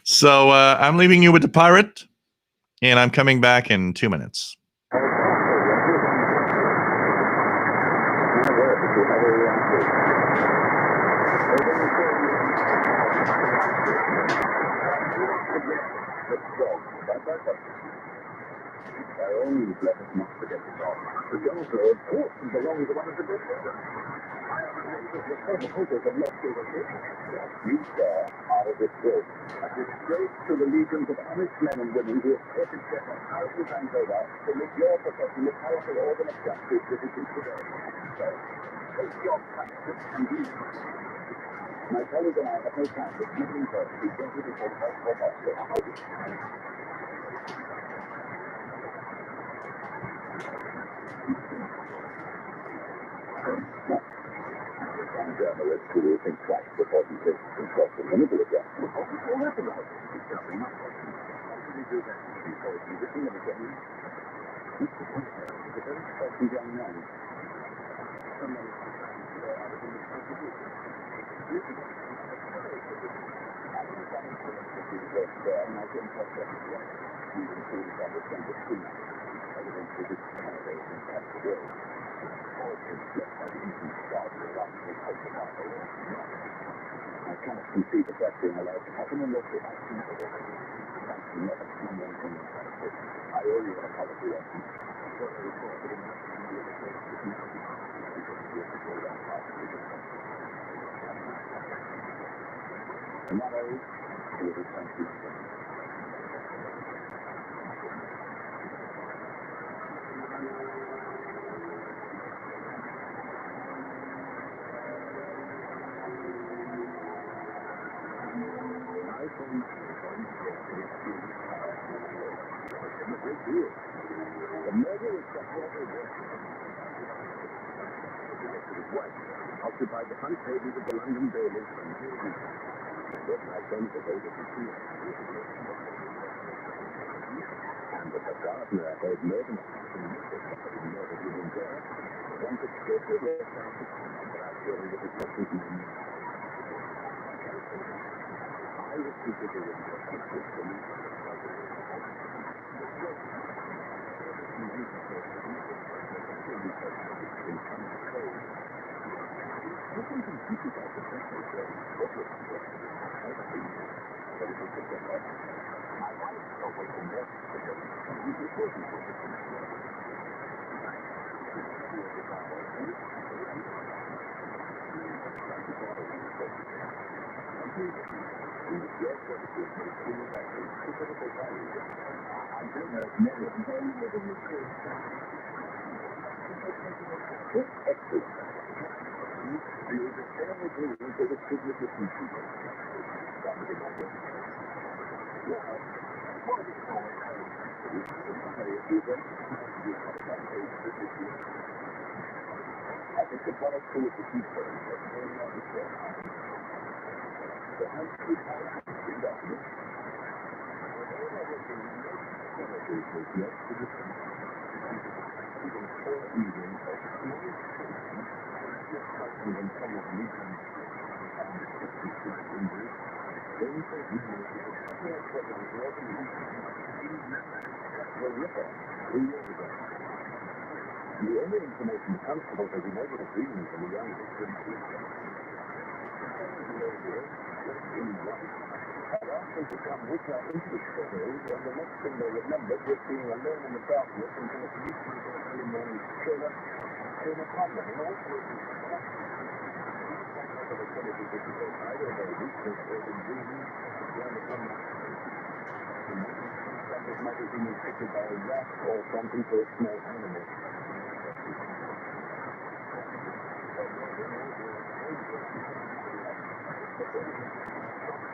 So I'm leaving you with the pirate, and I'm coming back in 2 minutes. Let us not forget the dog. The dog, of course, belongs to one of the good children. You, sir, are a disgrace. A disgrace to the legions of honest men and women who have taken steps on houses and over to make your profession the powerful organ of justice that it is today. So, take your practice and use it. My colleague and I have no time for sniveling first to get to the whole hospital. Journalists who will think twice before he takes himself to the again. Well, that's about it. It's nothing much. How can we do that before he is in again? Mr. Hunter is a very special young man. Someone out of the contribution. I think that is the there, and I think that's what we can see that was going to see. Evidence of this candidate in that way. I cannot conceive of that being allowed to happen unless it happens. I owe you an apology. Tomorrow, Occupied the front pages of the London Daily from June. I sent the data to see it. And the gardener had made an wanted to go to the without hearing the discussions made. I was considered a the only information the constable has been able to glean from the young victim had asked them to come with her into the shrubbery, and the next thing they remembered was being alone in the darkness until a policeman early morning trailer came upon them. And also, might have been infected by a rat or something for a small animal.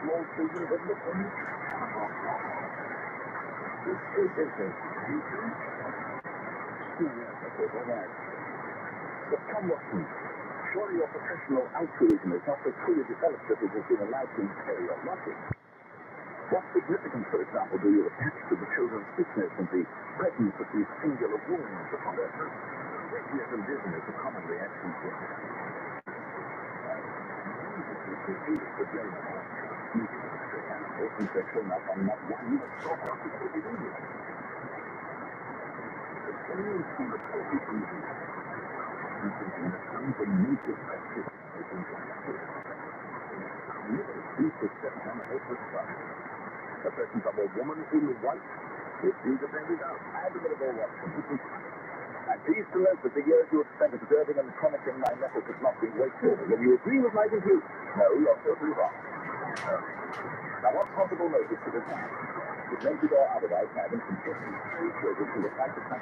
Small children that look on you. This is business. But come, Watson. Surely your professional altruism is not so fully developed that it has been allowed to impair your logic. What significance, for example, do you attach to the children's sickness and the presence of these singular wounds upon their face? Weakness and dizziness are common reactions to it. Since they're shown up on not one, but so far to the beginning. The same from the perfect reason. You can understand the nature of this. These are set on a hopeless spot. The presence of a woman in white is independent of admirable Watson. I'm pleased to note that the years you have spent observing and chronicling my methods have not been wasted. Will you agree with my conclusion? No, you're totally wrong. Now, what possible motive could it have? It may be or otherwise have been consistent to the fact that my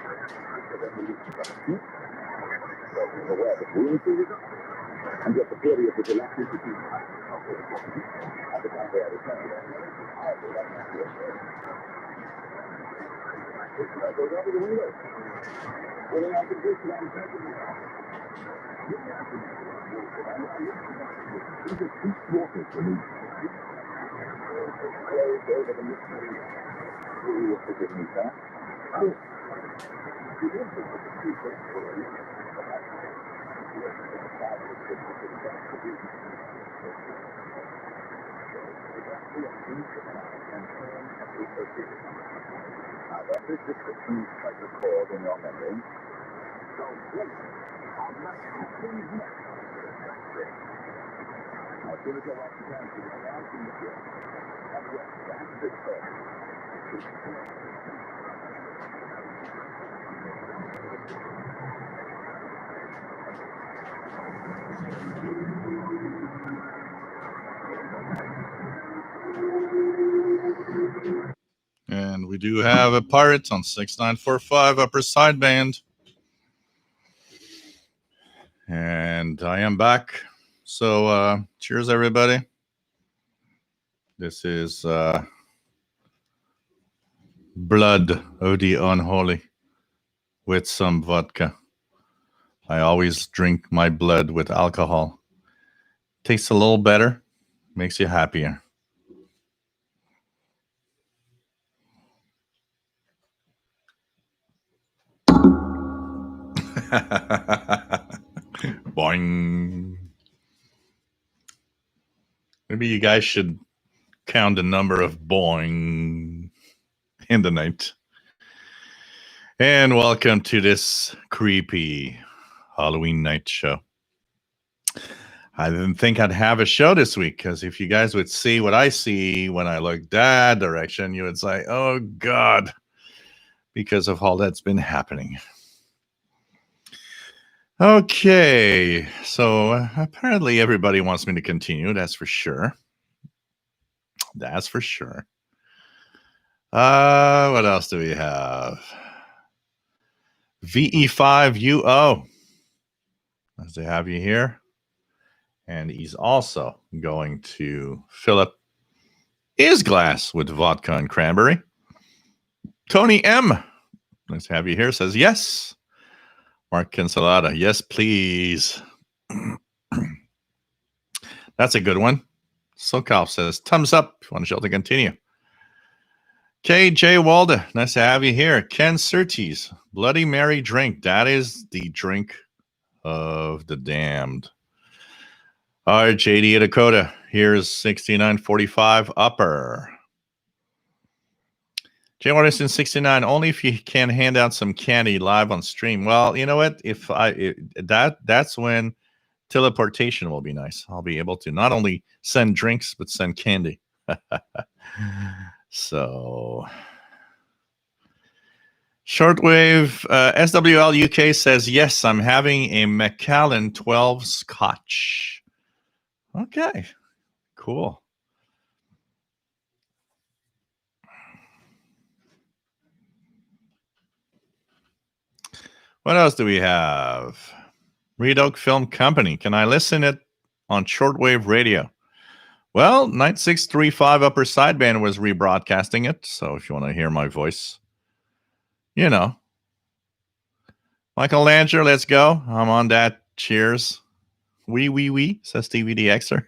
revolution from a heat, so he was aware that wounds were resolved, and yet the period was elected to be at the time they are returned. I go down to the window. Whether I can do it, I'm taking it off. These are two waters for me. Closed over the mystery. Will you forgive me, sir? Oh. You did this with the people for a minute. Now, that is description strike a chord in your memory. So, wait. How much happens next? As soon as you're off the ground, you're allowed to look at and yes, that's it, sir. we do have a pirate on 6945 upper sideband. And I am back. So cheers, everybody. This is blood of the unholy with some vodka. I always drink my blood with alcohol. Tastes a little better, makes you happier. Boing. Maybe you guys should count the number of boing in the night. And welcome to this creepy Halloween night show. I didn't think I'd have a show this week because if you guys would see what I see when I look that direction, you would say, oh God, because of all that's been happening. Okay, so apparently everybody wants me to continue. That's for sure. That's for sure. What else do we have? VE5UO. As they have you here. And he's also going to fill up his glass with vodka and cranberry. Tony M. Nice to have you here. Says yes. Mark Cancelada. Yes, please. That's a good one. SoCal says thumbs up. Want the show to continue. KJ Walda. Nice to have you here. Ken Surtees. Bloody Mary drink. That is the drink of the damned. All right, JD Dakota. Here's 6945 upper. Jay Watterson 69. Only if you can hand out some candy live on stream. Well, you know what? That's when teleportation will be nice. I'll be able to not only send drinks but send candy. So Shortwave SWL UK says yes. I'm having a Macallan 12 Scotch. Okay, cool. What else do we have? Red Oak Film Company. Can I listen it on shortwave radio? Well, 9635 upper sideband was rebroadcasting it. So if you want to hear my voice, you know. Michael Langer, let's go. I'm on that. Cheers. Wee, says TVDXer.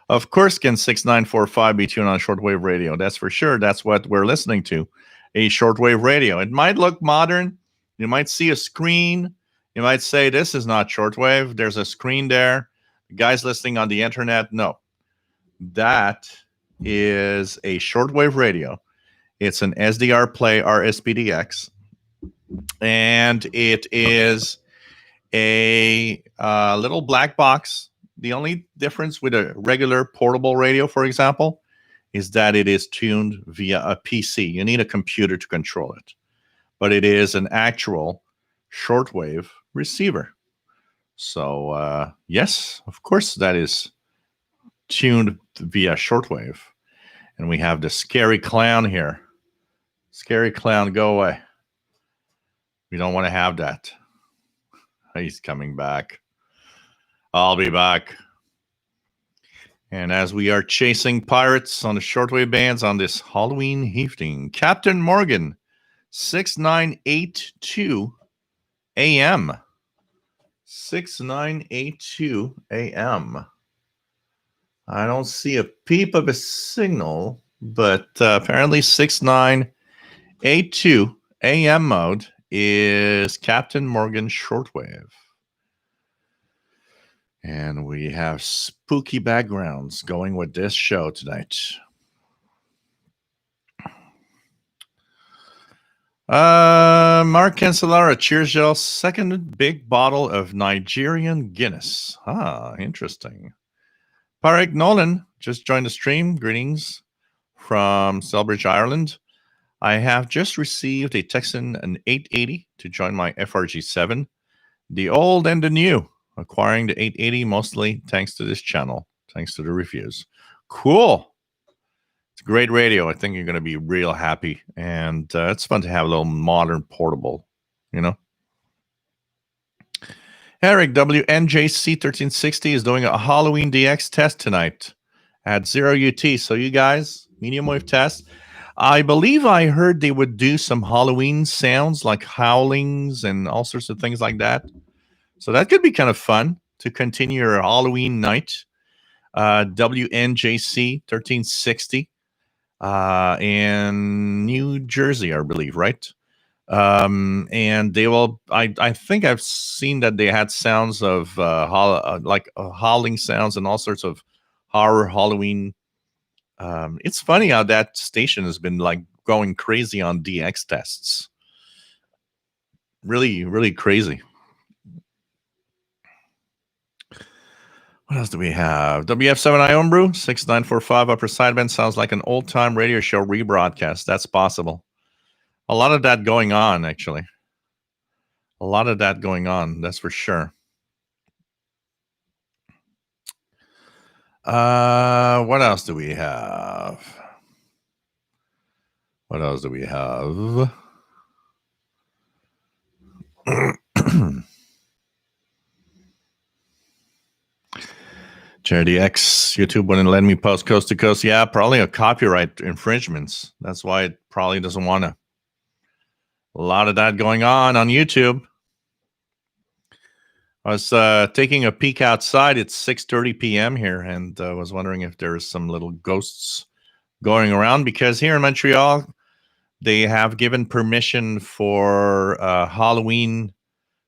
Of course, can 6945 be tuned on shortwave radio? That's for sure. That's what we're listening to, a shortwave radio. It might look modern. You might see a screen. You might say, this is not shortwave. There's a screen there. The guy's listening on the internet. No, that is a shortwave radio. It's an SDR Play RSPDX. And it is a little black box. The only difference with a regular portable radio, for example, is that it is tuned via a PC. You need a computer to control it. But it is an actual shortwave receiver. So, yes, of course, that is tuned via shortwave. And we have the scary clown here. Scary clown, go away. We don't want to have that. He's coming back. I'll be back. And as we are chasing pirates on the shortwave bands on this Halloween evening, Captain Morgan, 6982 AM. 6982 AM. I don't see a peep of a signal, but apparently 6982 AM mode is Captain Morgan shortwave. And we have spooky backgrounds going with this show tonight. Mark Cancellara, cheers, y'all. Second big bottle of Nigerian Guinness. Ah, interesting. Parek Nolan just joined the stream. Greetings from Selbridge, Ireland. I have just received a Texan an 880 to join my FRG7. The old and the new. Acquiring the 880 mostly thanks to this channel. Thanks to the reviews. Cool. It's great radio. I think you're going to be real happy. And it's fun to have a little modern portable, you know? Eric, WNJC1360 is doing a Halloween DX test tonight at 0 UT. So you guys, medium wave test. I believe I heard they would do some Halloween sounds like howlings and all sorts of things like that. So that could be kind of fun to continue your Halloween night. WNJC 1360 in New Jersey, I believe, right? And they will. I think I've seen that they had sounds of howling sounds and all sorts of horror Halloween. It's funny how that station has been like going crazy on DX tests. Really, really crazy. What else do we have? WF7I Homebrew 6945 upper sideband sounds like an old time radio show rebroadcast. That's possible. A lot of that going on, actually. A lot of that going on, that's for sure. What else do we have? What else do we have? Charity X, YouTube wouldn't let me post coast to coast. Yeah, probably a copyright infringements. That's why it probably doesn't want to. A lot of that going on YouTube. I was taking a peek outside. It's 6:30 p.m. here, and was wondering if there's some little ghosts going around, because here in Montreal, they have given permission for Halloween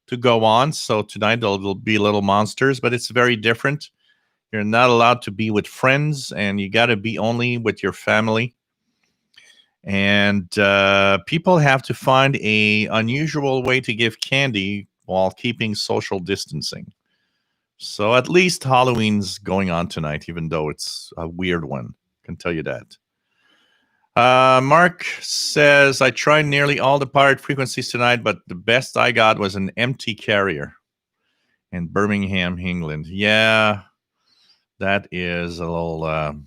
to go on. So tonight there'll be little monsters, but it's very different. You're not allowed to be with friends, and you got to be only with your family. And people have to find a unusual way to give candy while keeping social distancing. So at least Halloween's going on tonight, even though it's a weird one. I can tell you that. Mark says, I tried nearly all the pirate frequencies tonight, but the best I got was an empty carrier in Birmingham, England. Yeah, that is a little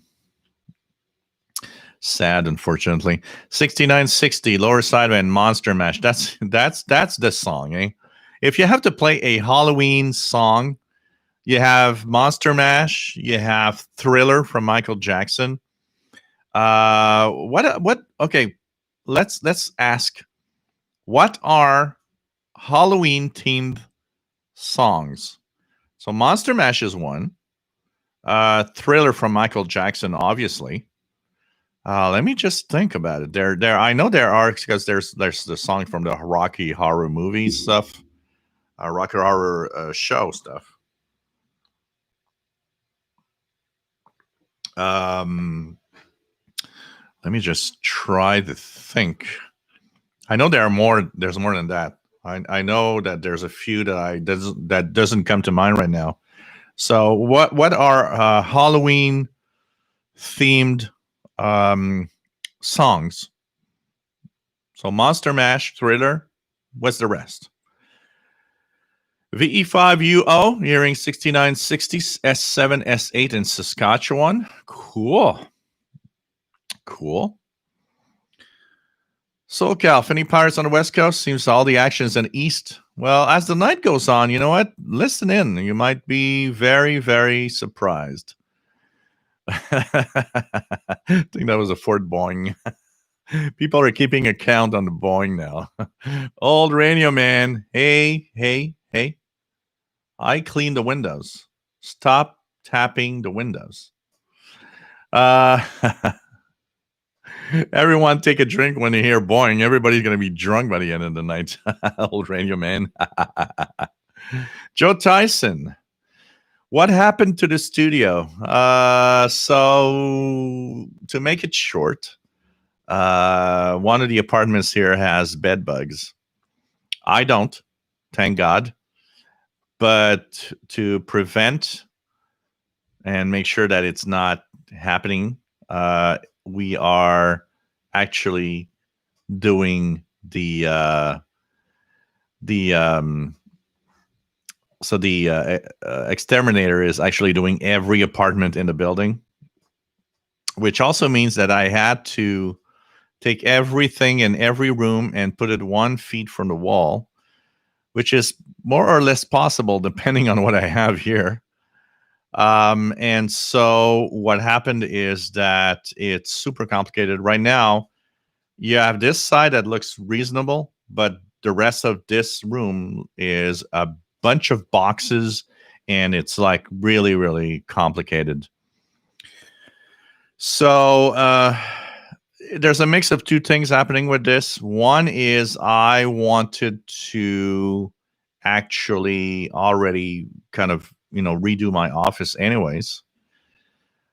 sad, unfortunately. 6960, lower sideband, Monster Mash. That's the song, eh? If you have to play a Halloween song, you have Monster Mash, you have Thriller from Michael Jackson. What? Okay, let's ask, what are Halloween themed songs? So Monster Mash is one. Thriller from Michael Jackson, obviously. Let me just think about it. There. I know there are, because there's the song from the Rocky Horror movie stuff, Rocky Horror show stuff. Let me just try to think. I know there are more. There's more than that. I know that there's a few that doesn't come to mind right now. So what are Halloween themed songs? So Monster Mash, Thriller. What's the rest? VE5UO, hearing 6960, S7, S8 in Saskatchewan. Cool. SoCal, Finny Pirates on the West Coast. Seems all the action's in the East. Well, as the night goes on, you know what? Listen in. You might be very, very surprised. I think that was a Fort Boeing. People are keeping a count on the Boeing now. Old radio man. Hey. I clean the windows. Stop tapping the windows. Everyone take a drink when you hear Boeing. Everybody's going to be drunk by the end of the night. Old radio man. Joe Tyson. What happened to the studio? So to make it short, one of the apartments here has bed bugs. I don't, thank God. But to prevent and make sure that it's not happening, we are actually doing the exterminator is actually doing every apartment in the building. which also means that I had to take everything in every room and put it 1 feet from the wall, which is more or less possible depending on what I have here. And so what happened is that it's super complicated. Right now, you have this side that looks reasonable, but the rest of this room is a bunch of boxes, and it's like really, really complicated. So there's a mix of two things happening with this. One is I wanted to actually already kind of, redo my office anyways.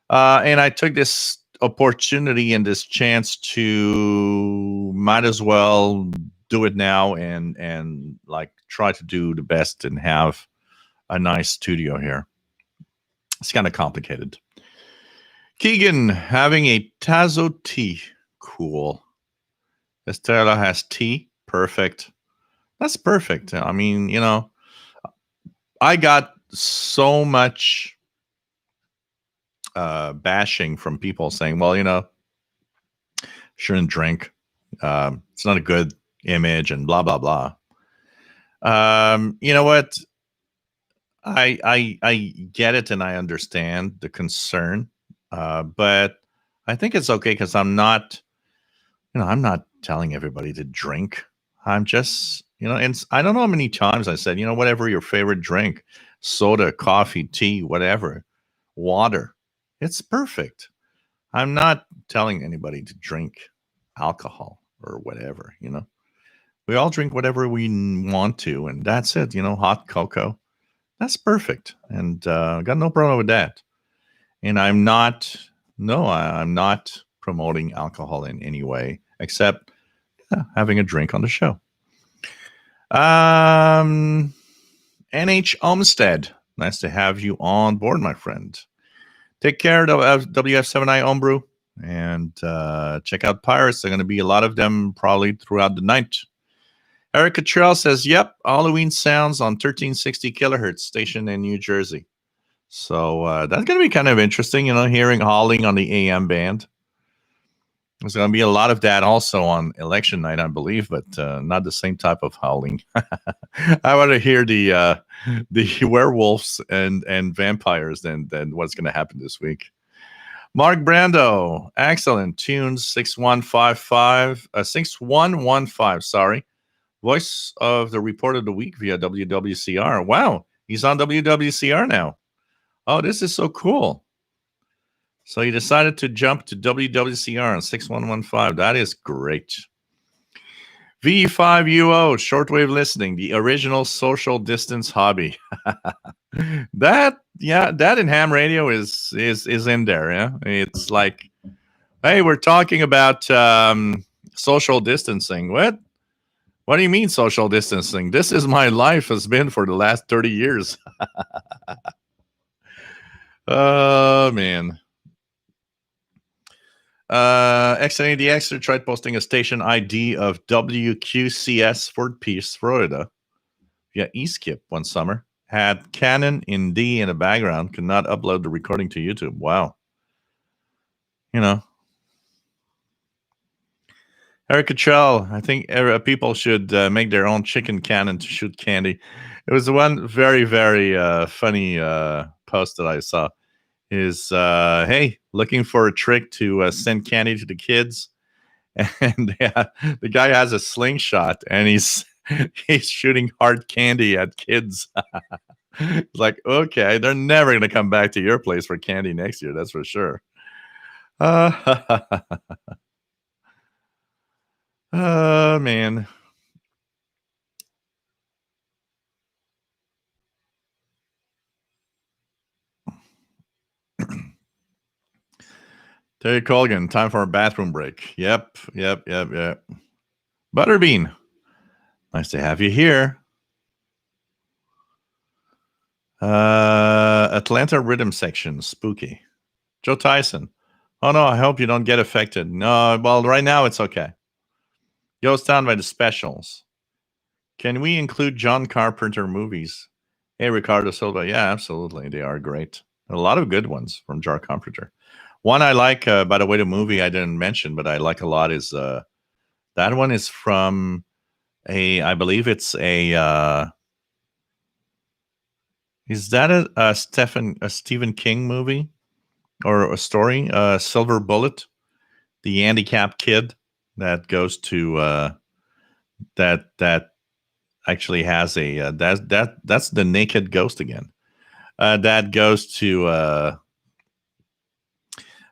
And I took this opportunity and this chance to might as well do it now and like try to do the best and have a nice studio here. It's kind of complicated. Keegan having a Tazo tea. Cool. Estella has tea. Perfect. That's perfect. I mean, I got so much bashing from people saying, well, shouldn't drink. It's not a good image and blah, blah, blah. You know what? I get it and I understand the concern, but I think it's okay because I'm not telling everybody to drink. I'm just, and I don't know how many times I said, whatever your favorite drink, soda, coffee, tea, whatever, water, it's perfect. I'm not telling anybody to drink alcohol or whatever, We all drink whatever we want to, and that's it, hot cocoa. That's perfect. And got no problem with that. And I'm not promoting alcohol in any way, except having a drink on the show. NH Olmsted, nice to have you on board, my friend. Take care of WF7I Homebrew and check out Pirates. There are going to be a lot of them probably throughout the night. Eric Cottrell says, yep, Halloween sounds on 1360 kilohertz station in New Jersey. So that's going to be kind of interesting, hearing howling on the AM band. There's going to be a lot of that also on election night, I believe, but not the same type of howling. I want to hear the werewolves and vampires than what's going to happen this week. Mark Brando, excellent tunes, 6115, sorry. Voice of the Report of the Week via WWCR. Wow, he's on WWCR now. Oh, this is so cool. So he decided to jump to WWCR on 6115. That is great. V5UO, shortwave listening, the original social distance hobby. that in ham radio is in there. Yeah, it's like, hey, we're talking about social distancing. What do you mean social distancing? This is my life has been for the last 30 years. Oh, man. XNA the Extra tried posting a station ID of WQCS Fort Pierce, Florida via eSkip one summer. Had Canon in D in the background, could not upload the recording to YouTube. Wow. Eric Cottrell, I think people should make their own chicken cannon to shoot candy. It was one very, very funny post that I saw. Is hey, looking for a trick to send candy to the kids, and the guy has a slingshot and he's shooting hard candy at kids. It's like, okay, they're never gonna come back to your place for candy next year, that's for sure. Oh, man. Terry Colgan, time for a bathroom break. Yep. Butterbean, nice to have you here. Atlanta Rhythm Section, spooky. Joe Tyson, oh no, I hope you don't get affected. No, well, right now it's okay. Goes down by the specials. Can we include John Carpenter movies? Hey, Ricardo Silva. Yeah, absolutely. They are great. A lot of good ones from John Carpenter. One I like, by the way, the movie I didn't mention, but I like a lot is that one is from I believe it's is that a Stephen King movie or a story? Silver Bullet, the handicapped kid that goes to that actually has that's the naked ghost again. That goes to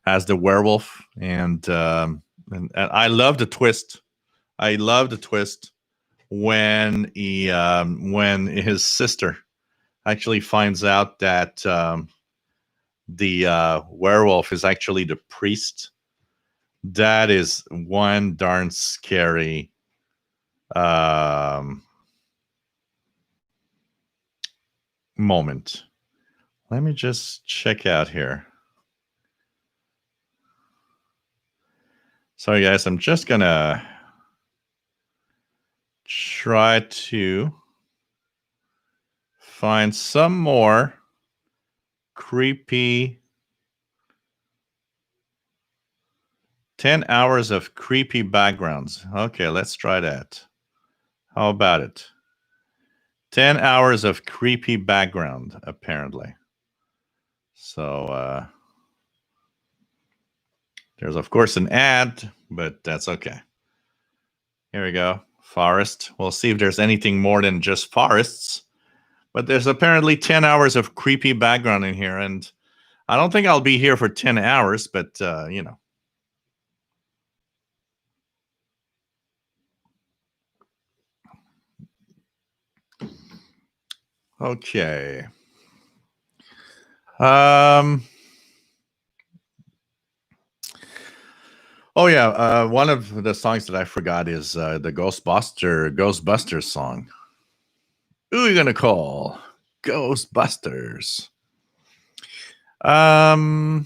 as the werewolf, and I love the twist. I love the twist when when his sister actually finds out that the werewolf is actually the priest. That is one darn scary moment. Let me just check out here. Sorry, guys, I'm just gonna try to find some more creepy 10 hours of creepy backgrounds. Okay, let's try that. How about it? 10 hours of creepy background, apparently. So there's, of course, an ad, but that's okay. Here we go. Forest. We'll see if there's anything more than just forests. But there's apparently 10 hours of creepy background in here. And I don't think I'll be here for 10 hours, but, you know. Okay. Oh yeah, one of the songs that I forgot is the Ghostbusters song. Who are you gonna call? Ghostbusters. What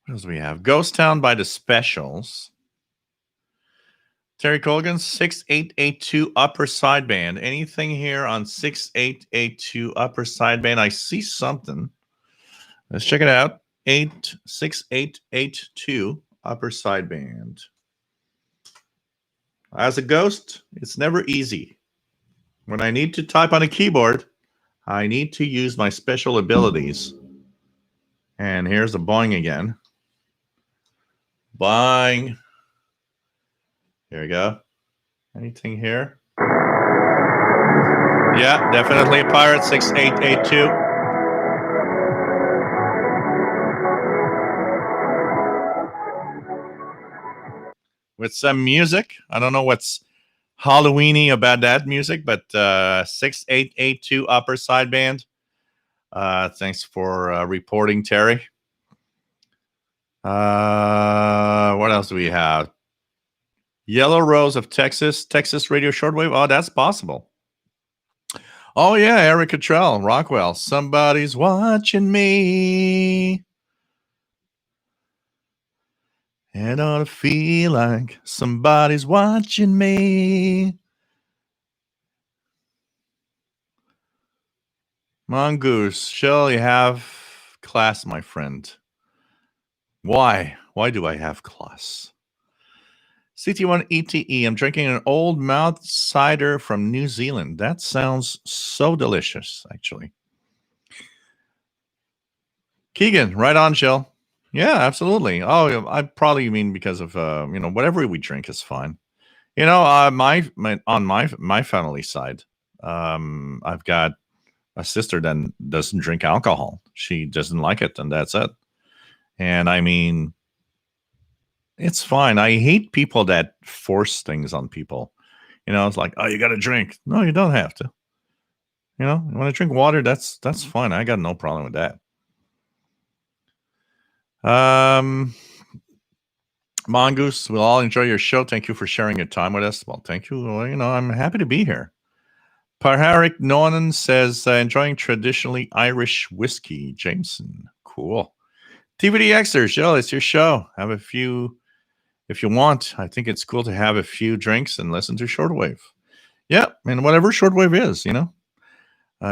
else do we have? Ghost Town by the Specials. Terry Colgan, 6882 upper sideband. Anything here on 6882 upper sideband? I see something. Let's check it out. 86882 upper sideband. As a ghost, it's never easy. When I need to type on a keyboard, I need to use my special abilities. And here's the boing again. Boing. Here we go. Anything here? Yeah, definitely a pirate, 6882. With some music. I don't know what's Halloweeny about that music, but 6882 upper sideband. Thanks for reporting, Terry. What else do we have? Yellow Rose of Texas Radio Shortwave. Oh, that's possible. Oh yeah, Eric Cottrell, Rockwell. Somebody's watching me. And I ought to feel like somebody's watching me. Mongoose, shall you have class, my friend? Why? Why do I have class? CT1 ETE. I'm drinking an old mouth cider from New Zealand. That sounds so delicious, actually. Keegan, right on, Jill. Yeah, absolutely. Oh, I probably mean because of whatever we drink is fine. On my family side, I've got a sister that doesn't drink alcohol. She doesn't like it, and that's it. And I mean, it's fine. I hate people that force things on people. It's like, oh, you got to drink. No, you don't have to. You want to drink water? That's fine. I got no problem with that. Mongoose, we'll all enjoy your show. Thank you for sharing your time with us. Well, thank you. Well, I'm happy to be here. Parharik Nonan says, enjoying traditionally Irish whiskey. Jameson. Cool. TVDXers, Jill, it's your show. Have a few if you want. I think it's cool to have a few drinks and listen to Shortwave. Yeah, and whatever Shortwave is, and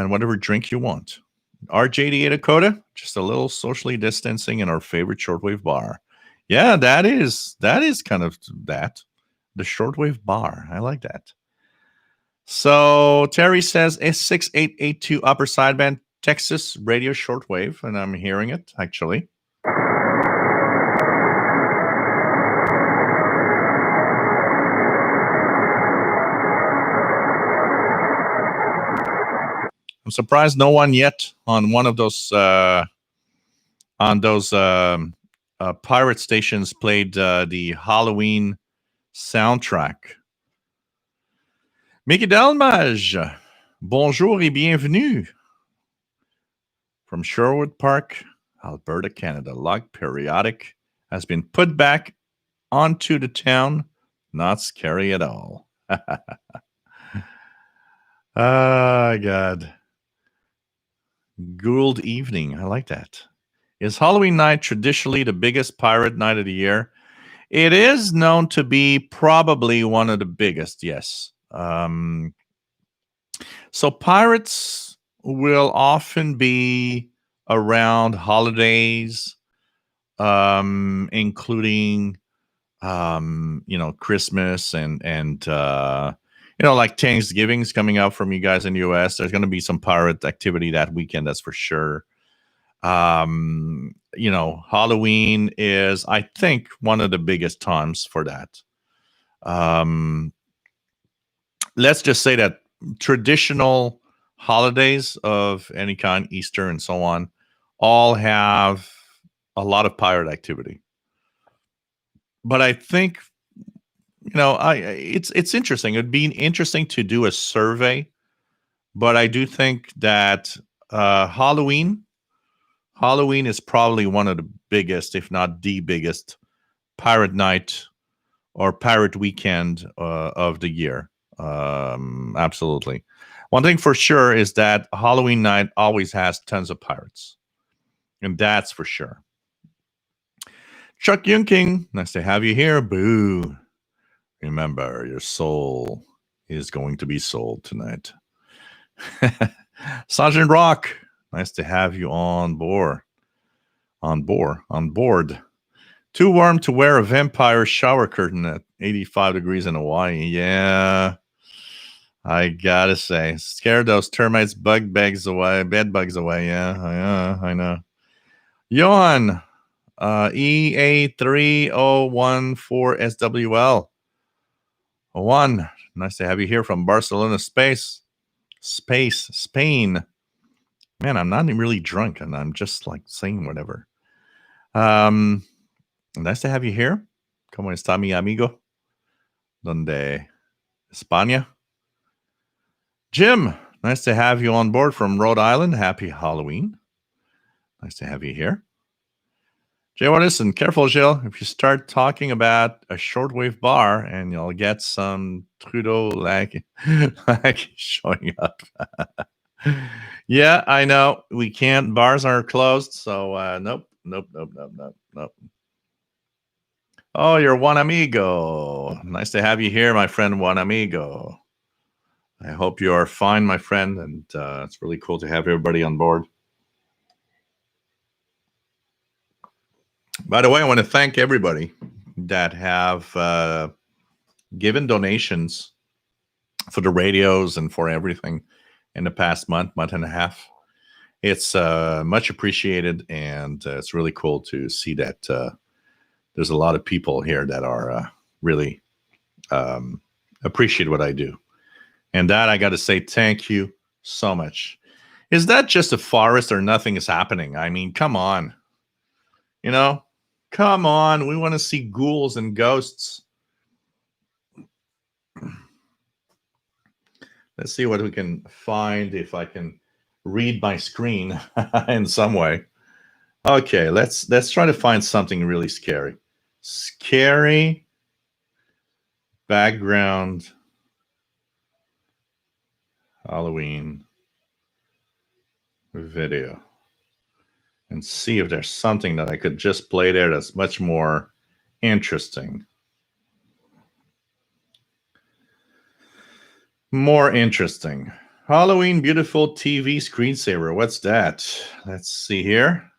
whatever drink you want. RJDA Dakota, just a little socially distancing in our favorite shortwave bar. Yeah, that is kind of that. The shortwave bar. I like that. So Terry says S6882 upper sideband Texas radio shortwave, and I'm hearing it actually. I'm surprised no one yet on one of those pirate stations played the Halloween soundtrack. Mickey Delmage, bonjour et bienvenue from Sherwood Park, Alberta, Canada. Log periodic has been put back onto the town. Not scary at all. Ah, God. Gould evening. I like that. Is Halloween night traditionally the biggest pirate night of the year? It is known to be probably one of the biggest, yes. So pirates will often be around holidays, including Christmas and like Thanksgiving's coming up from you guys in the US. There's going to be some pirate activity that weekend, that's for sure. Halloween is, I think, one of the biggest times for that. Let's just say that traditional holidays of any kind, Easter and so on, all have a lot of pirate activity. But I think, it's interesting. It'd be interesting to do a survey, but I do think that Halloween is probably one of the biggest, if not the biggest, pirate night or pirate weekend of the year. Absolutely. One thing for sure is that Halloween night always has tons of pirates, and that's for sure. Chuck Yunking, nice to have you here. Boo. Remember, your soul is going to be sold tonight. Sergeant Rock, nice to have you on board. On board. Too warm to wear a vampire shower curtain at 85 degrees in Hawaii. Yeah. I gotta say, scare those termites, bed bugs away. Yeah, I know. Johan, EA3014SWL. One, nice to have you here from Barcelona, Spain. Man, I'm not really drunk, and I'm just like saying whatever. Nice to have you here. ¿Cómo está mi amigo? Donde España? Jim, nice to have you on board from Rhode Island. Happy Halloween. Nice to have you here. Jay Watterson, careful, Jill. If you start talking about a shortwave bar and you'll get some Trudeau like showing up. Yeah, I know. We can't. Bars are closed. So nope. Oh, you're Juan Amigo. Nice to have you here, my friend Juan Amigo. I hope you are fine, my friend. And it's really cool to have everybody on board. By the way, I want to thank everybody that have given donations for the radios and for everything in the past month and a half. It's much appreciated, and it's really cool to see that there's a lot of people here that are really appreciate what I do. And that, I got to say thank you so much. Is that just a forest or nothing is happening? I mean, come on. Come on. We want to see ghouls and ghosts. Let's see what we can find, if I can read my screen in some way. Okay, let's try to find something really scary. Scary background Halloween video. And see if there's something that I could just play there that's much more interesting. Halloween beautiful TV screensaver. What's that? Let's see here.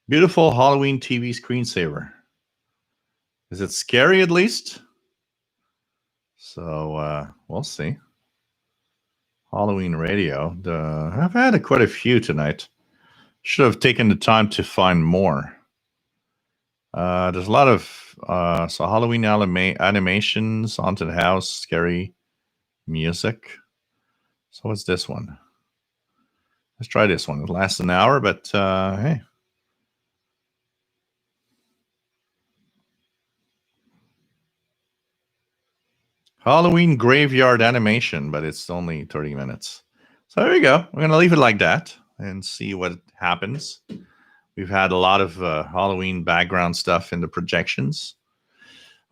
Beautiful Halloween TV screensaver. Is it scary at least? So we'll see. Halloween radio. I've had quite a few tonight. Should have taken the time to find more. There's a lot of so Halloween animations, haunted house, scary music. So what's this one? Let's try this one. It lasts an hour, but hey. Halloween graveyard animation, but it's only 30 minutes. So there you go. We're going to leave it like that and see what happens. We've had a lot of Halloween background stuff in the projections.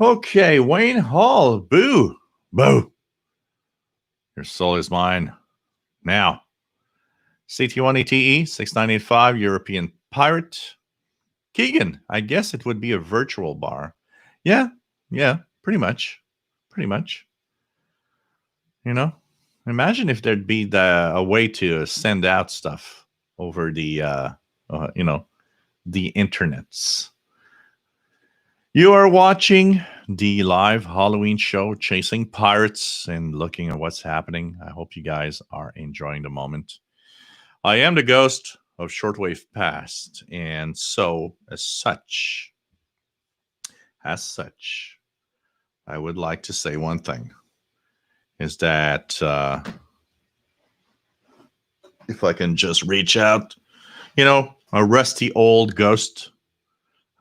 Okay, Wayne Hall. Boo. Boo. Your soul is mine. Now, CT1ATE 6985, European Pirate. Keegan, I guess it would be a virtual bar. Yeah, pretty much. Pretty much. You know, imagine if there'd be a way to send out stuff over the, the internets. You are watching the live Halloween show, Chasing Pirates, and looking at what's happening. I hope you guys are enjoying the moment. I am the ghost of Shortwave Past, and so as such, I would like to say one thing, is that if I can just reach out, a rusty old ghost.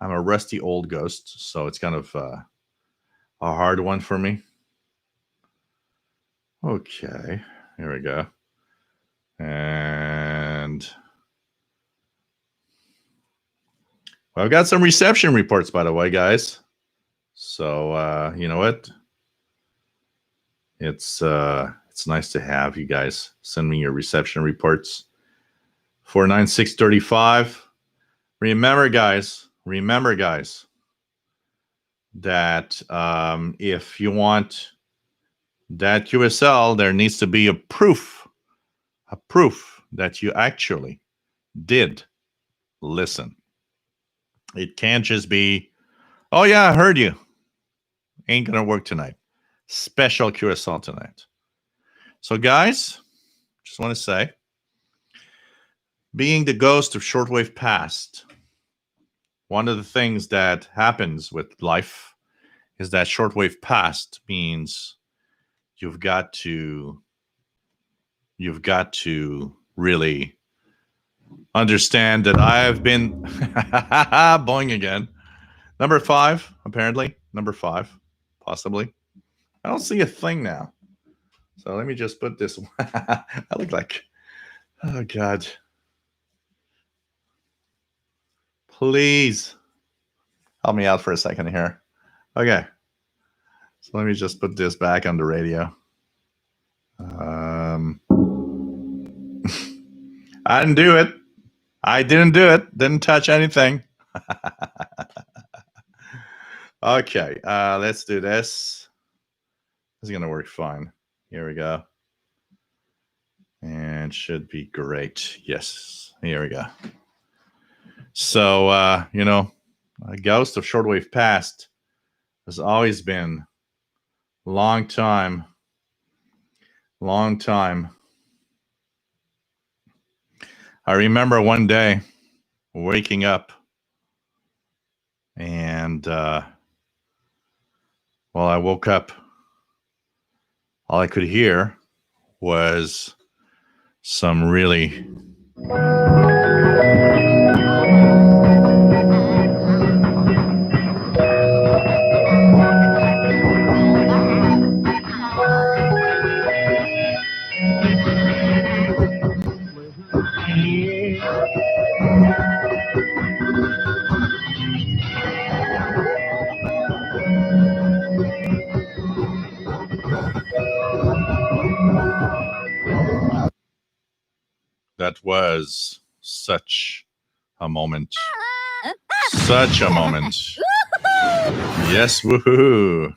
I'm a rusty old ghost, so it's kind of a hard one for me. Okay, here we go. And well, I've got some reception reports, by the way, guys. So you know what? It's nice to have you guys send me your reception reports. 49635. Remember, guys, that if you want that QSL, there needs to be a proof that you actually did listen. It can't just be, oh yeah, I heard you. Ain't gonna work tonight. Special QSL tonight. So guys, just want to say, being the ghost of Shortwave Past, one of the things that happens with life is that Shortwave Past means you've got to really understand that I have been boing again. Number 5, apparently. Number 5, possibly. I don't see a thing now. So let me just put this. I look like, oh God. Please help me out for a second here. Okay. So let me just put this back on the radio. I didn't do it. Didn't touch anything. Okay, let's do this. This is going to work fine. Here we go. And should be great. Yes, here we go. So, a ghost of Shortwave Past has always been long time. I remember one day waking up and, I woke up. All I could hear was some really that was such a moment. Such a moment. Yes, woohoo.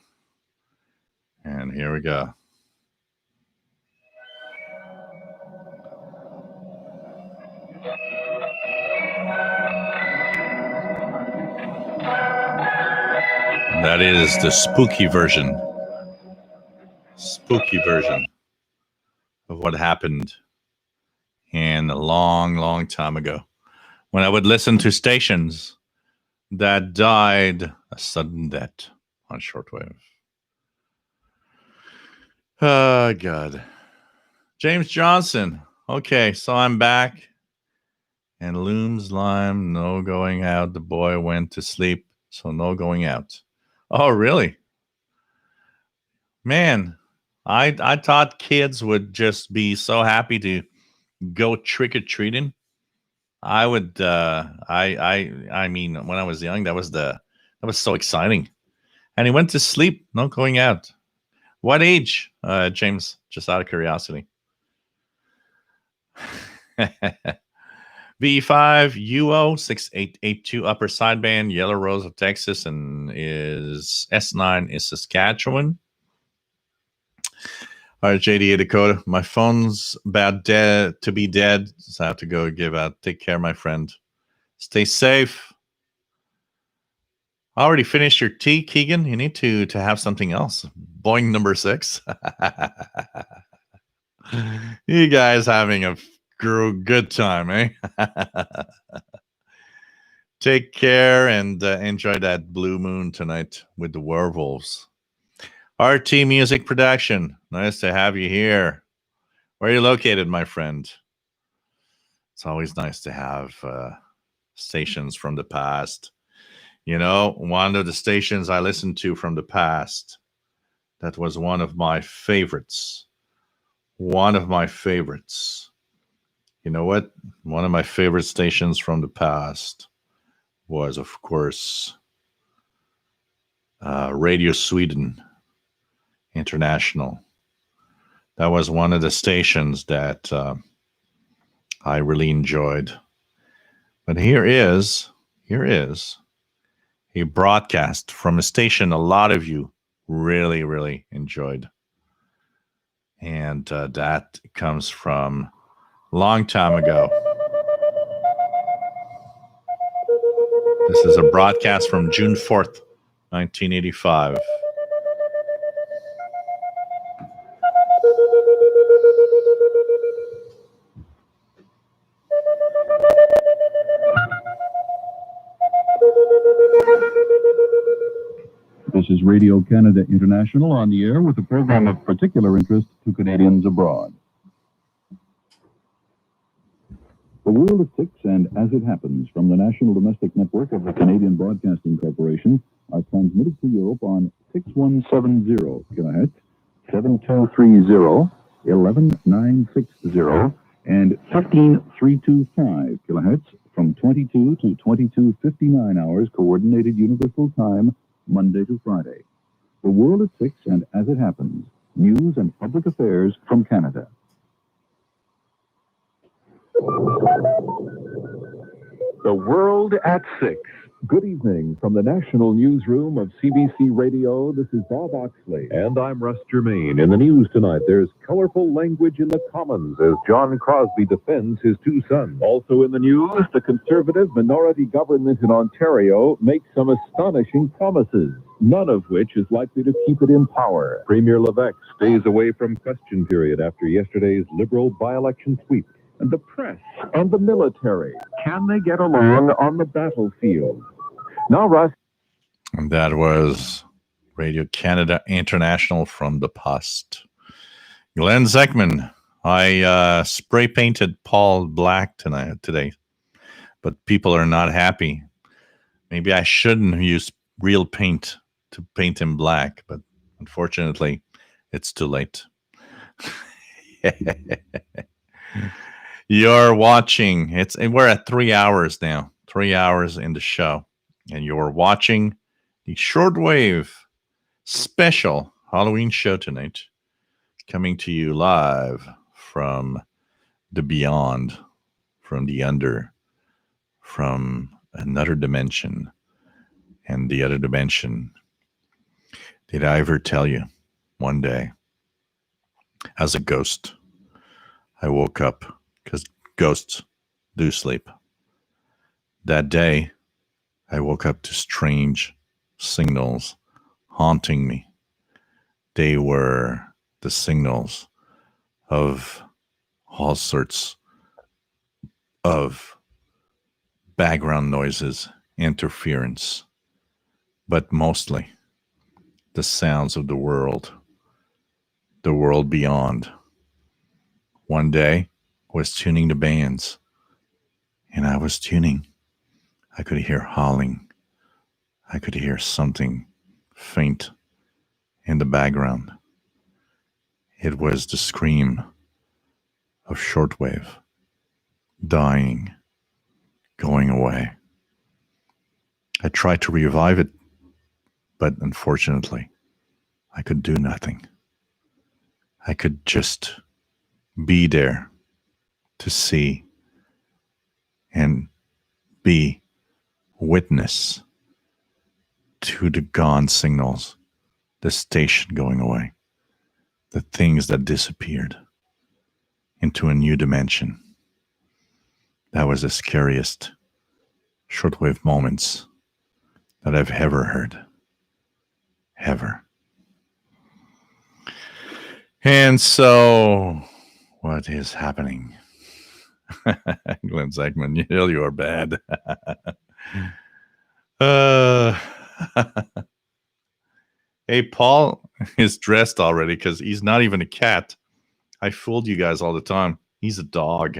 And here we go. That is the spooky version. Spooky version of what happened in a long, long time ago when I would listen to stations that died a sudden death on shortwave. Oh, God. James Johnson. Okay, so I'm back. And Looms Lime, no going out. The boy went to sleep, so no going out. Oh, really? Man, I thought kids would just be so happy to go trick or treating. I would I mean when I was young that was so exciting. And he went to sleep, no going out. What age, James? Just out of curiosity. V5 UO 6882 upper sideband, Yellow Rose of Texas, and is S9 is Saskatchewan. All right, JDA Dakota. My phone's about to be dead, so I have to go give out. Take care, my friend. Stay safe. I already finished your tea, Keegan. You need to have something else. Boing number 6. You guys having a good time, eh? Take care and enjoy that blue moon tonight with the werewolves. RT Music Production. Nice to have you here. Where are you located, my friend? It's always nice to have stations from the past. You know, one of the stations I listened to from the past, that was one of my favorites. One of my favorites. You know what? One of my favorite stations from the past was, of course, Radio Sweden International. That was one of the stations that I really enjoyed. But here is a broadcast from a station a lot of you really, really enjoyed. And that comes from a long time ago. This is a broadcast from June 4th, 1985. This is Radio Canada International on the air with a program of particular interest to Canadians abroad. The World at 6 and As It Happens from the National Domestic Network of the Canadian Broadcasting Corporation are transmitted to Europe on 6170 kHz, 7230, 11960, and 15325 kHz from 22 to 22:59 hours Coordinated Universal Time, Monday to Friday. The World at 6 and As It Happens, news and public affairs from Canada. The World at 6. Good evening from the National Newsroom of CBC Radio. This is Bob Oxley. And I'm Russ Germain. In the news tonight, there's colorful language in the Commons as John Crosby defends his two sons. Also in the news, the Conservative minority government in Ontario makes some astonishing promises, none of which is likely to keep it in power. Premier Levesque stays away from question period after yesterday's Liberal by-election sweep. And the press and the military, can they get along on the battlefield? Now, Russ. And that was Radio Canada International from the past. Glenn Zeckman. I spray painted Paul black today, but people are not happy. Maybe I shouldn't use real paint to paint him black, but unfortunately, it's too late. You're watching. We're at 3 hours now. 3 hours in the show. And you're watching the Shortwave special Halloween show tonight. Coming to you live from the beyond, from the under, from another dimension. And the other dimension. Did I ever tell you one day, as a ghost, I woke up because ghosts do sleep. That day, I woke up to strange signals haunting me. They were the signals of all sorts of background noises, interference, but mostly the sounds of the world beyond. One day, I was tuning the bands, and I was tuning. I could hear howling. I could hear something faint in the background. It was the scream of Shortwave, dying, going away. I tried to revive it, but unfortunately, I could do nothing. I could just be there to see and be witness to the gone signals, the station going away, the things that disappeared into a new dimension. That was the scariest shortwave moments that I've ever heard. Ever. And so, what is happening? Glenn Zachman, you are bad. Hey, Paul is dressed already because he's not even a cat. I fooled you guys all the time. He's a dog.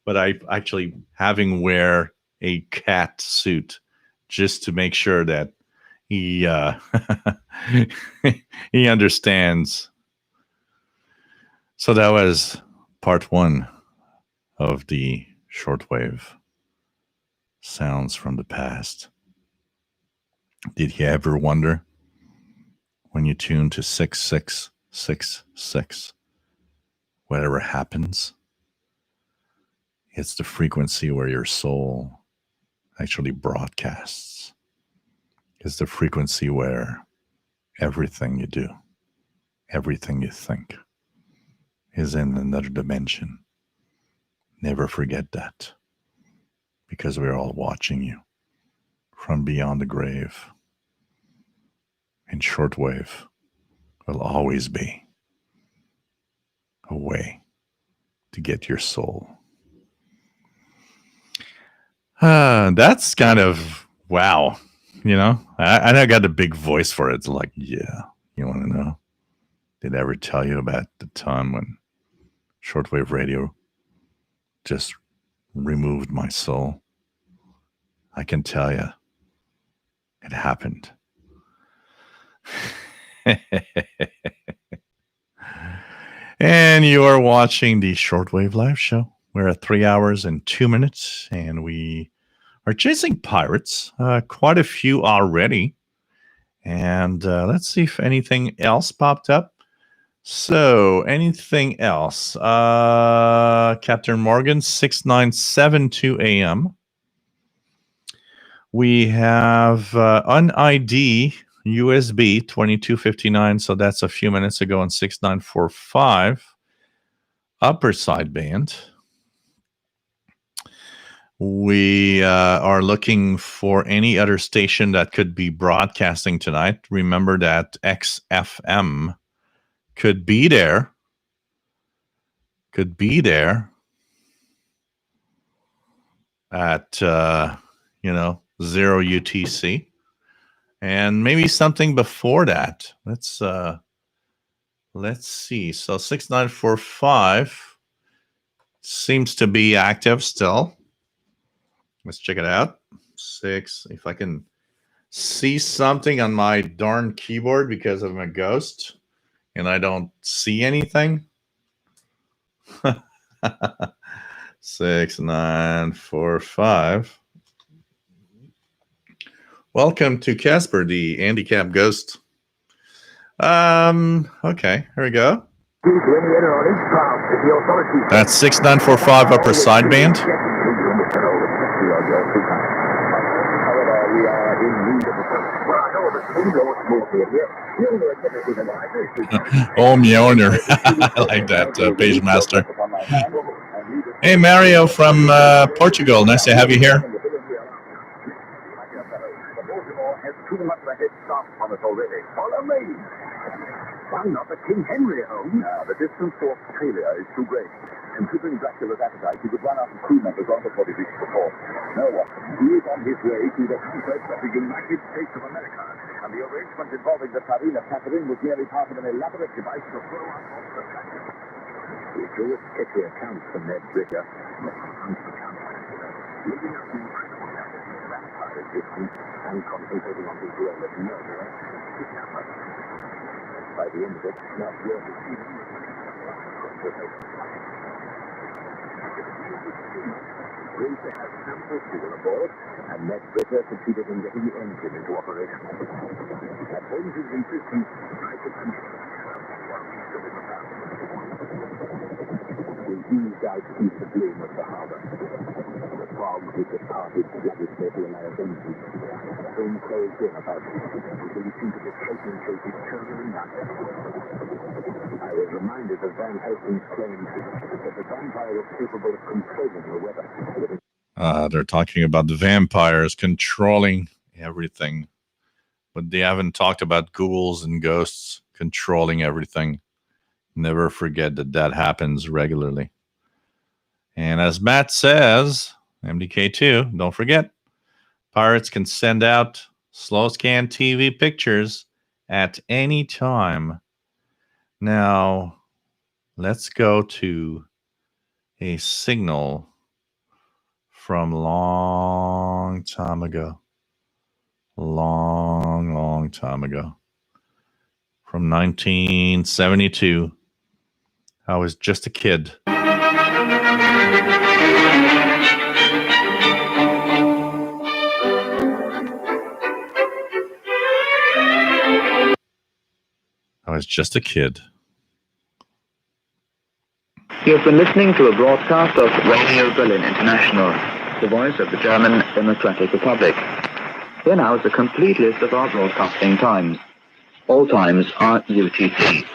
But I actually having wear a cat suit just to make sure that he he understands. So that was part one of the shortwave sounds from the past. Did you ever wonder when you tune to 6666, whatever happens? It's the frequency where your soul actually broadcasts. It's the frequency where everything you do, everything you think is in another dimension. Never forget that, because we're all watching you from beyond the grave. And shortwave will always be a way to get your soul. That's kind of wow. You know, I got a big voice for it. It's like, yeah, you want to know? Did I ever tell you about the time when shortwave radio just removed my soul? I can tell you, it happened. And you are watching the Shortwave Live Show. We're at 3 hours and 2 minutes, and we are chasing pirates. Quite a few already. And let's see if anything else popped up. So, anything else? Captain Morgan, 6972 AM. We have UNID USB 2259, so that's a few minutes ago on 6945. Upper sideband. We are looking for any other station that could be broadcasting tonight. Remember that XFM could be there. At, 0 UTC. And maybe something before that. Let's see. So 6945 seems to be active still. Let's check it out. If I can see something on my darn keyboard because I'm a ghost and I don't see anything. 6945. Welcome to Casper, the handicap ghost. Okay, here we go. That's 6945 upper sideband. Oh, Mjolnir. I like that, Page Master. Hey, Mario from Portugal. Nice to have you here. Baltimore has too much of a head start on us already. Follow me. Why not the King Henry home? The distance to Australia is too great. Considering Dracula's appetite, he could run out of crew members long before he reached the port. No, he is on his way to the conquest of the United States of America, and the arrangement involving the Tsarina Catherine was merely part of an elaborate device to throw us off the track. We drew a sketchy account from Ned Bridger, leaving us in vampire existence and concentrating on the real of murderer and kidnapper. By the end of it, not your deceiving Windsor has ample fuel aboard, and Ned Bridger succeeded in getting the engine into operation. At 150, I could while we stood in the path. We eased out through the gloom of the harbor. The fog which had parted sluggishly to an air-engine. Soon closed in about us, until we seemed to be floating through eternal night. I was reminded of Van Helsing's claim that the vampire was capable of controlling the weather. They're talking about the vampires controlling everything, but they haven't talked about ghouls and ghosts controlling everything. Never forget that happens regularly. And as Matt says, MDK2, don't forget, pirates can send out slow scan TV pictures at any time. Now, let's go to a signal from long time ago. Long time ago. From 1972. I was just a kid. I was just a kid. You've been listening to a broadcast of Radio Berlin International, the voice of the German Democratic Republic. Here now is a complete list of our broadcasting times. All times are UTC.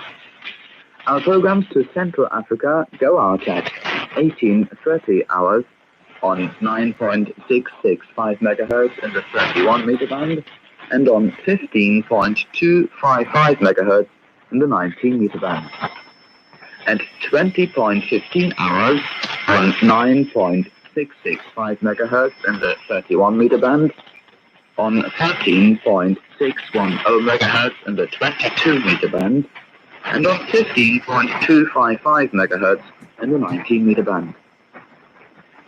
Our programs to Central Africa go out at 18:30 hours on 9.665 MHz in the 31 meter band and on 15.255 MHz in the 19 meter band. At 20.15 hours on 9.665 MHz in the 31 meter band, on 13.610 MHz in the 22 meter band, and on 15.255 MHz in the 19 meter band.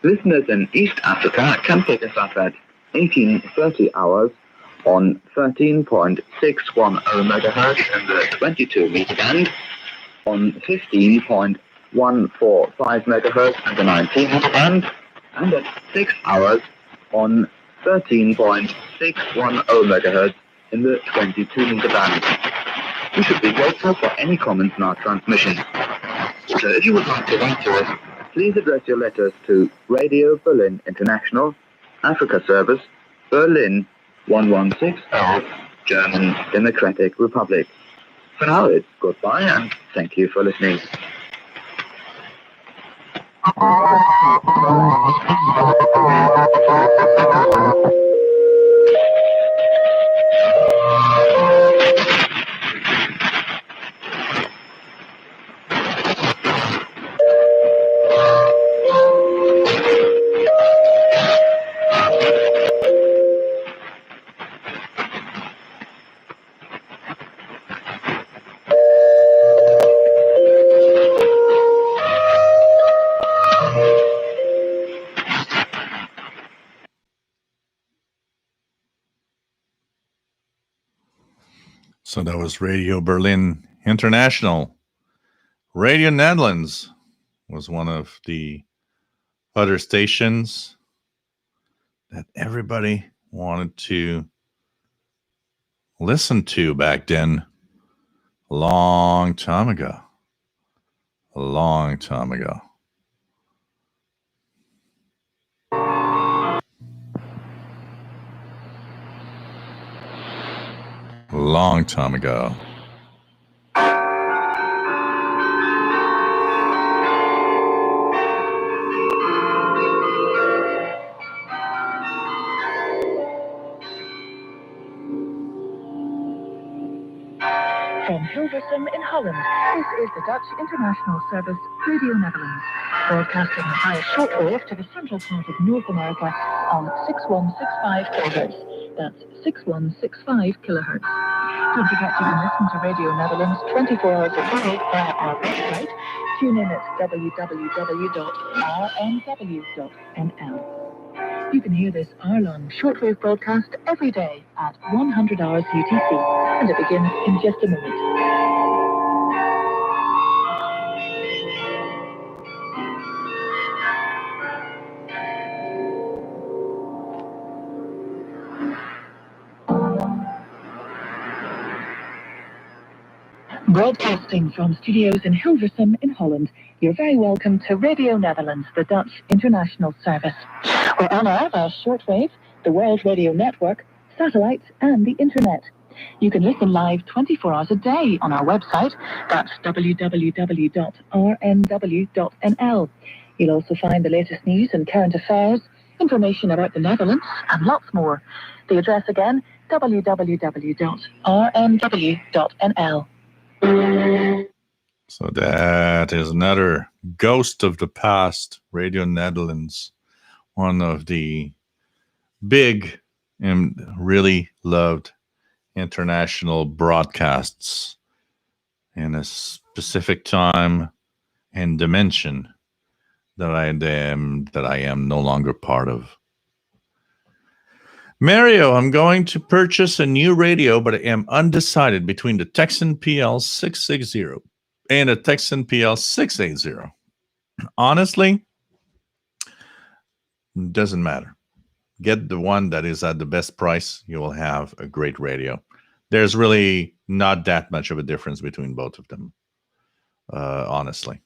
Listeners in East Africa can pick us up at 18:30 hours on 13.610 MHz in the 22 meter band, on 15.145 MHz in the 19 meter band, and at 6 hours on 13.610 MHz in the 22 meter band. We should be grateful for any comments in our transmission. So if you would like to write to us, please address your letters to Radio Berlin International, Africa Service, Berlin 116L, German Democratic Republic. For now, it's goodbye and thank you for listening. So that was Radio Berlin International. Radio Netherlands was one of the other stations that everybody wanted to listen to back then. A long time ago. A long time ago. A long time ago. From Hilversum in Holland, this is the Dutch international service Radio Netherlands, broadcasting via shortwave to the central part of North America on 6165 kHz. That's 6165 kHz. Don't forget you can listen to Radio Netherlands 24 hours a day via our website. Tune in at www.rnw.nl. You can hear this hour-long shortwave broadcast every day at 100 hours UTC, and it begins in just a moment. Broadcasting from studios in Hilversum in Holland, you're very welcome to Radio Netherlands, the Dutch international service. We're on air via shortwave, the World Radio Network, satellite, and the internet. You can listen live 24 hours a day on our website. That's www.rnw.nl. You'll also find the latest news and current affairs, information about the Netherlands, and lots more. The address again, www.rnw.nl. So that is another ghost of the past, Radio Netherlands, one of the big and really loved international broadcasts in a specific time and dimension that I am no longer part of. Mario, I'm going to purchase a new radio, but I am undecided between the Texan PL660 and a Texan PL680. Honestly, doesn't matter. Get the one that is at the best price. You will have a great radio. There's really not that much of a difference between both of them, honestly.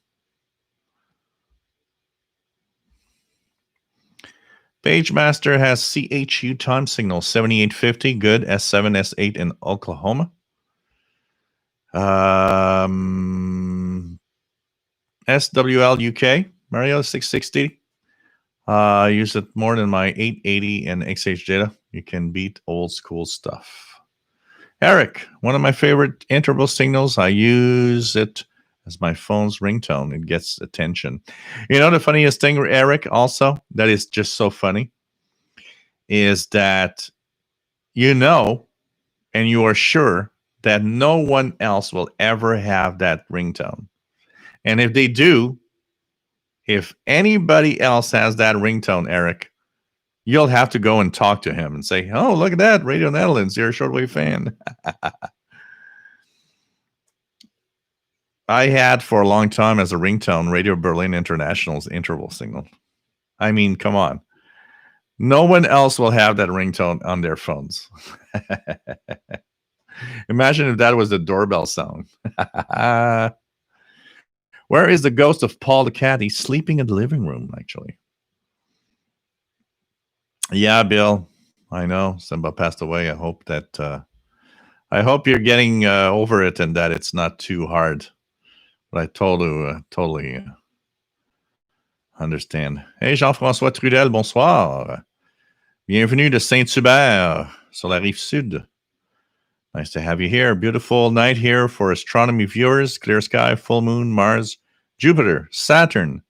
PageMaster has CHU time signal 7850, good. S7, S8 in Oklahoma. SWL UK, Mario 660. I use it more than my 880 and XH data. You can beat old school stuff. Eric, one of my favorite interval signals. I use it as my phone's ringtone. It gets attention. You know, the funniest thing, Eric, also, that is just so funny, is that you know, and you are sure that no one else will ever have that ringtone. And if they do, if anybody else has that ringtone, Eric, you'll have to go and talk to him and say, oh, look at that, Radio Netherlands, you're a shortwave fan. I had for a long time as a ringtone Radio Berlin International's interval signal. I mean, come on. No one else will have that ringtone on their phones. Imagine if that was the doorbell sound. Where is the ghost of Paul the cat? He's sleeping in the living room, actually. Yeah, Bill. I know. Simba passed away. I hope that I hope you're getting over it and that it's not too hard. But I totally understand. Hey, Jean-François Trudel, bonsoir. Bienvenue de Saint-Hubert sur la rive sud. Nice to have you here. Beautiful night here for astronomy viewers. Clear sky, full moon, Mars, Jupiter, Saturn,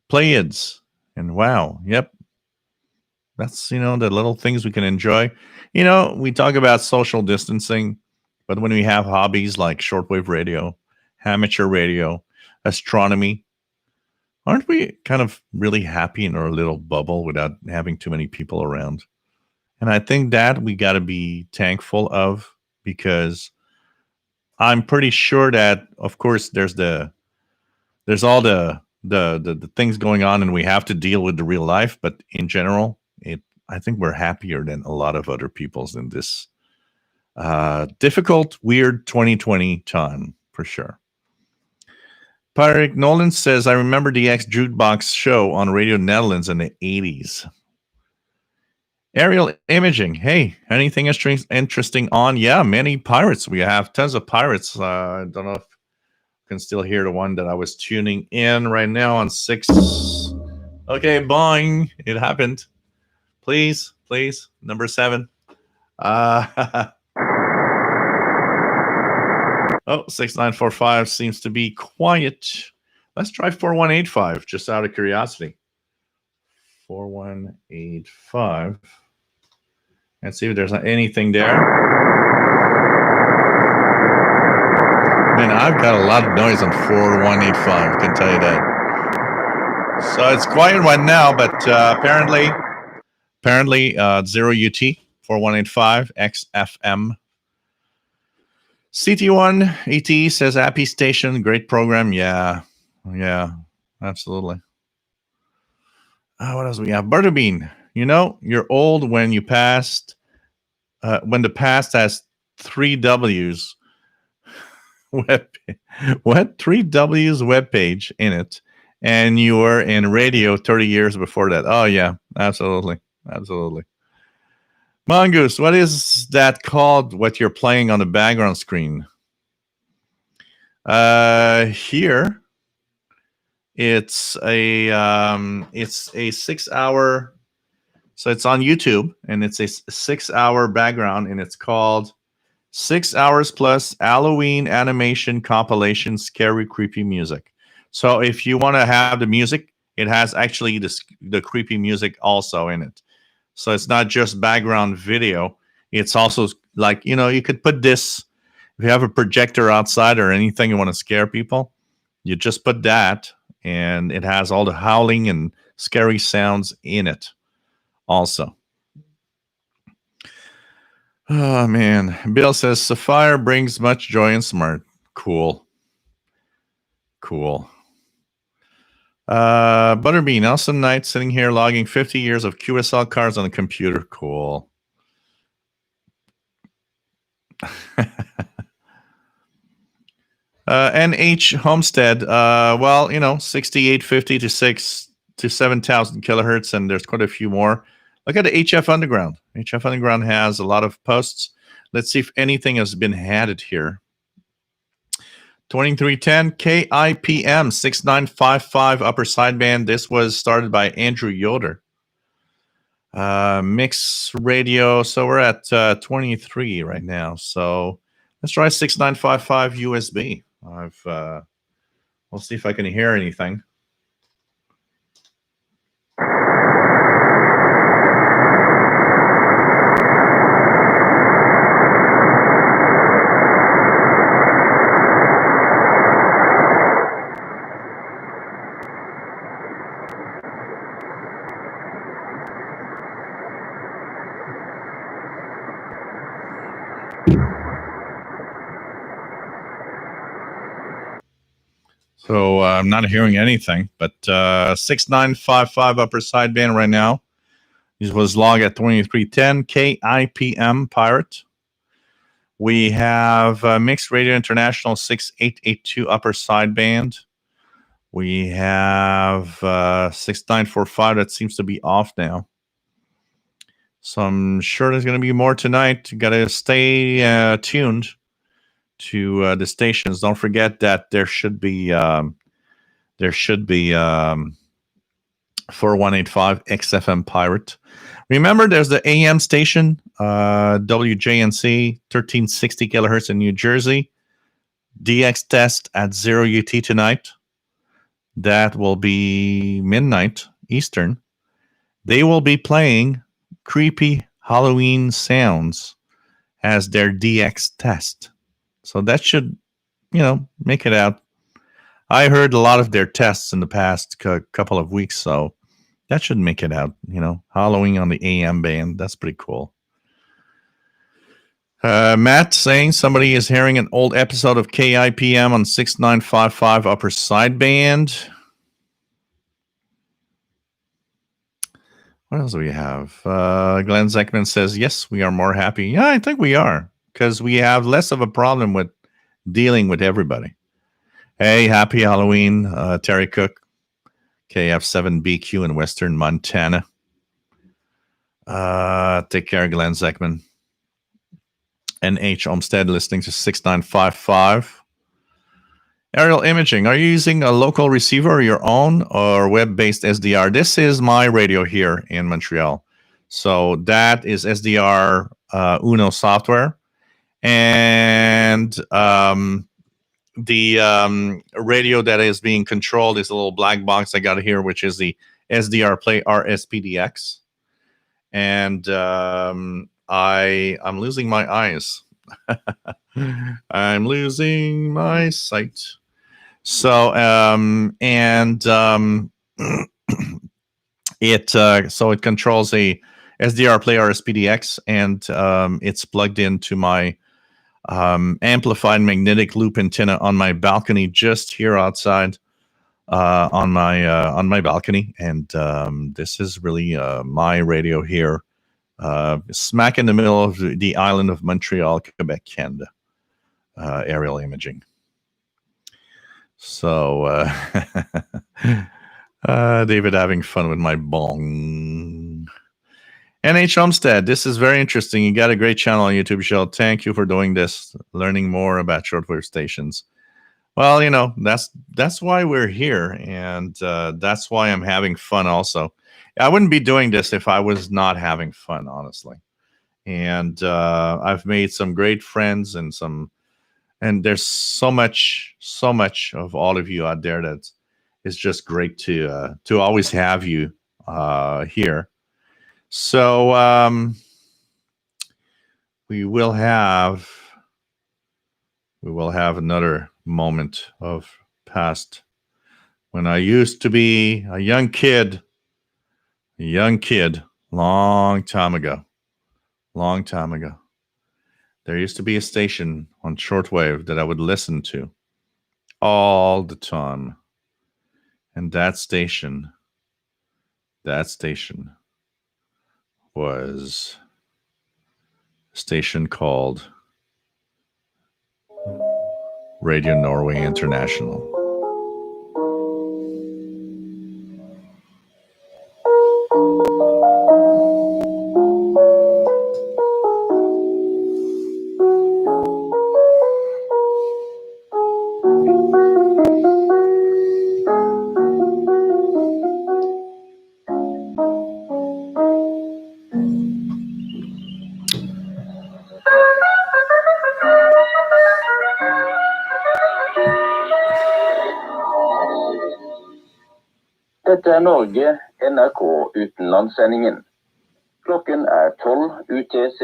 Pleiades. And wow, yep. That's, the little things we can enjoy. We talk about social distancing, but when we have hobbies like shortwave radio, amateur radio, astronomy, aren't we kind of really happy in our little bubble without having too many people around? And I think that we got to be thankful of, because I'm pretty sure that, of course, there's all the things going on and we have to deal with the real life. But in general, I think we're happier than a lot of other people's in this difficult, weird 2020 time, for sure. Patrick Nolan says, I remember the X Jukebox show on Radio Netherlands in the 80s. Aerial imaging. Hey, anything interesting on? Yeah, many pirates. We have tons of pirates. I don't know if you can still hear the one that I was tuning in right now on 6. Okay, boing. It happened. Please. Number 7. Oh, 6945 seems to be quiet. Let's try 4185, just out of curiosity. 4185. Let's see if there's anything there. Man, I've got a lot of noise on 4185, I can tell you that. So it's quiet right now, but apparently 0UT 4185 XFM. CT1 ET says happy station, great program. Yeah, absolutely. What else we have? Butterbean, you're old when you passed. When the past has 3 W's. What? 3 W's webpage in it, and you were in radio 30 years before that. Oh yeah, absolutely. Mongoose, what is that called? What you're playing on the background screen? Here, it's a 6-hour. So it's on YouTube, and it's a 6-hour background, and it's called 6 hours plus Halloween animation compilation, scary, creepy music. So if you want to have the music, it has actually the creepy music also in it. So it's not just background video. It's also like, you could put this, if you have a projector outside or anything you want to scare people, you just put that, and it has all the howling and scary sounds in it also. Oh, man. Bill says, Sapphire brings much joy and smart. Cool. Butterbean, awesome night sitting here logging 50 years of QSL cards on the computer. Cool. NH Homestead, 6850 to 7,000 kilohertz, and there's quite a few more. Look at the HF Underground. HF Underground has a lot of posts. Let's see if anything has been added here. 2310 KIPM 6955 upper sideband. This was started by Andrew Yoder. Mix radio. So we're at 23 right now. So let's try 6955 USB. We'll see if I can hear anything. So I'm not hearing anything, but 6955 upper sideband right now. This was log at 2310 KIPM Pirate. We have Mixed Radio International 6882 upper sideband. We have 6945 that seems to be off now. So I'm sure there's going to be more tonight. You got to stay tuned to the stations. Don't forget that there should be 4185 XFM Pirate. Remember, there's the AM station, WJNC 1360 kilohertz in New Jersey. DX test at 0 UT tonight. That will be midnight Eastern. They will be playing creepy Halloween sounds as their DX test. So that should, make it out. I heard a lot of their tests in the past couple of weeks, so that should make it out. Halloween on the AM band. That's pretty cool. Matt saying somebody is hearing an old episode of KIPM on 6955 upper sideband. What else do we have? Glenn Zeckman says, yes, we are more happy. Yeah, I think we are, because we have less of a problem with dealing with everybody. Hey, happy Halloween, Terry Cook, KF7BQ in Western Montana. Take care, Glenn Zeckman. NH Olmsted listening to 6955. Aerial imaging. Are you using a local receiver or your own or web-based SDR? This is my radio here in Montreal. So that is SDR Uno software. And radio that is being controlled is a little black box I got here, which is the SDR Play RSPDX, and I'm losing my eyes. I'm losing my sight. So it controls a SDR Play RSPDX, and it's plugged into my amplified magnetic loop antenna on my balcony just here outside on my balcony, and this is really my radio here, smack in the middle of the island of Montreal, Quebec, Canada. Aerial imaging. So David having fun with my bong. NH Homestead, this is very interesting. You got a great channel on YouTube, Shell. Thank you for doing this, learning more about shortwave stations. Well, you know, that's why we're here, and that's why I'm having fun also. I wouldn't be doing this if I was not having fun, honestly. And I've made some great friends, and there's so much of all of you out there that is just great to always have you here. So we will have another moment of past when I used to be a young kid, long time ago. There used to be a station on shortwave that I would listen to all the time. And that station was a station called Radio Norway International. Dette Norge, NRK utenlandssendingen. Klokken 12 UTC,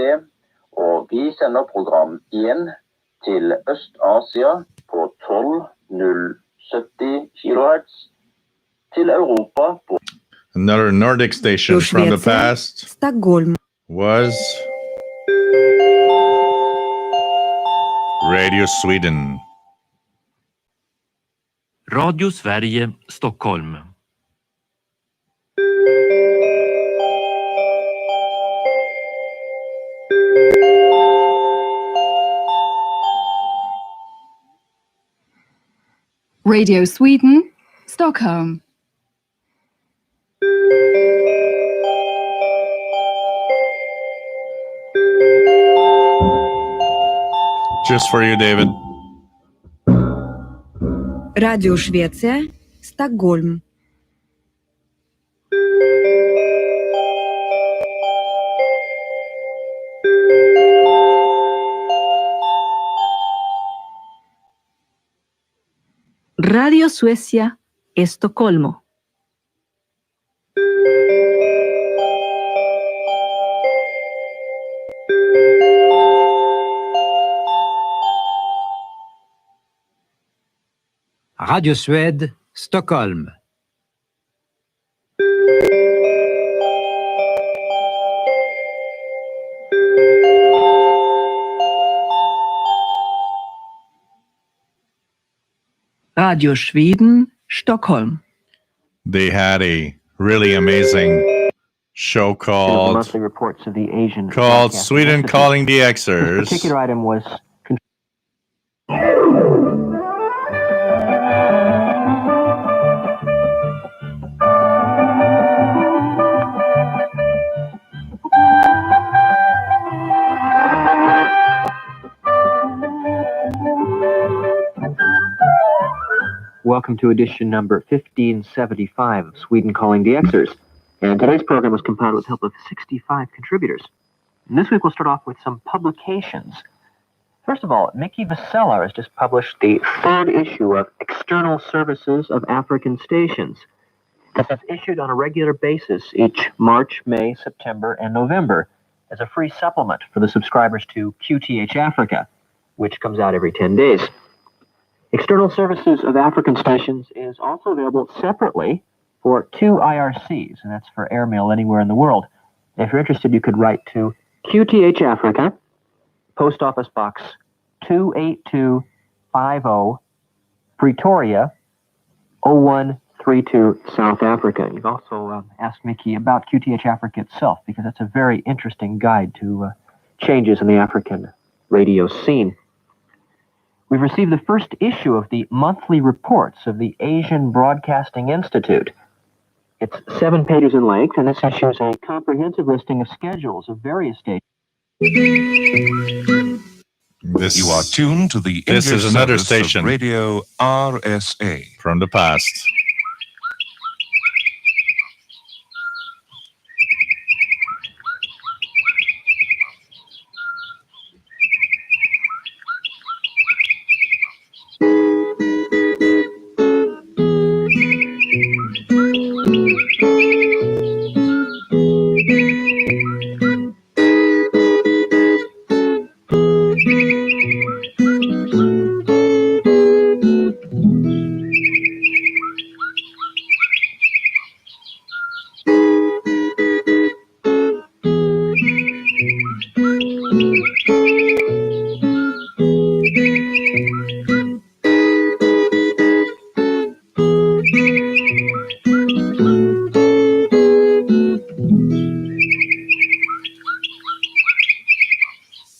og vi sender program 1 til Øst-Asia på 12.070 kHz, til Europa på... Another Nordic station from the past Stockholm was Radio Sweden. Radio Sverige, Stockholm. Radio Sweden, Stockholm. Just for you, David. Radio Швеция, Stockholm. Radio Suecia, Estocolmo. Radio Suède, Stockholm. Radio Sweden, Stockholm. They had a really amazing show called monthly reports of the Asian Sweden Calling the Xers. This particular item was Welcome to edition number 1575 of Sweden Calling the Xers. And today's program was compiled with the help of 65 contributors. And this week we'll start off with some publications. First of all, Mickey Vasella has just published the third issue of External Services of African Stations. This is issued on a regular basis each March, May, September, and November as a free supplement for the subscribers to QTH Africa, which comes out every 10 days. External Services of African Stations is also available separately for 2 IRCs, and that's for airmail anywhere in the world. If you're interested, you could write to QTH Africa, Post Office Box 28250, Pretoria, 0132, South Africa. You've also asked Mickey about QTH Africa itself, because that's a very interesting guide to changes in the African radio scene. We've received the first issue of the monthly reports of the Asian Broadcasting Institute. It's 7 pages in length, and this issue is a comprehensive listing of schedules of various stations. You are tuned to the This English is another service station of Radio RSA. from the past.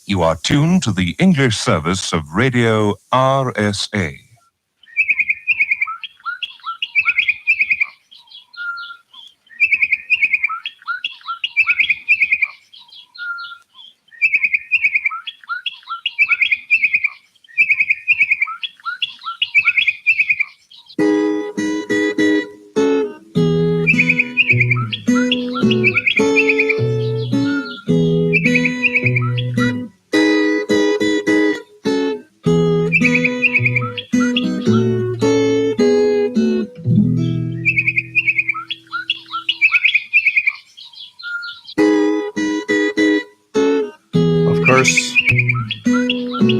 You are tuned to the English service of Radio RSA.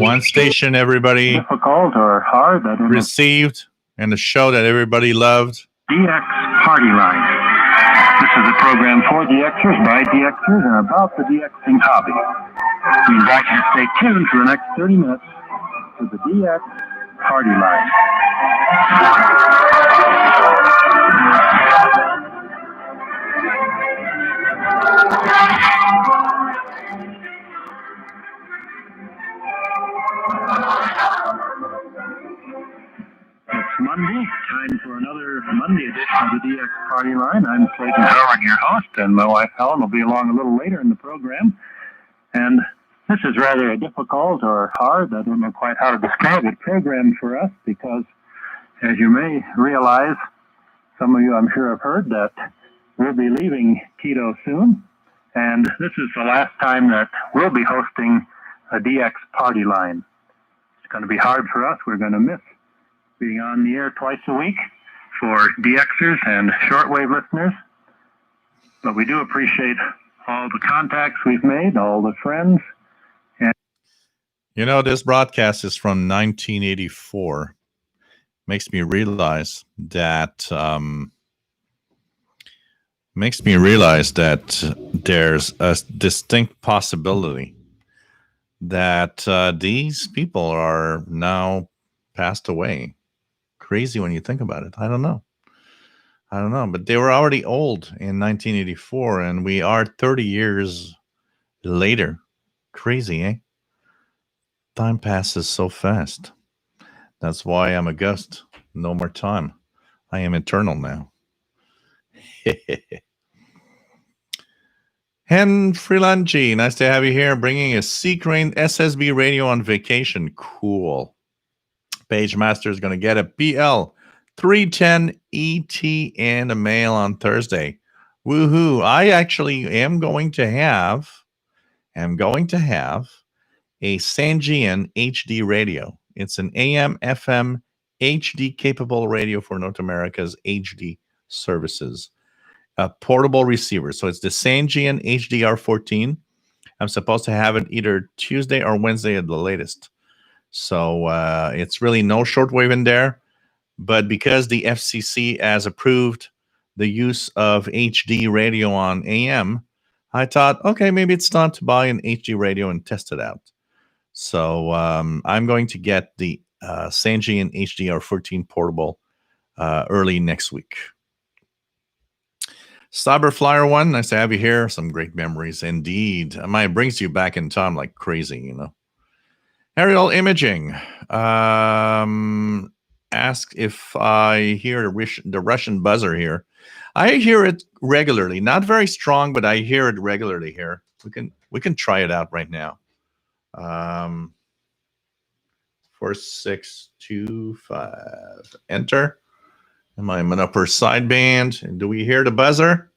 One station everybody Difficult or hard, I don't know. received, and the show that everybody loved. DX Party Line. This is a program for DXers by DXers and about the DXing hobby. We invite you to stay tuned for the next 30 minutes to the DX Party Line. It's Monday, time for another Monday edition of the DX Party Line. I'm Clayton Howard, your host, and my wife Helen will be along a little later in the program. And this is rather a difficult or hard, I don't know quite how to describe it, program for us because, as you may realize, some of you I'm sure have heard that we'll be leaving Quito soon. And this is the last time that we'll be hosting a DX Party Line. It's going to be hard for us. We're going to miss being on the air twice a week for DXers and shortwave listeners. But we do appreciate all the contacts we've made, all the friends. And You know, this broadcast is from 1984. Makes me realize that there's a distinct possibility that these people are now passed away. Crazy when you think about it. I don't know, but they were already old in 1984, and we are 30 years later. Crazy, eh? Time passes so fast. That's why I'm a ghost. No more time. I am eternal now. Hen Freelangi, nice to have you here. Bringing a C-Crane SSB radio on vacation. Cool. Page Master is going to get a BL 310 ET in the mail on Thursday. Woohoo. I actually am going to have a Sangean HD radio. It's an AM, FM, HD capable radio for North America's HD services. A portable receiver. So it's the Sangean HDR14. I'm supposed to have it either Tuesday or Wednesday at the latest. So it's really no shortwave in there. But because the FCC has approved the use of HD radio on AM, I thought, okay, maybe it's time to buy an HD radio and test it out. So I'm going to get the Sangean HDR14 portable early next week. Cyberflyer one, nice to have you here. Some great memories indeed. It brings you back in time like crazy, you know. Aerial imaging. Ask if I hear the Russian buzzer here. I hear it regularly, not very strong, but I hear it regularly here. We can try it out right now. 4625. Enter. Am I in upper sideband? And do we hear the buzzer?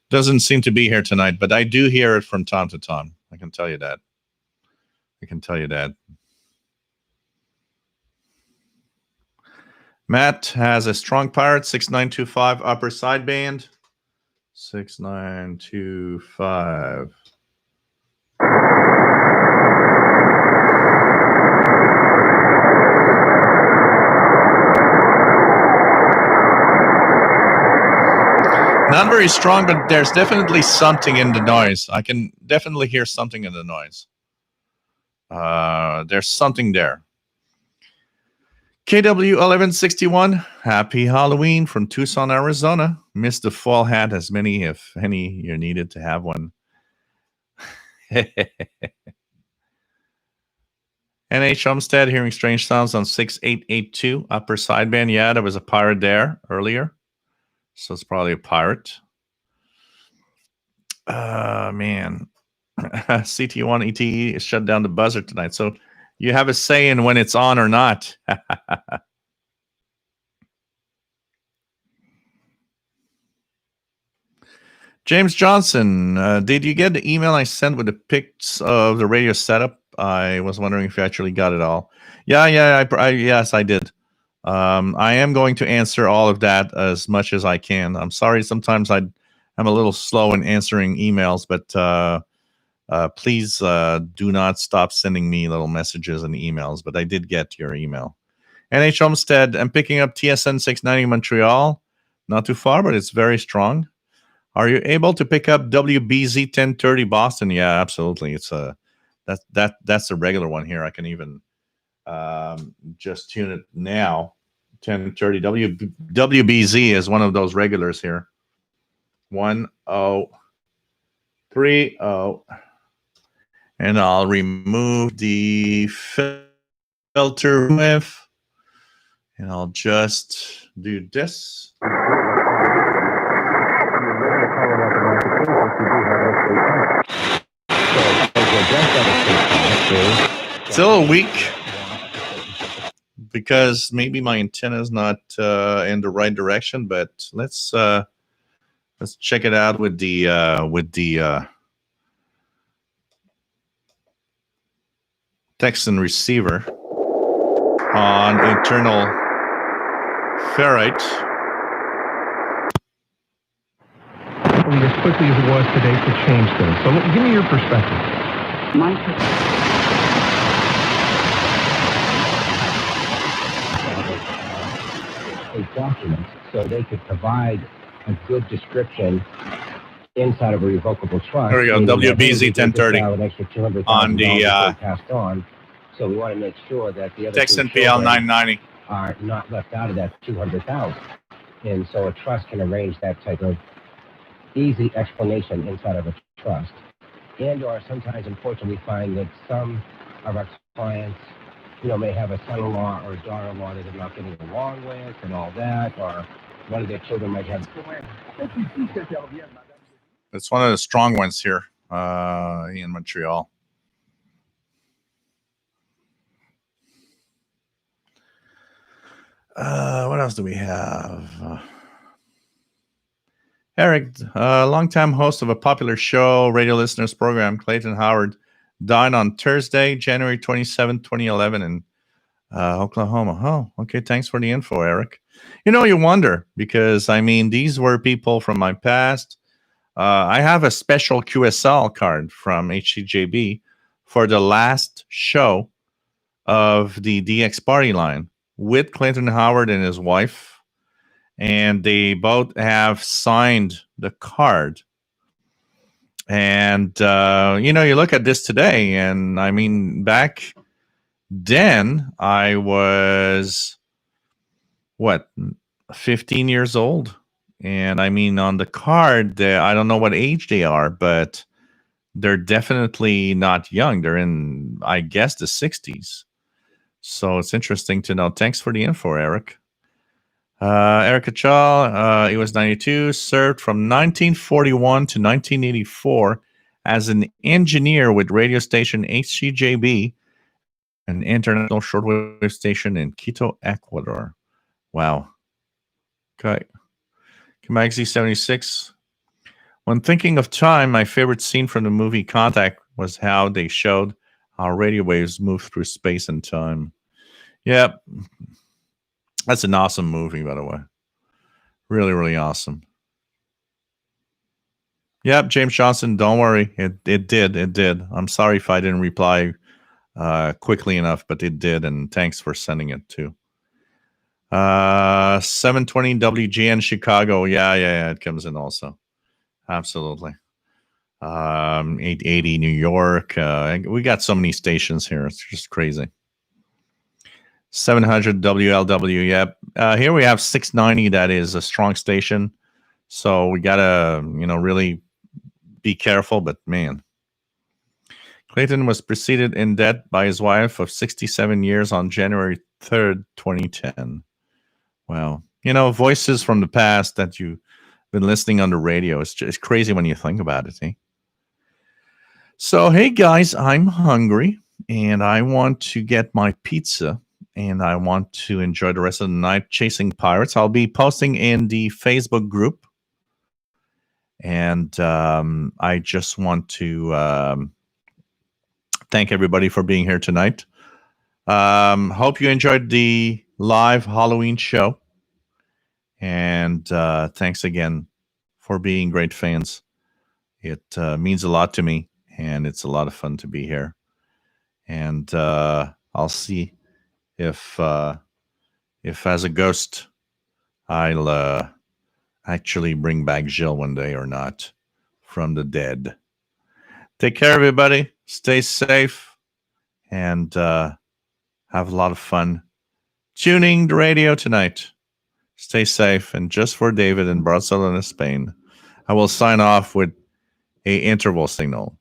Doesn't seem to be here tonight, but I do hear it from time to time. I can tell you that. Matt has a strong pirate, 6925 upper sideband. 6925. Not very strong, but there's definitely something in the noise. I can definitely hear something in the noise. There's something there. KW1161, happy Halloween from Tucson, Arizona. Missed the fall hat, as many, if any, you needed to have one. NH Homestead, hearing strange sounds on 6882, upper sideband. Yeah, there was a pirate there earlier. So it's probably a pirate. Man. CT1 ETE is shut down the buzzer tonight. So you have a say in when it's on or not. James Johnson, did you get the email I sent with the pics of the radio setup? I was wondering if you actually got it all. Yeah, yes, I did. I am going to answer all of that as much as I can. I'm sorry, sometimes I'm a little slow in answering emails, but please do not stop sending me little messages and emails. But I did get your email. NH Homestead, I'm picking up TSN 690 Montreal. Not too far, but it's very strong. Are you able to pick up WBZ 1030 Boston? Yeah, absolutely. It's that's a regular one here. I can even just tune it now. 1030 WBZ is one of those regulars here. 1030, and I'll remove the filter with, and I'll just do this. It's a little weak because maybe my antenna is not in the right direction, but let's check it out with the text and receiver on internal ferrite. As quickly as it was today to change things. So give me your perspective. My perspective. Documents so they could provide a good description inside of a revocable trust. There we go, WBZ 1030 on the passed on. So we want to make sure that the other text NPL 990 are not left out of that 200,000. And so a trust can arrange that type of easy explanation inside of a trust. And or sometimes, unfortunately, we find that some of our clients, may have a son-in-law or a daughter-in-law that they're not getting along with and all that, or one of their children might have. It's one of the strong ones here in Montreal. What else do we have? Eric, longtime host of a popular show, radio listeners program, Clayton Howard, died on Thursday, January 27, 2011 in Oklahoma. Oh, okay. Thanks for the info, Eric. You wonder, because, these were people from my past. I have a special QSL card from HCJB for the last show of the DX Party line with Clayton Howard and his wife. And they both have signed the card. And, you look at this today, and back then I was, 15 years old. And on the card, I don't know what age they are, but they're definitely not young. They're in, I guess, the 60s. So it's interesting to know. Thanks for the info, Eric. Eric Kachal, he was 92, served from 1941 to 1984 as an engineer with radio station HCJB, an international shortwave station in Quito, Ecuador. Wow. Okay. Kamaxi 76. When thinking of time, my favorite scene from the movie Contact was how they showed how radio waves move through space and time. Yep. That's an awesome movie, by the way. Really, really awesome. Yep, James Johnson, don't worry. It did. I'm sorry if I didn't reply quickly enough, but it did, and thanks for sending it too. 720 WGN Chicago. Yeah, it comes in also. Absolutely. 880 New York. We got so many stations here. It's just crazy. 700 WLW. Yep. Here we have 690. That is a strong station. So we got to, really be careful. But man, Clayton was preceded in death by his wife of 67 years on January 3rd, 2010. Wow. Voices from the past that you've been listening on the radio. It's just crazy when you think about it. Eh? So, hey, guys, I'm hungry and I want to get my pizza. And I want to enjoy the rest of the night chasing pirates. I'll be posting in the Facebook group. And I just want to thank everybody for being here tonight. Hope you enjoyed the live Halloween show. And thanks again for being great fans. It means a lot to me. And it's a lot of fun to be here. And I'll see if as a ghost I'll actually bring back Gilles one day or not from the dead. Take care, everybody. Stay safe and have a lot of fun tuning the radio tonight. Stay safe. And just for David in Barcelona, Spain, I will sign off with a interval signal.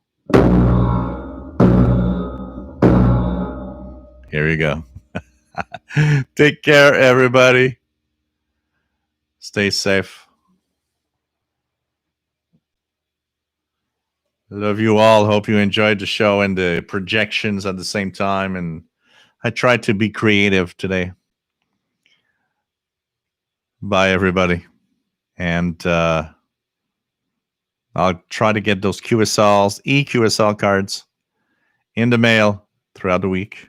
Here you go. Take care, everybody. Stay safe. Love you all. Hope you enjoyed the show and the projections at the same time. And I tried to be creative today. Bye, everybody. And I'll try to get those QSLs, EQSL cards in the mail throughout the week.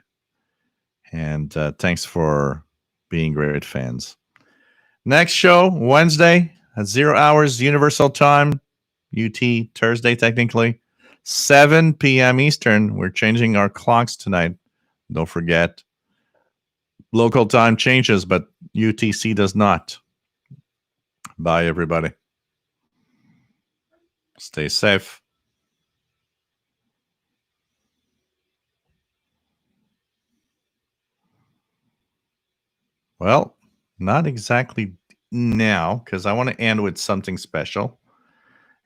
And thanks for being great fans. Next show, Wednesday at 0 hours Universal Time, UT, Thursday technically, 7 p.m. Eastern. We're changing our clocks tonight. Don't forget. Local time changes, but UTC does not. Bye, everybody. Stay safe. Well, not exactly now, because I want to end with something special.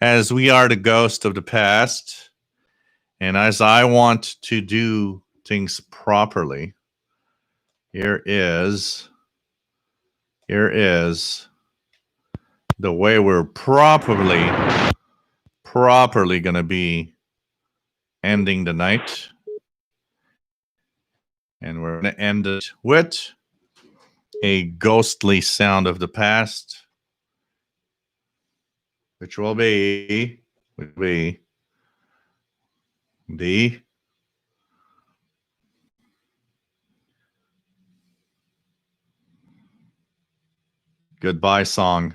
As we are the ghost of the past, and as I want to do things properly, here is the way we're properly going to be ending the night. And we're going to end it with a ghostly sound of the past, which will be the goodbye song.